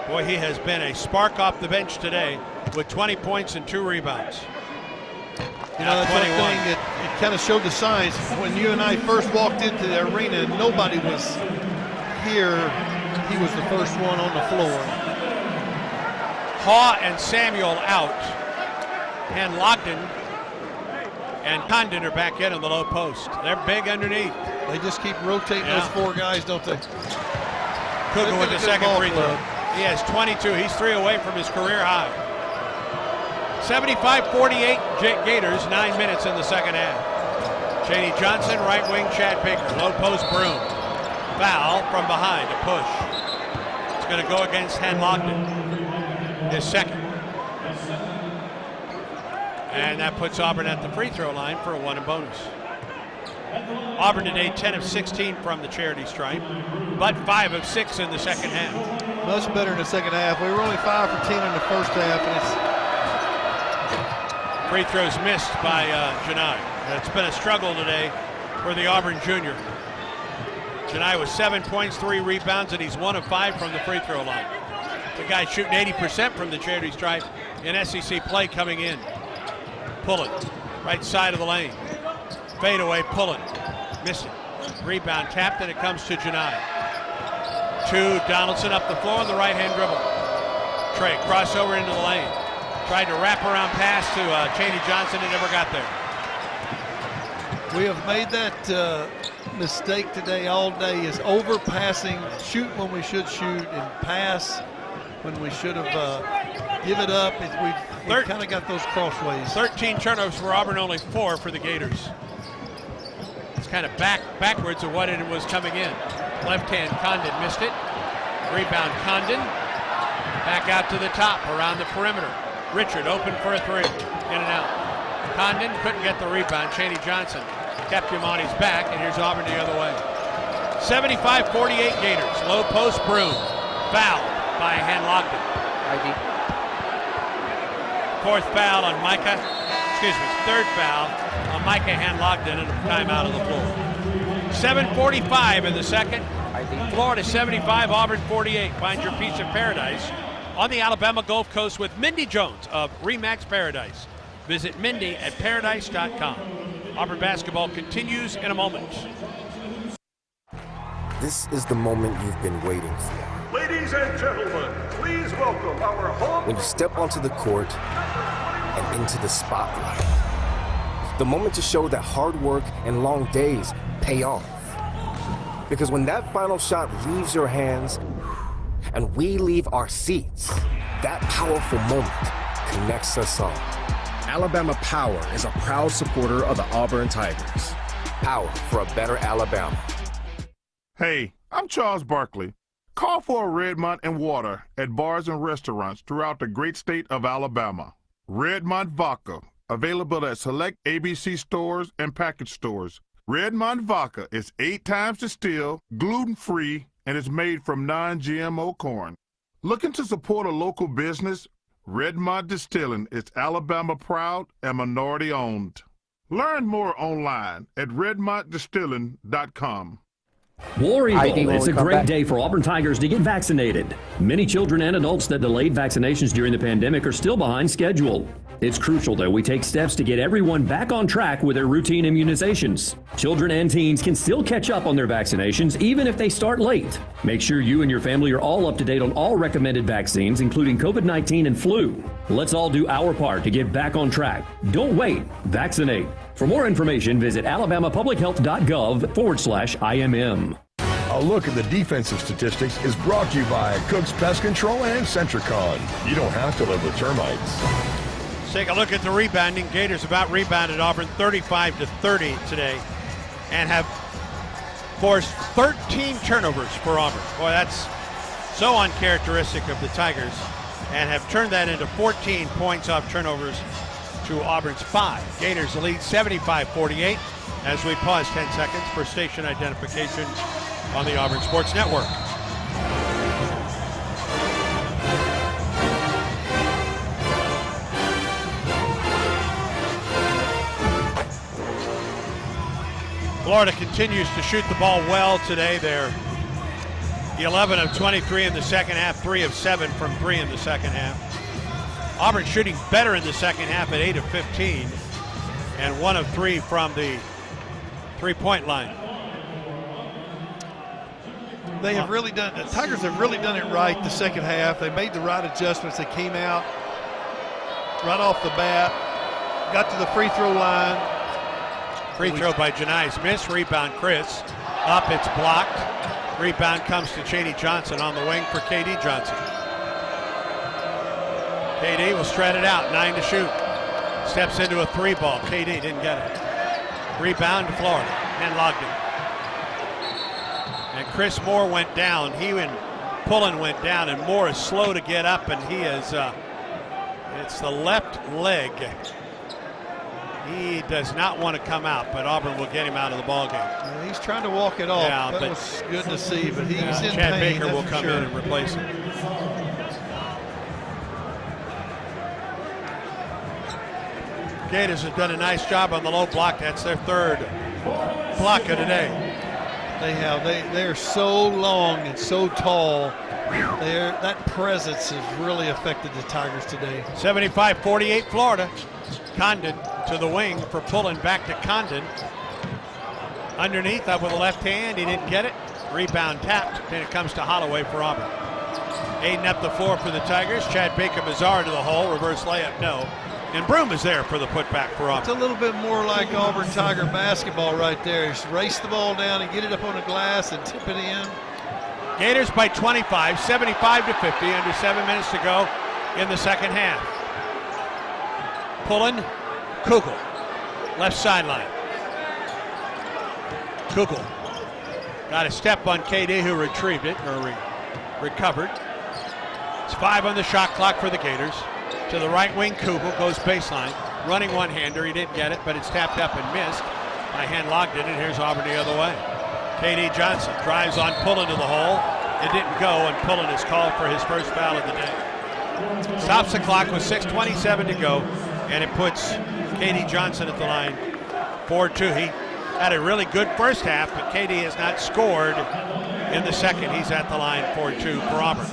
Boy, he has been a spark off the bench today with 20 points and 2 rebounds. You know, that's one thing that it kind of showed the signs. When you and I first walked into the arena and nobody was here, he was the first one on the floor. Haw and Samuel out. And Logden and Condon are back in on the low post. They're big underneath. They just keep rotating those 4 guys, don't they? Kugel with the second free throw. He has 22. He's 3 away from his career high. 75-48 Gators, 9 minutes in the second half. Chaney Johnson, right wing, Chad Baker. Low post, Broom. Foul from behind, a push. It's going to go against Hen Logden. His second. And that puts Auburn at the free throw line for a 1 and bonus. Auburn today 10 of 16 from the charity stripe, but 5 of 6 in the second half. Much better in the second half. We were only 5 for 10 in the first half, and it's free throws missed by Janai. It's been a struggle today for the Auburn junior. Janai was 7 points, 3 rebounds, and he's 1 of 5 from the free throw line. The guy shooting 80% from the charity stripe in SEC play coming in. Pullen, right side of the lane. Fade away, Pullen. Missed it. Rebound tapped, and it comes to Janai. To Donaldson up the floor on the right-hand dribble. Trey, crossover into the lane. Tried to wrap around pass to Chaney Johnson and never got there. We have made that mistake today all day, is overpassing, shoot when we should shoot, and pass when we should have give it up. We've kind of got those crossways. 13 turnovers for Auburn, only 4 for the Gators. It's kind of backwards of what it was coming in. Left hand, Condon missed it. Rebound, Condon. Back out to the top, around the perimeter. Richard open for a 3, in and out. Condon couldn't get the rebound. Chaney Johnson kept him on his back, and here's Auburn the other way. 75-48 Gators. Low post, Broom. Foul by Hanlogden. Fourth foul on Micah. Third foul on Micah Hanlogden, and a timeout on the floor. 7:45 in the second. Florida 75, Auburn 48. Find your piece of paradise on the Alabama Gulf Coast with Mindy Jones of Remax Paradise. Visit Mindy at paradise.com. Auburn basketball continues in a moment. This is the moment you've been waiting for. Ladies and gentlemen, please welcome our home. When you step onto the court and into the spotlight. The moment to show that hard work and long days pay off. Because when that final shot leaves your hands and we leave our seats, that powerful moment connects us all. Alabama Power is a proud supporter of the Auburn Tigers. Power for a better Alabama. Hey, I'm Charles Barkley. Call for a Redmont and water at bars and restaurants throughout the great state of Alabama. Redmont Vodka, available at select ABC stores and package stores. Redmont Vodka is 8 times distilled, gluten-free, and is made from non-GMO corn. Looking to support a local business? Redmont Distilling is Alabama proud and minority owned. Learn more online at redmontdistilling.com. War Eagle. It's a great day for Auburn Tigers to get vaccinated. Many children and adults that delayed vaccinations during the pandemic are still behind schedule. It's crucial that we take steps to get everyone back on track with their routine immunizations. Children and teens can still catch up on their vaccinations even if they start late. Make sure you and your family are all up to date on all recommended vaccines, including COVID-19 and flu. Let's all do our part to get back on track. Don't wait. Vaccinate. For more information, visit alabamapublichealth.gov/IMM. A look at the defensive statistics is brought to you by Cook's Pest Control and Centricon. You don't have to live with termites. Let's take a look at the rebounding. Gators about rebounded Auburn 35-30 today and have forced 13 turnovers for Auburn. Boy, that's so uncharacteristic of the Tigers, and have turned that into 14 points off turnovers to Auburn's 5. Gators lead 75-48 as we pause 10 seconds for station identification on the Auburn Sports Network. Florida continues to shoot the ball well today. They're 11 of 23 in the second half, 3 of 7 from 3 in the second half. Auburn shooting better in the second half at 8 of 15 and 1 of 3 from the three-point line. They have really done, the Tigers have really done it right the second half. They made the right adjustments. They came out right off the bat, got to the free throw line. Free throw by Janai's miss. Rebound Chris. Up, it's blocked. Rebound comes to Chaney Johnson on the wing for KD Johnson. KD will shred it out, 9 to shoot. Steps into a 3 ball. KD didn't get it. Rebound to Florida and Logden. And Chris Moore went down. He and Pullen went down, and Moore is slow to get up, and he is, it's the left leg He does not want to come out, but Auburn will get him out of the ball game. He's trying to walk it off. Yeah, that but was good to see, but he's in Chad pain. Baker will come in and replace him. Gators have done a nice job on the low block. That's their third block of today. They have. They're so long and so tall. That presence has really affected the Tigers today. 75-48 Florida. Condon to the wing for Pullen, back to Condon. Underneath up with the left hand, he didn't get it. Rebound tapped, and it comes to Holloway for Auburn. Aiden up the floor for the Tigers. Chad Baker-Mazara to the hole, reverse layup, no. And Broom is there for the putback for Auburn. It's a little bit more like Auburn Tiger basketball right there. Just race the ball down and get it up on the glass and tip it in. Gators by 25, 75-50, under 7 minutes to go in the second half. Pullen, Kugel, left sideline. Kugel got a step on KD, who retrieved it, or recovered. It's 5 on the shot clock for the Gators. To the right wing, Kugel goes baseline. Running one-hander, he didn't get it, but it's tapped up and missed. My hand logged in, and here's Auburn the other way. KD Johnson drives on Pullen to the hole. It didn't go, and Pullen is called for his first foul of the day. Stops the clock with 6:27 to go, and it puts KD Johnson at the line 4-2. He had a really good first half, but KD has not scored in the second. He's at the line 4-2 for Auburn.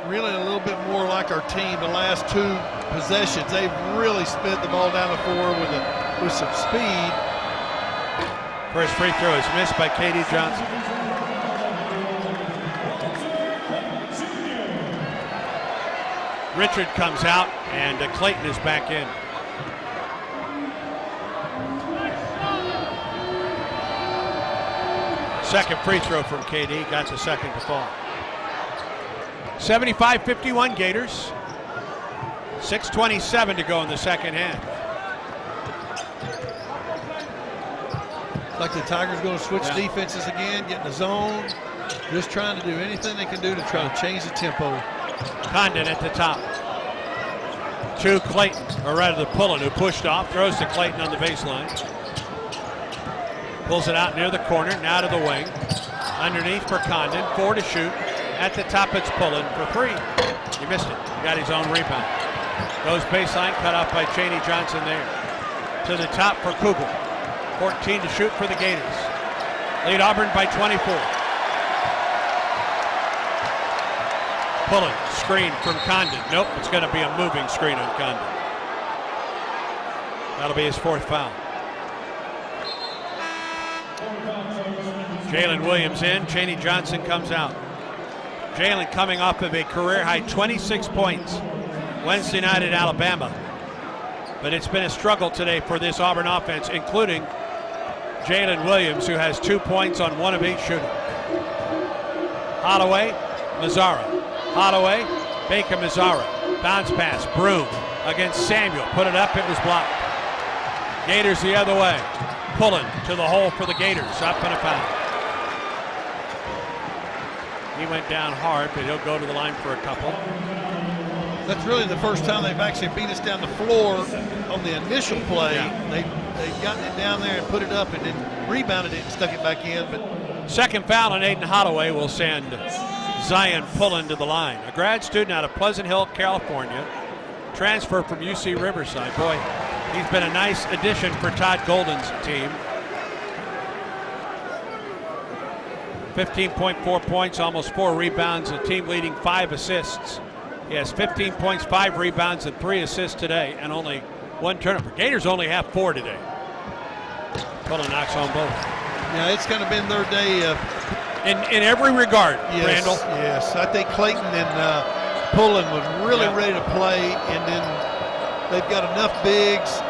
Really a little bit more like our team the last 2 possessions. They've really spit the ball down the floor with some speed. First free throw is missed by KD Johnson. Richard comes out, and Clayton is back in. Second free throw from KD, got the second to fall. 75-51 Gators. 6:27 to go in the second half. Like the Tigers going to switch defenses again, get in the zone, just trying to do anything they can do to try to change the tempo. Condon at the top. To Clayton, or rather the Pullen, who pushed off, throws to Clayton on the baseline. Pulls it out near the corner, now to the wing. Underneath for Condon, 4 to shoot. At the top it's Pullen for 3. He missed it, he got his own rebound. Goes baseline, cut off by Chaney Johnson there. To the top for Kugel. 14 to shoot for the Gators. Lead Auburn by 24. Pullen, screen from Condon. Nope, it's going to be a moving screen on Condon. That'll be his 4th foul. Jalen Williams in, Chaney Johnson comes out. Jalen coming off of a career-high 26 points Wednesday night at Alabama. But it's been a struggle today for this Auburn offense, including Jalen Williams, who has 2 points on 1 of 8 shooting. Holloway, Mazara. Holloway, Baker-Mazara. Bounce pass, Broom against Samuel. Put it up, it was blocked. Gators the other way. Pullen to the hole for the Gators. Up and a foul. He went down hard, but he'll go to the line for a couple. That's really the first time they've actually beat us down the floor on the initial play. Yeah. They've gotten it down there and put it up and then rebounded it and stuck it back in. But second foul on Aiden Holloway will send Zion Pullen to the line. A grad student out of Pleasant Hill, California. Transfer from UC Riverside. Boy, he's been a nice addition for Todd Golden's team. 15.4 points, almost 4 rebounds, a team leading 5 assists. He has 15 points, 5 rebounds, and 3 assists today, and only 1 turnover. Gators only have 4 today. Pullen knocks on both. Yeah, it's kind of been their day. In every regard, yes, Randall. Yes, I think Clayton and Pullen was really ready to play, and then they've got enough bigs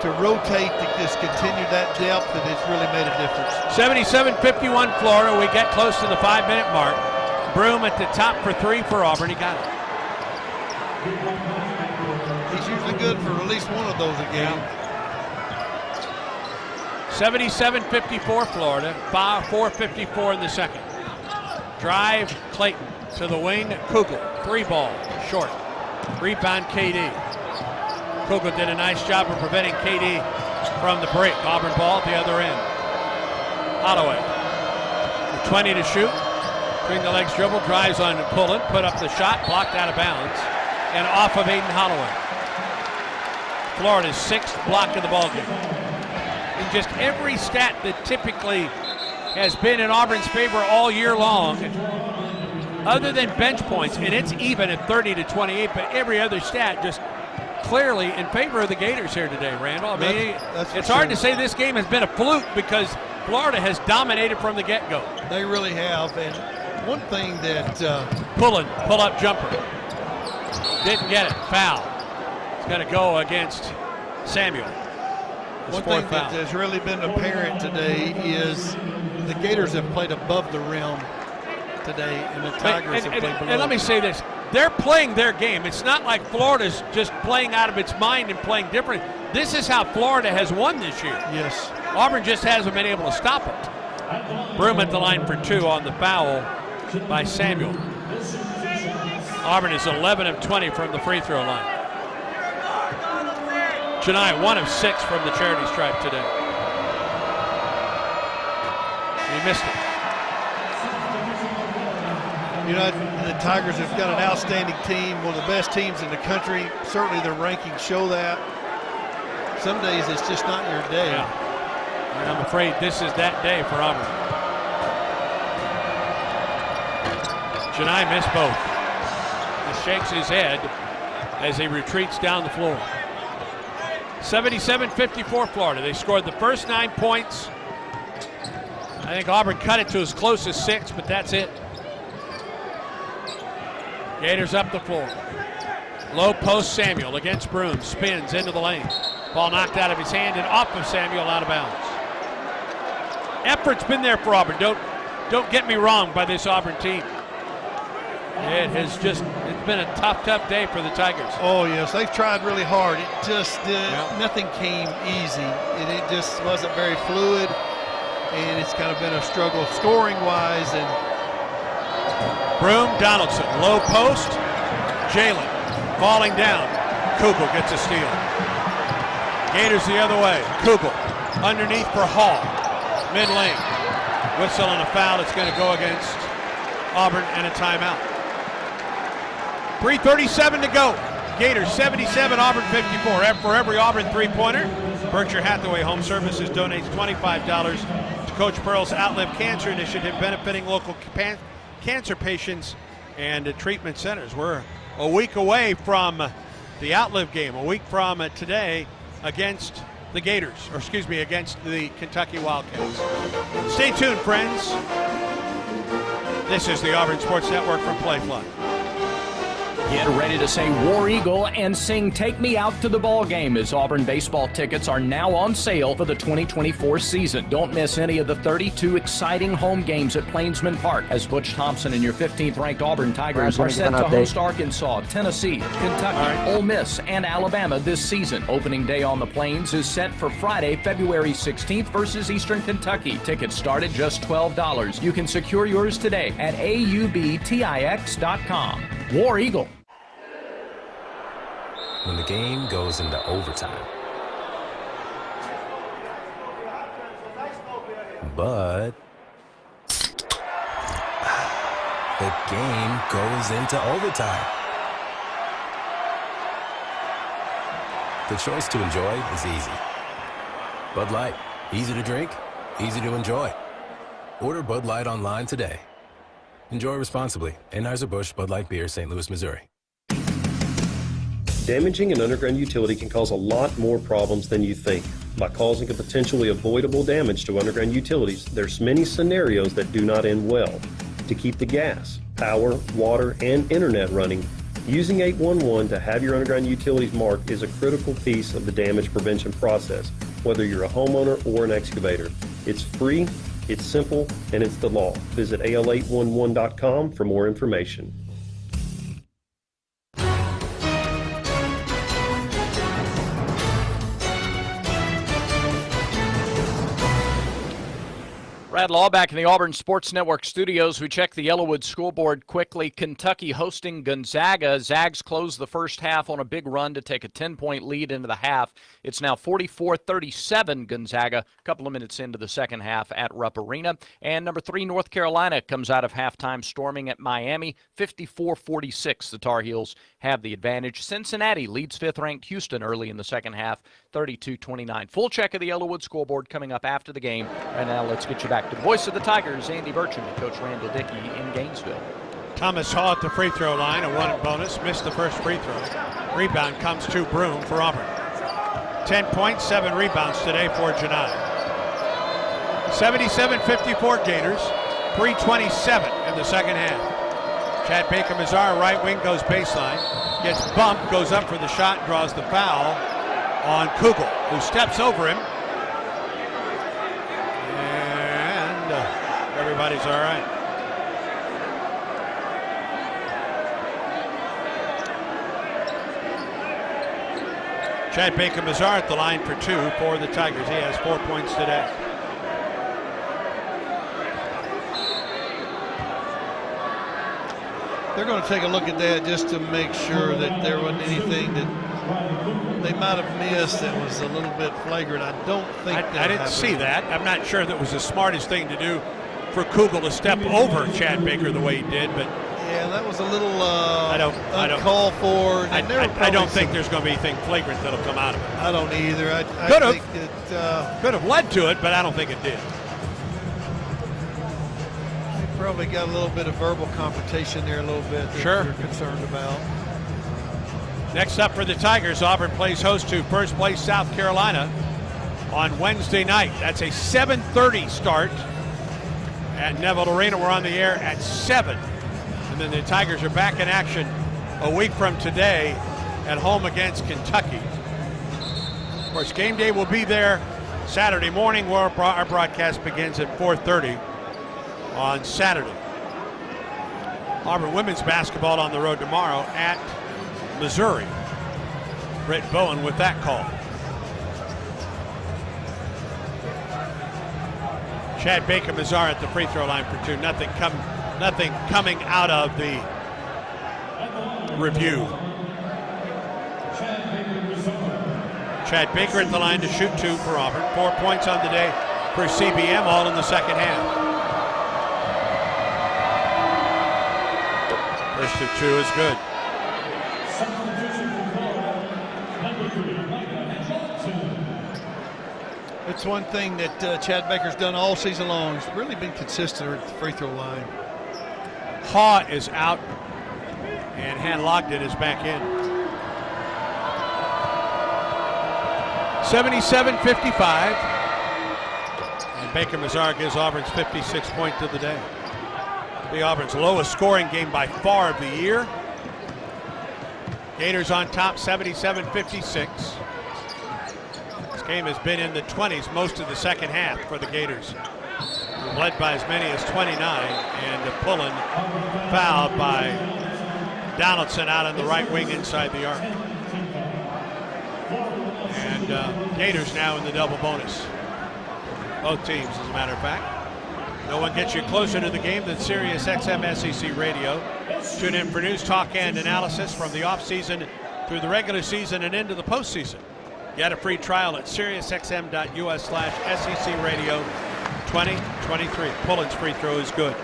to rotate to just continue that depth, and it's really made a difference. 77-51 Florida. We get close to the 5-minute mark. Broom at the top for 3 for Auburn. He got it. He's usually good for at least one of those a game. 77-54 Florida. 4:54 in the second. Drive Clayton to the wing. Kugel. 3 ball. Short. Rebound, KD. Kugel did a nice job of preventing KD from the break. Auburn ball at the other end. Holloway. 20 to shoot. Between the legs dribble, drives on Pullen, put up the shot, blocked out of bounds, and off of Aiden Holloway. Florida's 6th block of the ballgame. In just every stat that typically has been in Auburn's favor all year long, other than bench points, and it's even at 30 to 28, but every other stat just clearly in favor of the Gators here today, Randall. I mean, it's hard to say this game has been a fluke because Florida has dominated from the get-go. They really have, and one thing that pull-up jumper. Didn't get it. Foul. It's going to go against Samuel. His one thing foul. that has really been apparent today is the Gators have played above the rim today, and the Tigers have played below. And let me say this. They're playing their game. It's not like Florida's just playing out of its mind and playing different. This is how Florida has won this year. Yes. Auburn just hasn't been able to stop it. Broom at the line for 2 on the foul by Samuel. Auburn is 11 of 20 from the free throw line. Chennai 1 of 6 from the charity stripe today. He missed it. You know, the Tigers have got an outstanding team, one of the best teams in the country. Certainly their rankings show that. Some days it's just not your day. Yeah. And I'm afraid this is that day for Auburn. Chennai missed both. He shakes his head as he retreats down the floor. 77-54 Florida. They scored the first 9 points. I think Auburn cut it to as close as 6, but that's it. Gators up the floor. Low post Samuel against Broom. Spins into the lane. Ball knocked out of his hand and off of Samuel, out of bounds. Effort's been there for Auburn. Don't get me wrong by this Auburn team. It's been a tough day for the Tigers. Oh yes, they've tried really hard. It just nothing came easy. It just wasn't very fluid, and it's kind of been a struggle scoring wise. And Broom, Donaldson, low post, Jalen falling down. Kugel gets a steal. Gators the other way. Kugel underneath for Hall. Mid lane. Whistle and a foul. It's going to go against Auburn and a timeout. 3:37 to go. Gators 77, Auburn 54. For every Auburn three-pointer, Berkshire Hathaway Home Services donates $25 to Coach Pearl's Outlive Cancer Initiative, benefiting local cancer patients and treatment centers. We're a week away from the Outlive game, a week from today against the Gators, against the Kentucky Wildcats. Stay tuned, friends. This is the Auburn Sports Network from Playfly. Get ready to say War Eagle and sing Take Me Out to the Ball Game, as Auburn baseball tickets are now on sale for the 2024 season. Don't miss any of the 32 exciting home games at Plainsman Park, as Butch Thompson and your 15th ranked Auburn Tigers are set to host Arkansas, Tennessee, Kentucky, Ole Miss, and Alabama this season. Opening day on the Plains is set for Friday, February 16th versus Eastern Kentucky. Tickets start at just $12. You can secure yours today at aubtix.com. War Eagle. When the game goes into overtime. But the game goes into overtime. The choice to enjoy is easy. Bud Light, easy to drink, easy to enjoy. Order Bud Light online today. Enjoy responsibly. Anheuser-Busch Bud Light Beer, St. Louis, Missouri. Damaging an underground utility can cause a lot more problems than you think. By causing a potentially avoidable damage to underground utilities, there's many scenarios that do not end well. To keep the gas, power, water, and internet running, using 811 to have your underground utilities marked is a critical piece of the damage prevention process, whether you're a homeowner or an excavator. It's free, it's simple, and it's the law. Visit al811.com for more information. Brad Law back in the Auburn Sports Network studios. We check the Yellowwood scoreboard quickly. Kentucky hosting Gonzaga. Zags closed the first half on a big run to take a 10-point lead into the half. It's now 44-37 Gonzaga, a couple of minutes into the second half at Rupp Arena. And number 3, North Carolina comes out of halftime storming at Miami, 54-46. The Tar Heels have the advantage. Cincinnati leads 5th-ranked Houston early in the second half, 32-29. Full check of the Yellowwood scoreboard coming up after the game. Right now, let's get you back to the voice of the Tigers, Andy Burcham, and Coach Randall Dickey in Gainesville. Thomas Hall at the free throw line, a 1 bonus, missed the first free throw. Rebound comes to Broom for Auburn. 10 points, 7 rebounds today for Janai. 77-54 Gators, 3:27 in the second half. Chad Baker-Mazar, right wing, goes baseline, gets bumped, goes up for the shot, draws the foul on Kugel, who steps over him. Everybody's all right. Chad Baker-Mazar at the line for 2 for the Tigers. He has 4 points today. They're going to take a look at that just to make sure that there wasn't anything that they might have missed that was a little bit flagrant. I don't think I didn't see that. I'm not sure that was the smartest thing to do for Kugel to step over Chad Baker the way he did, but yeah, that was a little uncalled for. I don't think there's going to be anything flagrant that'll come out of it. I don't either. I could think could have led to it, but I don't think it did. They probably got a little bit of verbal confrontation there, a little bit that you're concerned about. Next up for the Tigers, Auburn plays host to first place South Carolina on Wednesday night. That's a 7:30 start at Neville Arena. We're on the air at 7. And then the Tigers are back in action a week from today at home against Kentucky. Of course, game day will be there Saturday morning, where our broadcast begins at 4:30 on Saturday. Auburn women's basketball on the road tomorrow at Missouri. Britt Bowen with that call. Chad Baker-Mazar at the free throw line for 2. Nothing coming out of the review. Chad Baker at the line to shoot 2 for Auburn. 4 points on the day for CBM, all in the second half. First of 2 is good. It's one thing that Chad Baker's done all season long. He's really been consistent at the free throw line. Haw is out, and Han Logden is back in. 77-55. And Baker-Mazar gives Auburn's 56th point of the day. The Auburn's lowest scoring game by far of the year. Gators on top, 77-56. This game has been in the 20s most of the second half for the Gators. Led by as many as 29, and Pullen fouled by Donaldson out on the right wing inside the arc. And Gators now in the double bonus. Both teams, as a matter of fact. No one gets you closer to the game than Sirius XM SEC Radio. Tune in for news, talk, and analysis from the offseason through the regular season and into the postseason. Get a free trial at SiriusXM.us/SEC Radio 2023. Pullen's free throw is good.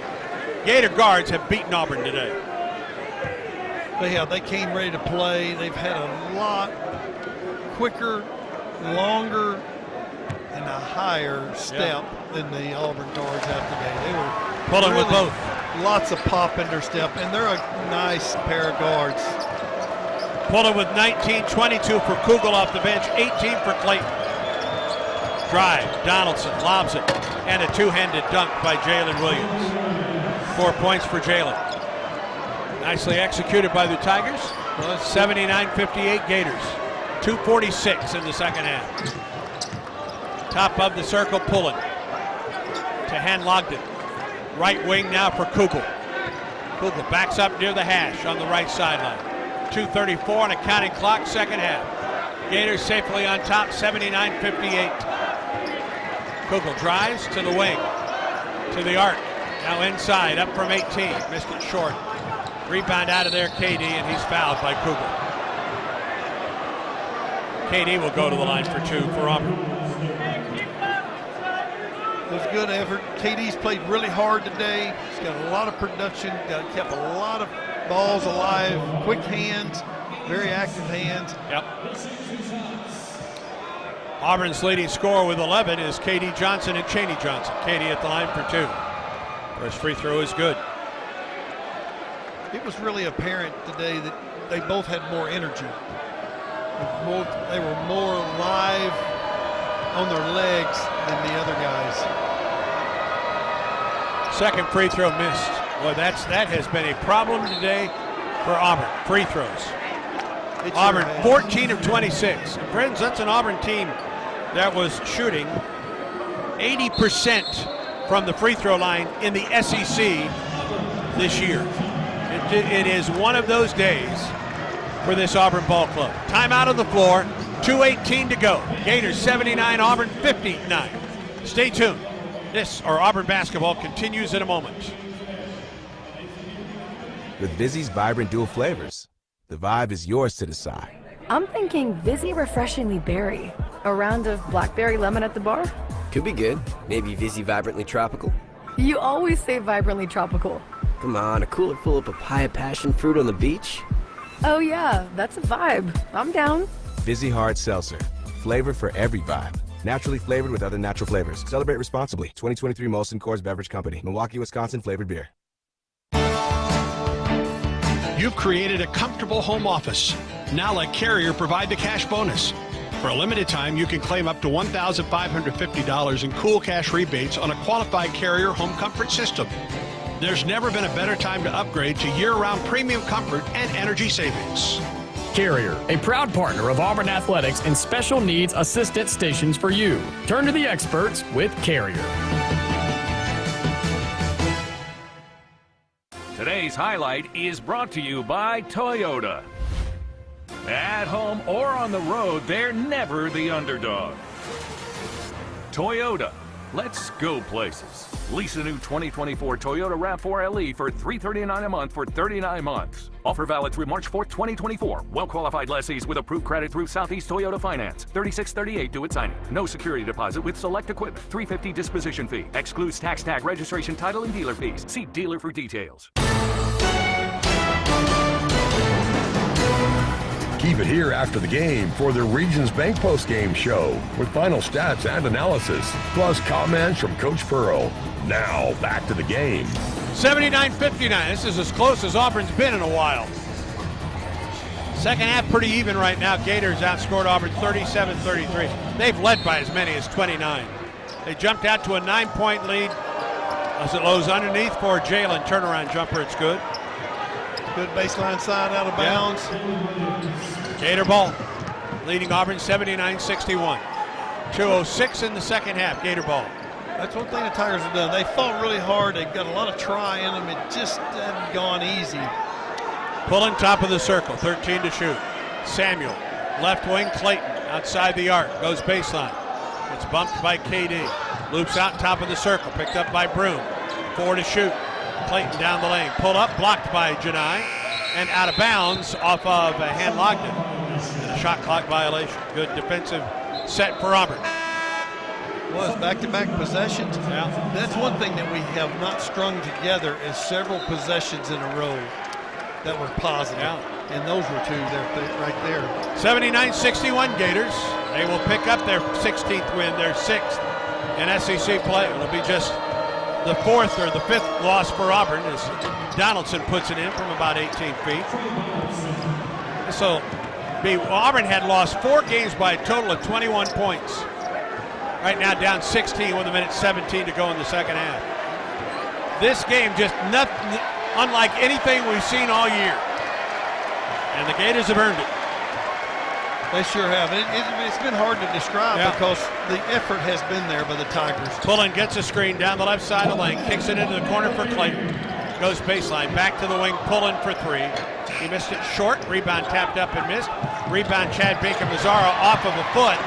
Gator guards have beaten Auburn today. They came ready to play. They've had a lot quicker, longer, and a higher step than the Auburn guards have today. They were Pullen with both. Lots of pop in their step, and they're a nice pair of guards. Pullen with 19, 22 for Kugel off the bench, 18 for Clayton. Drive, Donaldson lobs it, and a two-handed dunk by Jalen Williams. 4 points for Jalen. Nicely executed by the Tigers. 79-58 Gators. 2:46 in the second half. Top of the circle, Pullen to Han Logden. Right wing now for Kugel. Kugel backs up near the hash on the right sideline. 2:34 on a counting clock, second half. Gators safely on top, 79-58. Kugel drives to the wing. to the arc. Now inside, up from 18. Missed it short. Rebound out of there, KD, and he's fouled by Cougar. KD will go to the line for 2 for Auburn. It was a good effort. KD's played really hard today. He's got a lot of production, kept a lot of balls alive, quick hands, very active hands. Yep. Auburn's leading scorer with 11 is KD Johnson and Chaney Johnson. KD at the line for 2. First free throw is good. It was really apparent today that they both had more energy. They were more live on their legs than the other guys. Second free throw missed. Well, that has been a problem today for Auburn. Free throws. Auburn 14 of 26. And friends, that's an Auburn team that was shooting 80% from the free throw line in the SEC this year. It is one of those days for this Auburn ball club. Timeout on the floor, 2:18 to go. Gators 79, Auburn 59. Stay tuned. Auburn basketball continues in a moment. With Vizzy's vibrant dual flavors, the vibe is yours to decide. I'm thinking Vizzy Refreshingly Berry. A round of blackberry lemon at the bar? Could be good. Maybe Vizzy Vibrantly Tropical. You always say vibrantly tropical. Come on, a cooler full of papaya passion fruit on the beach? Oh yeah, that's a vibe. I'm down. Vizzy Hard Seltzer. Flavor for every vibe. Naturally flavored with other natural flavors. Celebrate responsibly. 2023 Molson Coors Beverage Company. Milwaukee, Wisconsin flavored beer. You've created a comfortable home office. Now let Carrier provide the cash bonus. For a limited time, you can claim up to $1,550 in cool cash rebates on a qualified Carrier home comfort system. There's never been a better time to upgrade to year-round premium comfort and energy savings. Carrier, a proud partner of Auburn Athletics and special needs assistance stations for you. Turn to the experts with Carrier. Today's highlight is brought to you by Toyota. At home or on the road, they're never the underdog. Toyota, let's go places. Lease a new 2024 Toyota RAV4 LE for $339 a month for 39 months. Offer valid through March 4th, 2024. Well-qualified lessees with approved credit through Southeast Toyota Finance. 3638 due at signing. No security deposit with select equipment. $350 disposition fee. Excludes tax tag, registration, title, and dealer fees. See dealer for details. Keep it here after the game for the Regions Bank postgame show with final stats and analysis, plus comments from Coach Pearl. Now, back to the game. 79-59. This is as close as Auburn's been in a while. Second half pretty even right now. Gators outscored Auburn 37-33. They've led by as many as 29. They jumped out to a 9-point lead. As it lows underneath for Jalen. Turnaround jumper, it's good. Good baseline side out of bounds. Gator ball, leading Auburn 79-61. 2:06 in the second half, Gator ball. That's one thing the Tigers have done. They fought really hard. They've got a lot of try in them. It just hasn't gone easy. Pulling top of the circle, 13 to shoot. Samuel, left wing, Clayton, outside the arc, goes baseline. It's bumped by KD. Loops out top of the circle, picked up by Broom. 4 to shoot. Clayton down the lane, pull up, blocked by Janai, and out of bounds off of Hand-Logden. And a shot clock violation. Good defensive set for Auburn. Was back-to-back possessions. Yeah. That's one thing that we have not strung together is several possessions in a row that were positive. Yeah. And those were two right there. 79-61 Gators. They will pick up their 16th win, their 6th in SEC play. It'll be just the 4th or the 5th loss for Auburn as Donaldson puts it in from about 18 feet. So Auburn had lost 4 games by a total of 21 points. Right now down 16 with 1:17 to go in the second half. This game just nothing unlike anything we've seen all year. And the Gators have earned it. They sure have. It's been hard to describe because the effort has been there by the Tigers. Pullen gets a screen down the left side of the lane, kicks it into the corner for Clayton. Goes baseline, back to the wing, Pullen for 3. He missed it short, rebound tapped up and missed. Rebound Chad Binka-Mazzara off of a foot.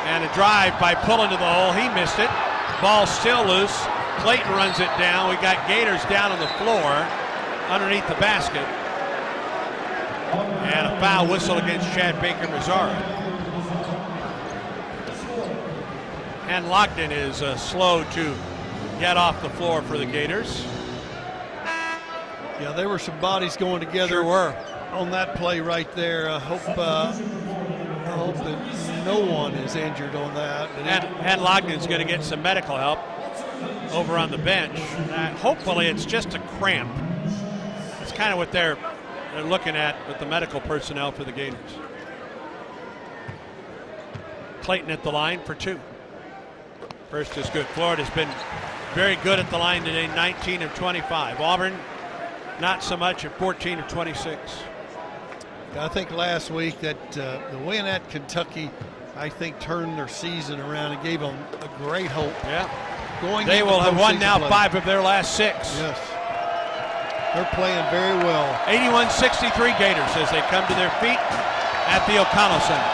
And a drive by Pullen to the hole, he missed it. Ball still loose. Clayton runs it down. We got Gators down on the floor underneath the basket. And a foul whistle against Chad Baker-Mazzara. And Lockton is slow to get off the floor for the Gators. Yeah, there were some bodies going together. Sure were. On that play right there. I hope that no one is injured on that. And Lockton's going to get some medical help over on the bench. Hopefully it's just a cramp. It's kind of what they're looking at with the medical personnel for the Gators. Clayton at the line for 2. First is good. Florida's been very good at the line today, 19 of 25. Auburn, not so much at 14 of 26. I think last week that the win at Kentucky, I think, turned their season around and gave them a great hope. Yeah. They will have won now play. 5 of their last 6. Yes. They're playing very well. 81-63 Gators as they come to their feet at the O'Connell Center.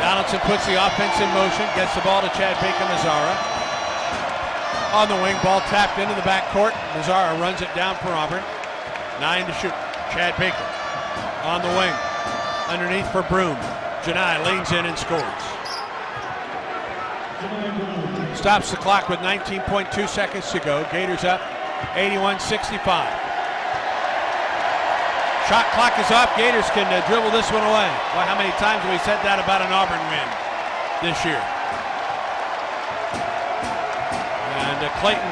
Donaldson puts the offense in motion, gets the ball to Chad Baker-Mazzara. On the wing, ball tapped into the backcourt. Mazzara runs it down for Auburn. 9 to shoot. Chad Baker on the wing. Underneath for Broom. Janai leans in and scores. Stops the clock with 19.2 seconds to go. Gators up 81-65. Shot clock is off. Gators can dribble this one away. Well, how many times have we said that about an Auburn win this year? And Clayton